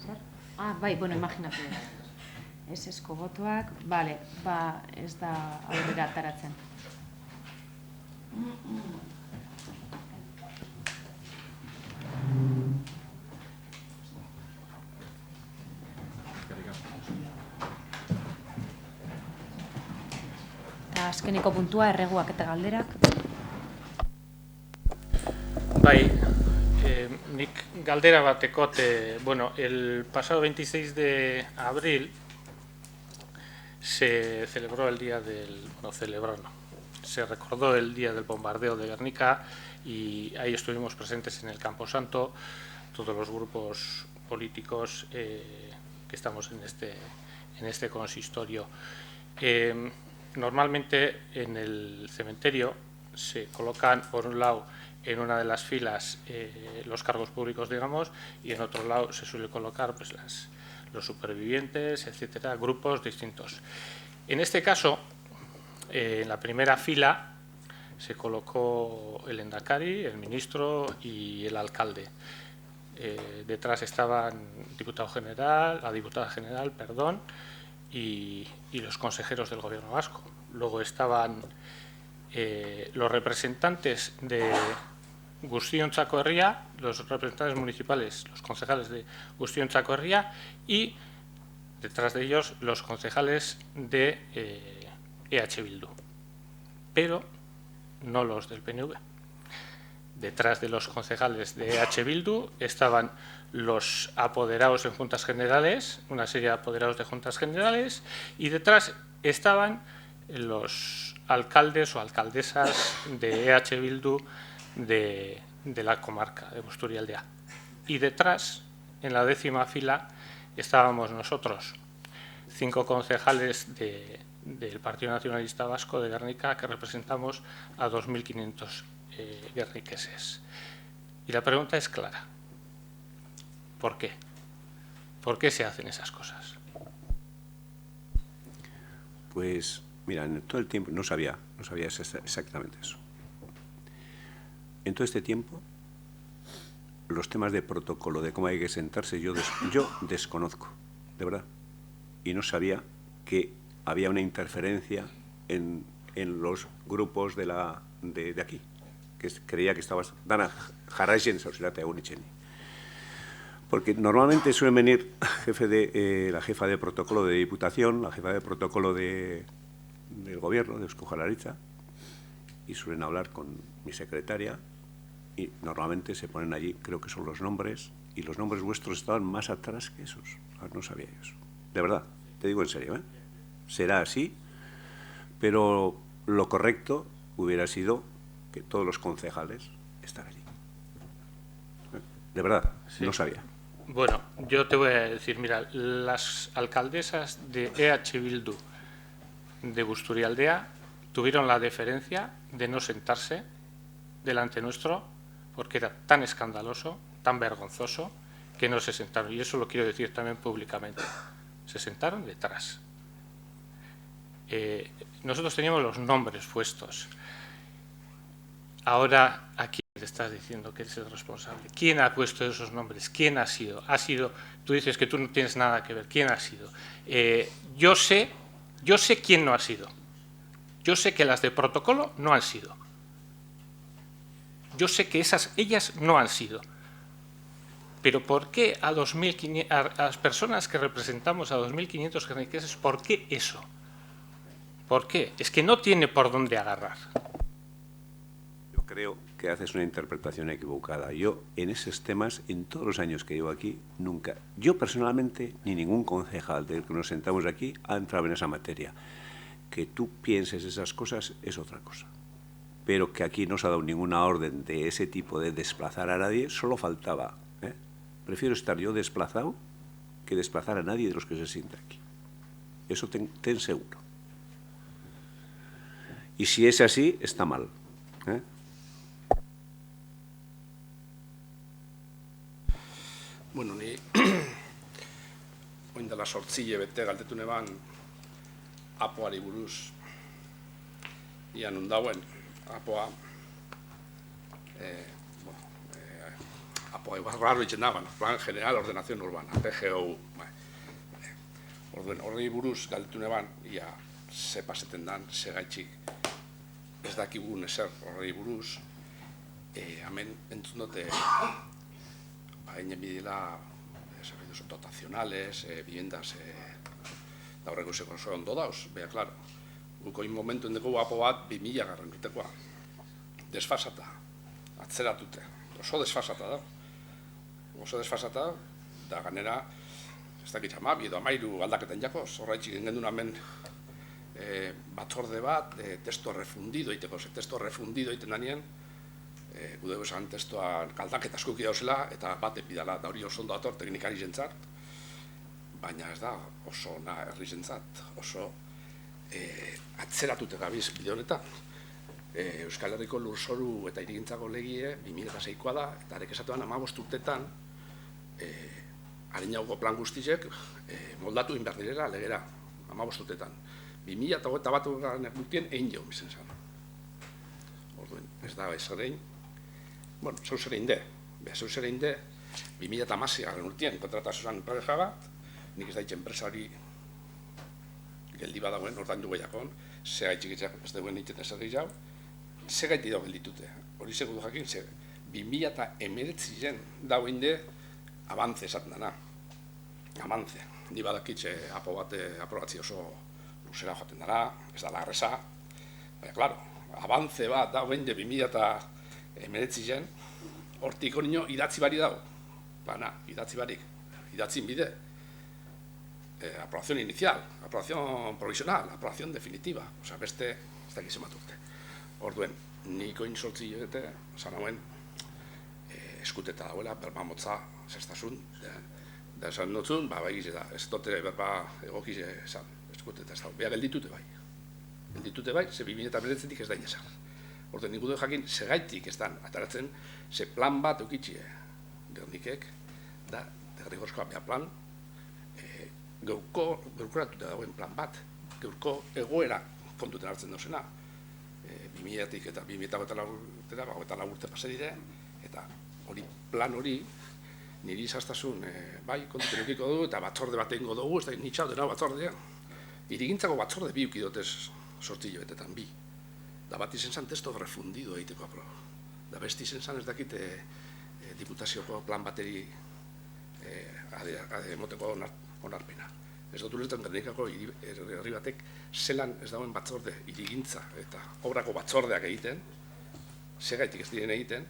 zer? Bai, imaginatu dut. Esesko botoak, ez da aurrera ataratzen. Eta azkeneko puntua, erreguak eta galderak. Bai, nik galdera batekot, el pasado 26 de abril se celebró el día se recordó el día del bombardeo de Guernica y ahí estuvimos presentes en el Camposanto, todos los grupos políticos que estamos en este consistorio. Normalmente en el cementerio se colocan, por un lado, en una de las filas los cargos públicos, digamos, y en otro lado se suele colocar los supervivientes, etcétera, grupos distintos. En este caso, en la primera fila se colocó el Endacari, el ministro y el alcalde. Detrás estaban la diputada general, y los consejeros del gobierno vasco. Luego estaban los representantes de Guztion-Txako Herria, los representantes municipales, los concejales de Guztion-Txako Herria, y detrás de ellos los concejales de EH Bildu, pero no los del PNV. Detrás de los concejales de EH Bildu estaban los apoderados en juntas generales, una serie de apoderados de juntas generales, y detrás estaban los alcaldes o alcaldesas de EH Bildu de la comarca de Busturialdea. Y detrás, en la 10ª fila, estábamos nosotros, 5 concejales del Partido Nacionalista Vasco de Guernica, que representamos a 2.500 guerniqueses. Y la pregunta es clara. ¿Por qué? ¿Por qué se hacen esas cosas? Pues, mira, en todo el tiempo, no sabía exactamente eso. En todo este tiempo, los temas de protocolo, de cómo hay que sentarse, yo desconozco, de verdad. Y no sabía que había una interferencia en los grupos de aquí, que creía que estabas dana jarraixen zauzerata egun itxeni. Porque normalmente suelen venir la jefa de protocolo de Diputación, la jefa de protocolo del Gobierno, de Eusko Jaurlaritza, y suelen hablar con mi secretaria, y normalmente se ponen allí, creo que son los nombres, y los nombres vuestros estaban más atrás que esos. No sabía yo eso. De verdad, te digo en serio, ¿eh? Será así, pero lo correcto hubiera sido que todos los concejales están allí. De verdad, Sí. no sabía. Bueno, yo te voy a decir, mira, las alcaldesas de EH Bildu de Busturialdea tuvieron la deferencia de no sentarse delante nuestro porque era tan escandaloso, tan vergonzoso, que no se sentaron. Y eso lo quiero decir también públicamente. Se sentaron detrás. Nosotros teníamos los nombres puestos. Ahora, aquí te estás diciendo que eres el responsable. ¿Quién ha puesto esos nombres? ¿Quién ha sido? Tú dices que tú no tienes nada que ver. ¿Quién ha sido? Yo sé quién no ha sido. Yo sé que las de protocolo no han sido. Yo sé que ellas no han sido. Pero ¿por qué a las personas que representamos a 2.500 gerniqueses, por qué eso? ¿Por qué? Es que no tiene por dónde agarrar. Yo creo que haces una interpretación equivocada. Yo, en esos temas, en todos los años que llevo aquí, nunca, yo personalmente, ni ningún concejal del que nos sentamos aquí, ha entrado en esa materia. Que tú pienses esas cosas es otra cosa. Pero que aquí no se ha dado ninguna orden de ese tipo de desplazar a nadie, solo faltaba. Prefiero estar yo desplazado que desplazar a nadie de los que se sienta aquí. Eso ten seguro. Y si es así, está mal. Bueno, ni oin dela 8 hilabete galdetu neban apoari buruz. Ia non dauen apoa apoa igual raro itzen da, Plan General Ordenación Urbana, PGO. Orduen, horri buruz galdetu neban, ia ze paseten dan, ze gaitxik ez dakigun ezer horri buruz. Hemen entzun dute hainen bidila dotacionales, viviendas da horreko zeko oso ondo dauz, bea, klaro. Gukoin momentu endeko apo bat 2000 garren urtekoa. Desfasata, atzeratute, oso desfasata da. Oso desfasata, da ganera, ez dakit amabi edo amairu aldaketan jakoz, horraitxik gengendun hemen batzorde bat, testo refundido iteko, testo refundido iten danien, gudeu esan testoan kaldaketa askoki dauzela, eta bat epidala, da hori oso ondo dator teknikari zentzat, baina ez da oso na herri zentzat, oso atzeratute gabiz bide honetan. Euskal Herriko lurzoru eta hirigintzako legie 2006koa da, eta arek esatuan 15 urtetan harinauko plan guztizek moldatu inbar direla legera, 15 urtetan. 2021 urtien egin jo bizen zan. Orduen, ez da ez erein. Bueno, zeus erein de. Zeus erein de, 2016 urtien kontratazioan pareja bat, nik ez daitxe enpresari geldi badagoen, ordain du gehiakon, ze gaitxikitzak ez duen egiten ez erri jau, ze gaiti dago gelditute. Hori segudu jakin, ze 2019 dagoen de avance esaten dana. Avance. Ni badakitxe apo bate aprobatzi oso luzera joaten dara, ez da larreza. Baina, klaro, avance bat dagoen de 2019 hortik honino idatzi bari dago. Bana, idatzi barik. Idatzin bide. Aprobación inicial, aprobación provisional, aprobación definitiva. Osa, beste, ez da gizem bat urte. Orduen, niko insoltzi joete, esan hauen, eskuteta dauela, berba motza, zestasun, da esan notzun, bai gize da, ez dote berba egokize esan, eskuteta ez da, beha gelditute bai. Gelditute bai, ze 2019 ez da inezar. Orduen, nik dut jakin, segaitik ez dan, ataratzen, ze plan bat eukitxie, gernikek, da, derrigorskoa beha plan, geurkoratuta dagoen plan bat, geurko egoera kontuten hartzen dozena. 2000-tik eta 2004 urte pase dire, eta plan hori, niri izaztasun, bai, kontutan eukiko du, eta batzorde bat egingo dugu, ez da nitxau dena batzordea. Irigintzako batzorde bi eukidotez sortziloetetan, bi. Da bat izen zan testo refundido egiteko aproba. Da besti izen zan ez dakit diputazioko plan bateri emoteko onarpena. Ez dut ulertzen Gernikako herri batek zelan ez dagoen batzorde hirigintza eta obrako batzordeak egiten, segaitik ez diren egiten,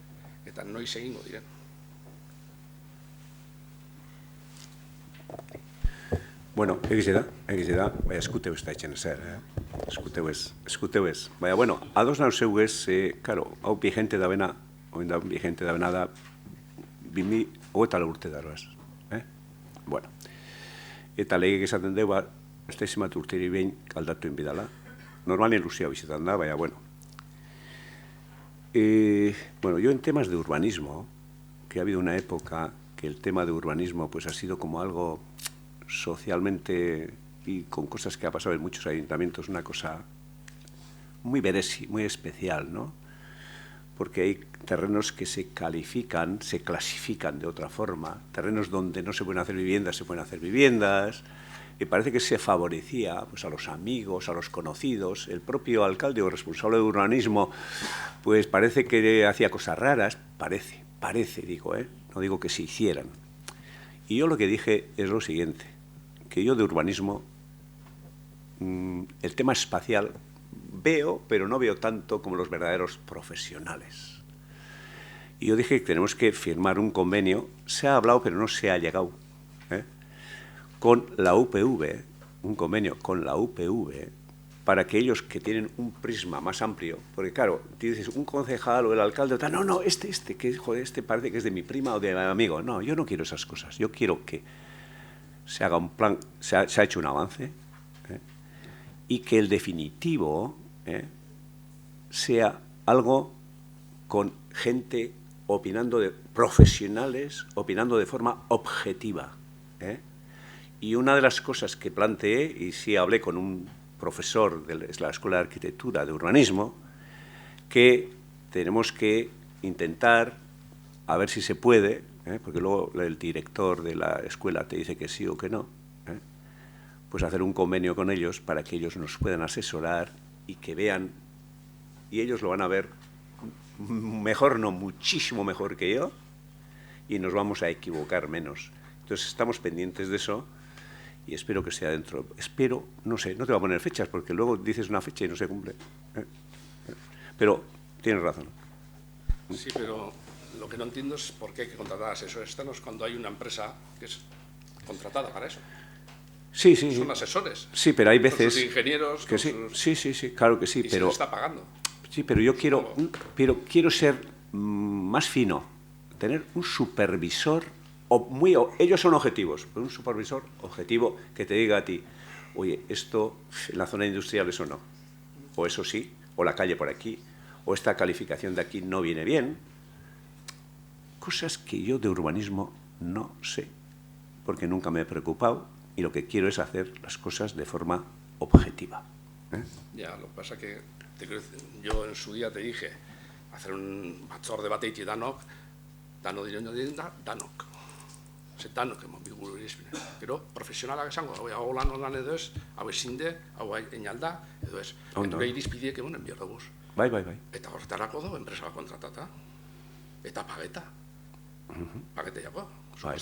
eta noiz egingo diren. Bueno, egize da, baina eskuteu ez da etxen ezer, eskuteu ez. Baina, bueno, ados nau zeu ez, karo, hau vigente da bena, da, 2024 urte daroaz. Bueno, eta legek esaten dugu, ez da izimat urteri behin aldatuen bidala. Normalien Rusia bizitan da, baina, bueno. Bueno, yo en temas de urbanismo, que ha habido una época que el tema de urbanismo pues ha sido como algo socialmente y con cosas que ha pasado en muchos ayuntamientos, una cosa muy beresi, muy especial, ¿no? Porque hay terrenos que se clasifican de otra forma, terrenos donde no se pueden hacer viviendas, se pueden hacer viviendas, y parece que se favorecía pues, a los amigos, a los conocidos. El propio alcalde o responsable de urbanismo, pues parece que hacía cosas raras, parece, digo, no digo que se hicieran. Y yo lo que dije es lo siguiente, que yo de urbanismo, el tema espacial veo, pero no veo tanto como los verdaderos profesionales. Y yo dije que tenemos que firmar un convenio, se ha hablado pero no se ha llegado, con la UPV, un convenio con la UPV, para que ellos que tienen un prisma más amplio, porque claro, dices un concejal o el alcalde, no, que joder, este parece que es de mi prima o de mi amigo. No, yo no quiero esas cosas. Yo quiero que se haga un plan, se ha hecho un avance, y que el definitivo sea algo con gente opinando profesionales, opinando de forma objetiva. Y una de las cosas que planteé, y sí hablé con un profesor de la Escuela de Arquitectura de Urbanismo, que tenemos que intentar, a ver si se puede, porque luego el director de la escuela te dice que sí o que no, pues hacer un convenio con ellos para que ellos nos puedan asesorar y que vean, y ellos lo van a ver mejor, no, muchísimo mejor que yo, y nos vamos a equivocar menos. Entonces estamos pendientes de eso, y espero que sea dentro. Espero, no sé, no te voy a poner fechas, porque luego dices una fecha y no se cumple. Pero tienes razón. Sí, pero lo que no entiendo es por qué hay que contratar asesores externos cuando hay una empresa que es contratada para eso. Sí. Son asesores. Sí, pero hay veces... Con sus ingenieros, que sí, claro que sí. Y pero, se les está pagando. Sí, pero yo quiero ser más fino, tener un supervisor. Ellos son objetivos, pero un supervisor objetivo que te diga a ti, oye, esto en la zona industrial eso no, o eso sí, o la calle por aquí, o esta calificación de aquí no viene bien. Cosas que yo de urbanismo no sé, porque nunca me he preocupado y lo que quiero es hacer las cosas de forma objetiva. Ya, lo que pasa es que yo en su día te dije, hacer un batzorde bateiti danok danok. Zetanok emon biguru irizpine. Gero, profesionalak esango, hau lan edo ez, hau ezinde, hau einalda, edo ez. Gure irizpidiek emonen behar duguz. Bai. Eta horretarako du, enpresa kontratata. Eta pageta. Pagete jako. Bai.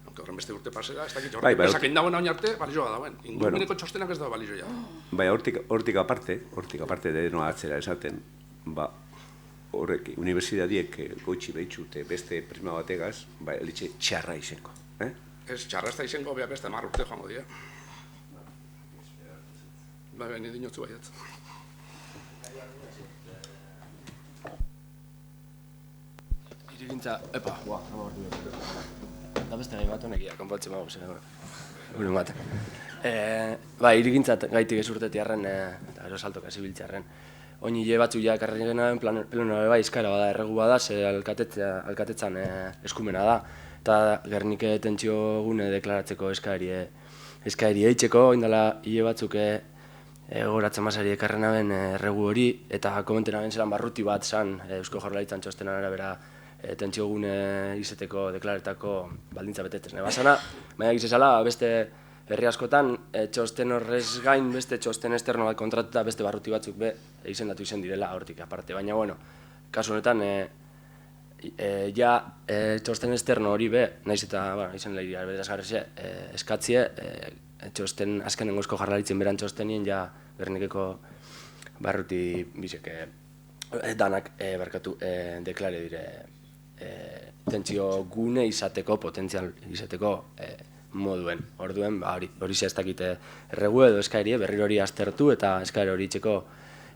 Aunque horren beste urte pasera, ez dakit horren enpresak indauen hain arte, balizoa dauen. Ingurumeneko txostenak ez da balizoa. Bai, hortik aparte de noa atzera esaten, horrek, unibertsitadiek goitxi behitxute beste prisma bategaz, elitxe txarra izenko. Ez, txarra ez da izenko, beha beste 10 urte joango dira. Nire dinotzu baiat. Irigintza, da beste gai bat honekia, konpatzen mago zen, gure bat. Irigintza gaitik ez urtetiarren, eta gero saltoka zibiltziarren. Oin hile batzu ja ekarri genuen pleno izkaera bada erregu bada, ze alkatetzan eskumena da. Eta Gernike tentsio gune deklaratzeko eskaeri eitzeko, oindala hile batzuk goratzen masari ekarren aben erregu hori, eta komenten aben zelan barruti bat zan Eusko Jaurlaritzan txostenan arabera tentsio gune izeteko deklaretako baldintza betetzen. Basana, baina gizesala, beste herri askotan, txosten horrez gain, beste txosten esterno bat kontratuta, beste barruti batzuk be, izendatu izen direla hortik aparte. Baina, bueno, kasu honetan, txosten esterno hori be, nahiz eta, izen lehiri berazgarrezie, eskatzie, txosten azkenengo eusko jarlaritzen beran txostenien, ja Gernikeko barruti bizek danak deklare dire tentsio gune izateko, potentzial izateko moduen. Orduen, hori ez dakite erregu edo eskaerie, berriro hori aztertu eta eskaere hori itxeko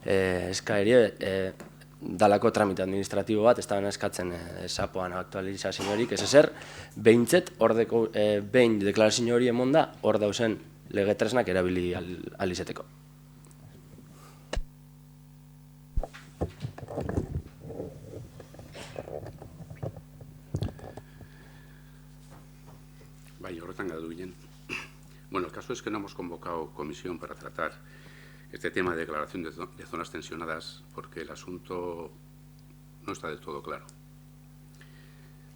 eskaerie dalako tramite administratibo bat, ez da eskatzen sapoan aktualizazio horik, ez ezer, behintzet, behin deklarazio hori emonda, hor dauzen legetresnak erabili alizeteko. Bai, horretan gadu ginen. Bueno, el caso es que no hemos convocado comisión para tratar este tema de declaración de zonas tensionadas porque el asunto no está del todo claro.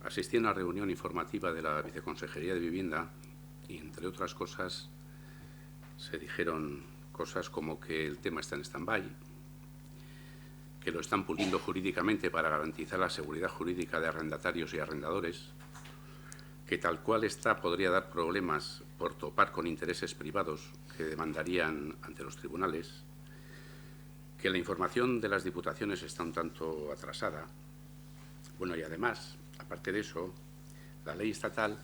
Asistí a una reunión informativa de la Viceconsejería de Vivienda y, entre otras cosas, se dijeron cosas como que el tema está en stand-by, que lo están puliendo jurídicamente para garantizar la seguridad jurídica de arrendatarios y arrendadores, que tal cual está podría dar problemas por topar con intereses privados que demandarían ante los tribunales, que la información de las diputaciones está un tanto atrasada. Bueno, y además, aparte de eso, la ley estatal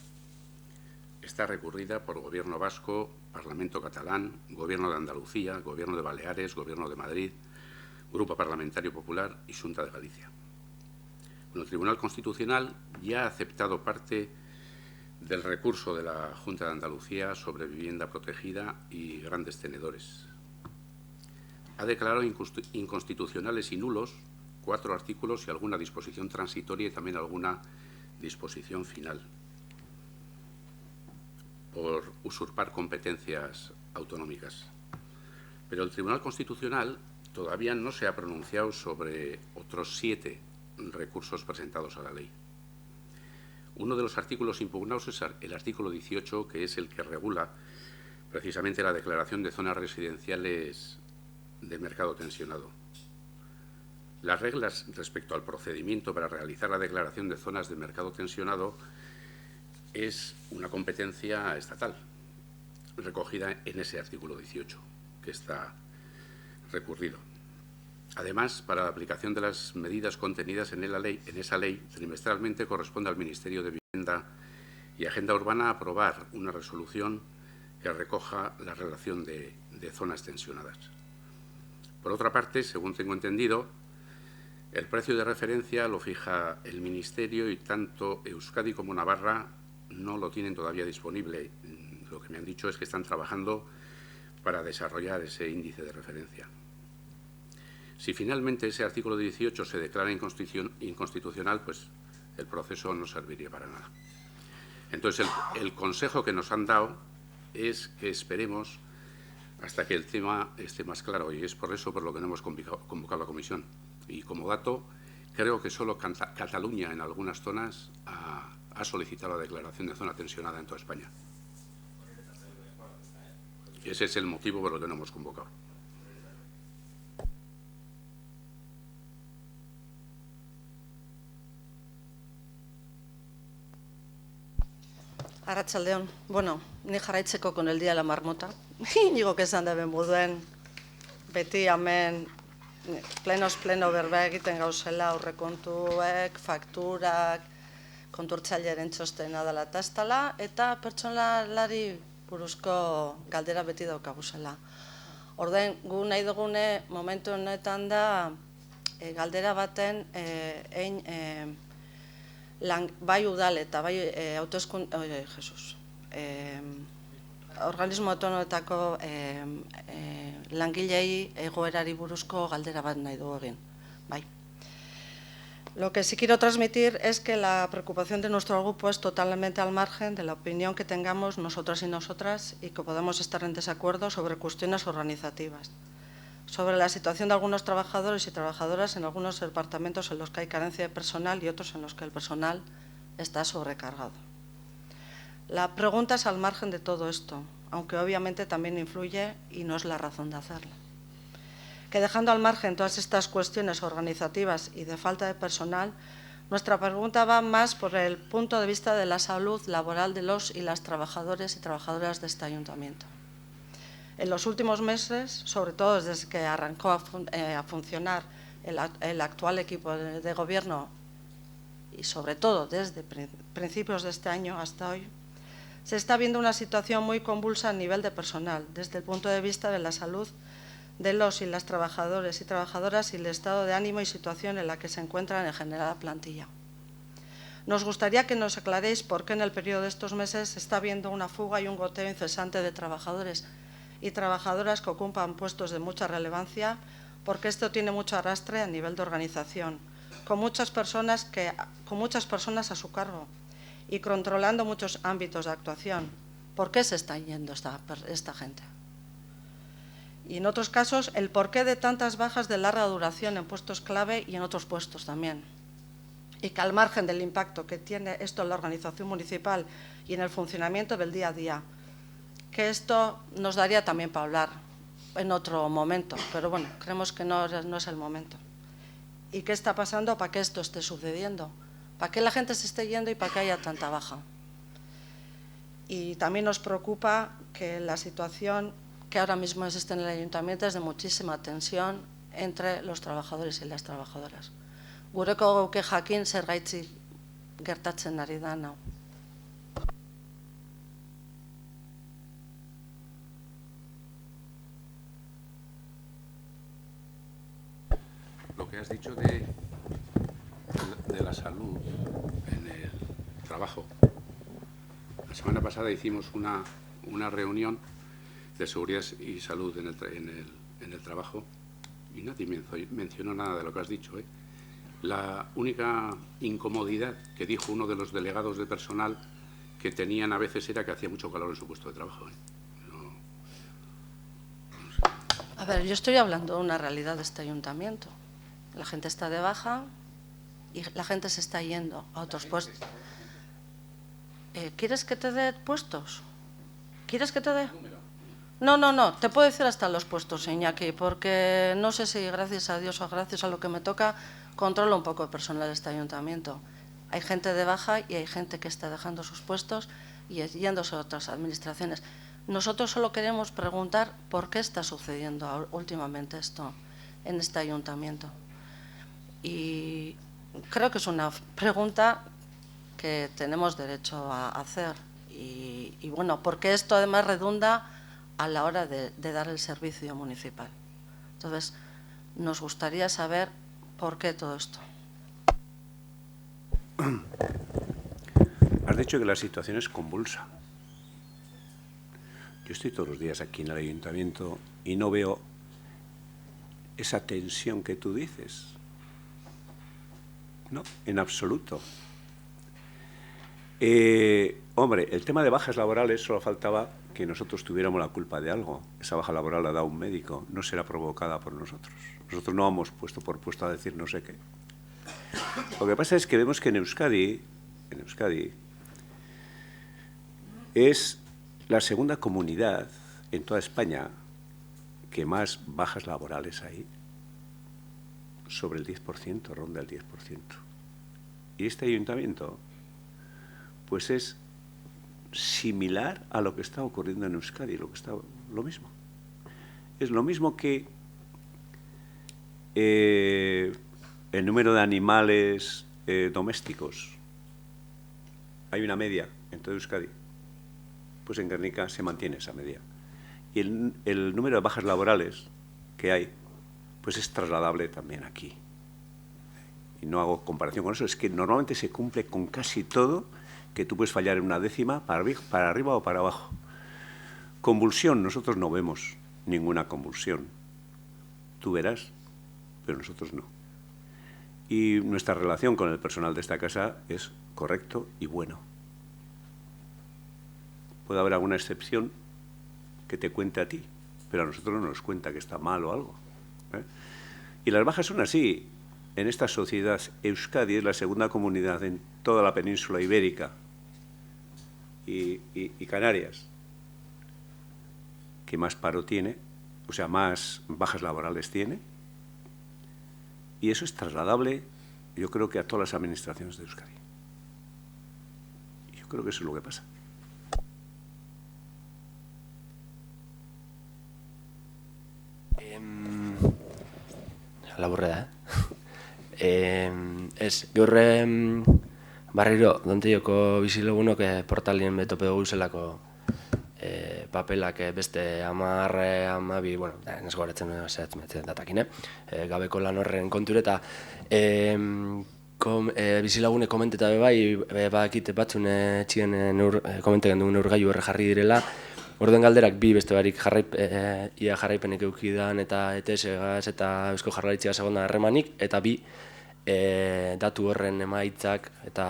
está recurrida por Gobierno vasco, Parlamento catalán, Gobierno de Andalucía, Gobierno de Baleares, Gobierno de Madrid, Grupo Parlamentario Popular y Xunta de Galicia. Bueno, el Tribunal Constitucional ya ha aceptado parte del recurso de la Junta de Andalucía sobre vivienda protegida y grandes tenedores. Ha declarado inconstitucionales y nulos 4 artículos y alguna disposición transitoria y también alguna disposición final por usurpar competencias autonómicas. Pero el Tribunal Constitucional todavía no se ha pronunciado sobre otros 7 recursos presentados a la ley. Uno de los artículos impugnados es el artículo 18, que es el que regula precisamente la declaración de zonas residenciales de mercado tensionado. Las reglas respecto al procedimiento para realizar la declaración de zonas de mercado tensionado es una competencia estatal, recogida en ese artículo 18, que está recurrido. Además, para la aplicación de las medidas contenidas en esa ley, trimestralmente corresponde al Ministerio de Vivienda y Agenda Urbana aprobar una resolución que recoja la relación de zonas tensionadas. Por otra parte, según tengo entendido, el precio de referencia lo fija el Ministerio y tanto Euskadi como Navarra no lo tienen todavía disponible. Lo que me han dicho es que están trabajando para desarrollar ese índice de referencia. Si finalmente ese artículo 18 se declara inconstitucional, pues el proceso no serviría para nada. Entonces, el consejo que nos han dado es que esperemos hasta que el tema esté más claro, y es por eso por lo que no hemos convocado la comisión. Y como dato, creo que solo Cataluña en algunas zonas ha solicitado la declaración de zona tensionada en toda España. Y ese es el motivo por el que no hemos convocado. Arratsaldeon, bueno, ni jarraitzeko con el día de la marmota. Digo que esan da ben moduen beti hemen pleno berba egiten gauzela aurrekontuek, fakturak, konturtzailearen txostena dela tastala eta pertsonalari buruzko galdera beti daukaguzela. Ordain, gu nahi dugune momentu honetan da galdera baten bai udal eta bai organismo autonomoetako langilei egoerari buruzko galdera bat nahi dugu egin. Bai. Lo que sí quiero transmitir es que la preocupación de nuestro grupo es totalmente al margen de la opinión que tengamos nosotras y nosotras y que podamos estar en desacuerdo sobre cuestiones organizativas. sobre la situación de algunos trabajadores y trabajadoras en algunos departamentos en los que hay carencia de personal y otros en los que el personal está sobrecargado. La pregunta es al margen de todo esto, aunque obviamente también influye y no es la razón de hacerlo. Que dejando al margen todas estas cuestiones organizativas y de falta de personal, nuestra pregunta va más por el punto de vista de la salud laboral de los y las trabajadores y trabajadoras de este ayuntamiento. En los últimos meses, sobre todo desde que arrancó a funcionar el actual equipo de gobierno y sobre todo desde principios de este año hasta hoy, se está viendo una situación muy convulsa a nivel de personal, desde el punto de vista de la salud de los y las trabajadores y trabajadoras y el estado de ánimo y situación en la que se encuentran en general la plantilla. Nos gustaría que nos aclaréis por qué en el periodo de estos meses se está viendo una fuga y un goteo incesante de trabajadores y trabajadoras que ocupan puestos de mucha relevancia, porque esto tiene mucho arrastre a nivel de organización, con muchas personas a su cargo y controlando muchos ámbitos de actuación. ¿Por qué se está yendo esta gente? Y en otros casos, el porqué de tantas bajas de larga duración en puestos clave y en otros puestos también. Y que al margen del impacto que tiene esto en la organización municipal y en el funcionamiento del día a día, que esto nos daría también para hablar en otro momento, pero bueno, creemos que no es el momento. ¿Y qué está pasando para que esto esté sucediendo? ¿Para que la gente se esté yendo y para que haya tanta baja? Y también nos preocupa que la situación que ahora mismo existe en el ayuntamiento es de muchísima tensión entre los trabajadores y las trabajadoras. Gureko gauke jakin zergaitzik gertatzen ari da hau. Lo que has dicho de la salud en el trabajo. La semana pasada hicimos una reunión de seguridad y salud en el trabajo y nadie mencionó nada de lo que has dicho. La única incomodidad que dijo uno de los delegados de personal que tenían a veces era que hacía mucho calor en su puesto de trabajo. A ver, yo estoy hablando de una realidad de este ayuntamiento. La gente está de baja y la gente se está yendo a otros puestos. ¿Quieres que te dé puestos? ¿Quieres que te dé? No, te puedo decir hasta los puestos, Iñaki, porque no sé si gracias a Dios o gracias a lo que me toca, controlo un poco el personal de este ayuntamiento. Hay gente de baja y hay gente que está dejando sus puestos y yéndose a otras administraciones. Nosotros solo queremos preguntar por qué está sucediendo últimamente esto en este ayuntamiento. Y creo que es una pregunta que tenemos derecho a hacer. Y bueno, porque esto además redunda a la hora de dar el servicio municipal. Entonces, nos gustaría saber por qué todo esto. Has dicho que la situación es convulsa. Yo estoy todos los días aquí en el ayuntamiento y no veo esa tensión que tú dices. No, en absoluto. Hombre, el tema de bajas laborales solo faltaba que nosotros tuviéramos la culpa de algo. Esa baja laboral la da un médico, no será provocada por nosotros. Nosotros no hemos puesto por puesto a decir no sé qué. Lo que pasa es que vemos que en Euskadi es la segunda comunidad en toda España que más bajas laborales hay, sobre el 10%, ronda el 10%. Y este ayuntamiento, pues es similar a lo que está ocurriendo en Euskadi, lo mismo. Es lo mismo que el número de animales domésticos. Hay una media en toda Euskadi. Pues en Guernica se mantiene esa media. Y el número de bajas laborales que hay, pues es trasladable también aquí. Y no hago comparación con eso, es que normalmente se cumple con casi todo, que tú puedes fallar en una décima para arriba o para abajo. Convulsión, nosotros no vemos ninguna convulsión. Tú verás, pero nosotros no. Y nuestra relación con el personal de esta casa es correcto y bueno. Puede haber alguna excepción que te cuente a ti, pero a nosotros no nos cuenta que está mal o algo. Y las bajas son así. En esta sociedad, Euskadi es la segunda comunidad en toda la península ibérica y Canarias que más paro tiene, o sea, más bajas laborales tiene. Y eso es trasladable, yo creo que a todas las administraciones de Euskadi. Yo creo que eso es lo que pasa. Laburre da, Ez, gaur barriro, Donteioko bizilagunok portalien betope dugu zelako papelak beste 10, 12, bueno, ez goratzen zehatzen datakine, gabeko lan horren konture, eta bizilagune komenteta bebai, bakite batzun txien komentegen dugun neurgailu horre jarri direla, Orden galderak bi beste barik ia jarraipenek eukidan eta ETS-gaz eta Eusko Jaurlaritzia segonda harremanik, eta bi datu horren emaitzak eta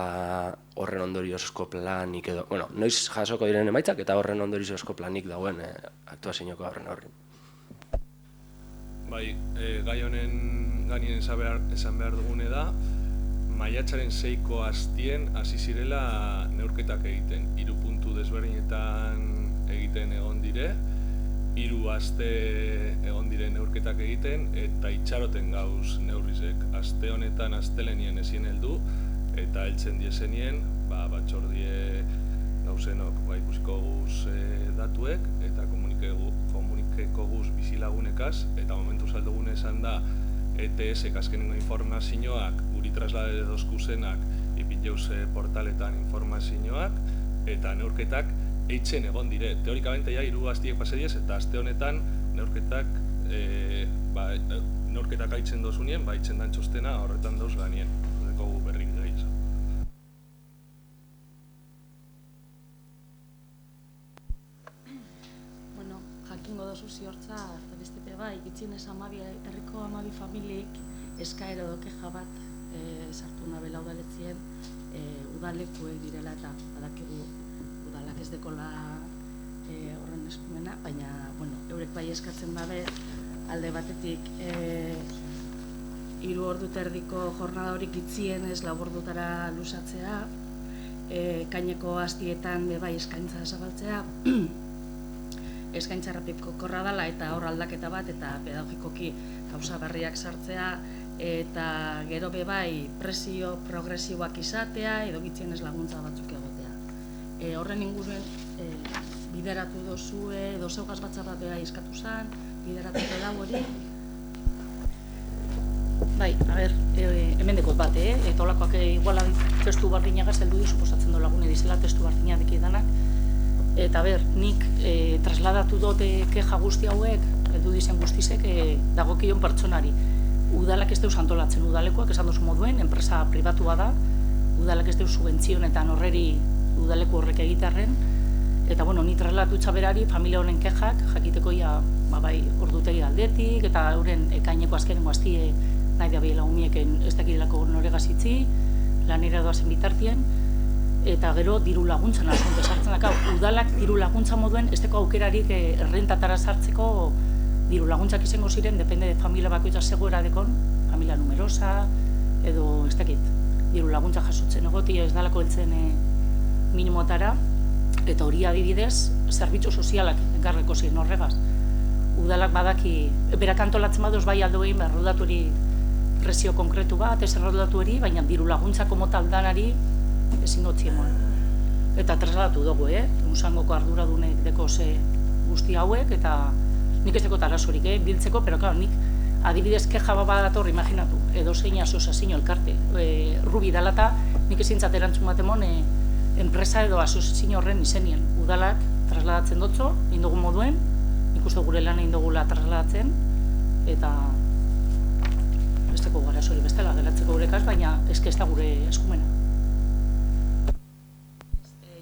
horren ondoriozko planik edo, bueno, noiz jasoko diren emaitzak eta horren ondoriozko planik dauen aktuazioko horren horri. Bai, gai honen gainien esan behar dugune da, maiatzaren 6ko hastien hasi zirela neurketak egiten. 3 puntu desberdinetan egiten egon dire, 3 aste egon dire neurketak egiten, eta itxaroten gauz neurrizek. Aste honetan astelenien ezin heldu, eta heltzen diesenien, batzordie gauzenok ikusiko guz datuek, eta komunikeko guz bizilagunekaz, eta momentu saldugune esan da, ETS-ek azkenengo informazioak, guri traslade dozkuzenak, ipinjeuz portaletan informazioak, eta neurketak eitzen egon dire. Teorikamente ja 3 astiek pasediez, eta aste honetan neurketak aitzen dozunien, aitzen dan txostena horretan dauz ganien. Deko gu berrik gai esan. Bueno, jakingo dozu ziortza, eta bestepe bai, itzinez herriko 12 familiek eskaera edo keja bat sartu nabela udaletzien udalekuek direla eta badakigu udalak ez dekola horren eskumena, baina, bueno, eurek bai eskatzen dabe alde batetik 3 ordu terdiko jornada horik itzienez 4 ordutara luzatzea, kaineko hastietan bai eskaintza zabaltzea, eskaintza rapidkorra dela eta hor aldaketa bat eta pedagogikoki gauza berriak sartzea, eta gero bai presio progresiboak izatea edo gitzienez laguntza batzuk egotea. Horren inguruen bideratu dozue, edo zeugaz batzar bat beha izkatu zen, bideratu da hori. Bai, a ber, hemen dekot bat, eta holakoak iguala testu bardinagaz heldu du, suposatzen do lagune dizela testu bardina deki danak. Eta ber, nik trasladatu dote keja guzti hauek, heldu dizen guztizek, dagokion pertsonari. Udalak ez deuz antolatzen udalekoak, esan dozu moduen, enpresa pribatua da, udalak ez deuz subentzionetan horreri udaleku horrek egitarren, eta bueno, ni trasladatu txaberari familia honen kejak, jakiteko ja, bai, ordutegi aldetik, eta euren ekaineko azkenengo aztie nahi da biela umieken ez dakidelako noregaz itzi, lanera doazen bitartien, eta gero diru laguntzan asunto sartzen daka, udalak diru laguntza moduen ez deko aukerarik errentatara sartzeko diru laguntzak izango ziren, depende de familia bakoitza zegoera dekon, familia numerosa, edo ez dakit, diru laguntza jasotzen egoti ez dalako heltzen minimotara, eta hori adibidez, zerbitzu sozialak enkarreko ziren horregaz. Udalak badaki, berak antolatzen badoz bai aldo egin behar erroldatu eri presio konkretu bat, ez erroldatu eri, baina diru laguntzako motaldanari ezin gotzien. Eta trasladatu dugu, unsangoko arduradunek deko ze guzti hauek, eta nik ez deko tarasorik, biltzeko, pero claro, nik adibidez keja bat dator, imaginatu, edo zein asozazio elkarte, rubi dalata, nik ezintzat erantzun bat emon, enpresa edo asozazio horren izenien. Udalak trasladatzen dotzo, indogun moduen, nik uste gure lan indogula trasladatzen, eta ez deko garazori bestela, geratzeko gurekaz, baina ez da gure eskumena.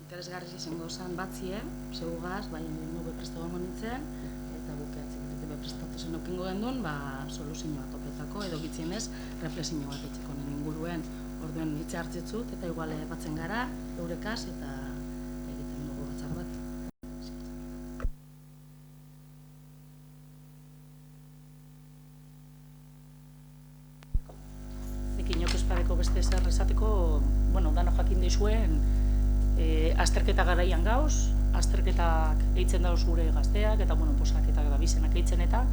Interesgarri izango zen batzie, segugaz, bai nube prestago monitzen, eta bukeatzek prestatu zen okingo gendun, soluzioa topetako, edo gitzienez, reflexio bat etxeko nen inguruen, orduen hitze hartzitzut, eta igual batzen gara, eurekaz, eta egiten dugu batzar bat. beste zer esateko, dano jakin dizuen, azterketa garaian gauz, azterketak eitzen dauz gure gazteak, eta posaketak da bizenak eitzen eta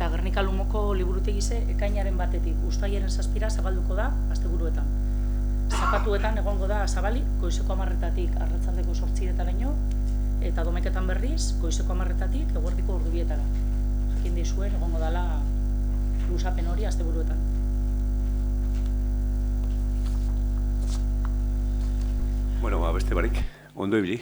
Gernika Lumoko liburutegize ekainaren batetik uztailaren 7 zabalduko da asteburuetan. Zapatuetan egongo da zabali, goizeko 10:00-tatik arratsaldeko 8:00-raino, eta Domeketan berriz, goizeko 10:00-tatik eguerdiko 2:00-tara. Jakin dizuen egongo dela luzapen hori asteburuetan. Beste barik, ondo ibili.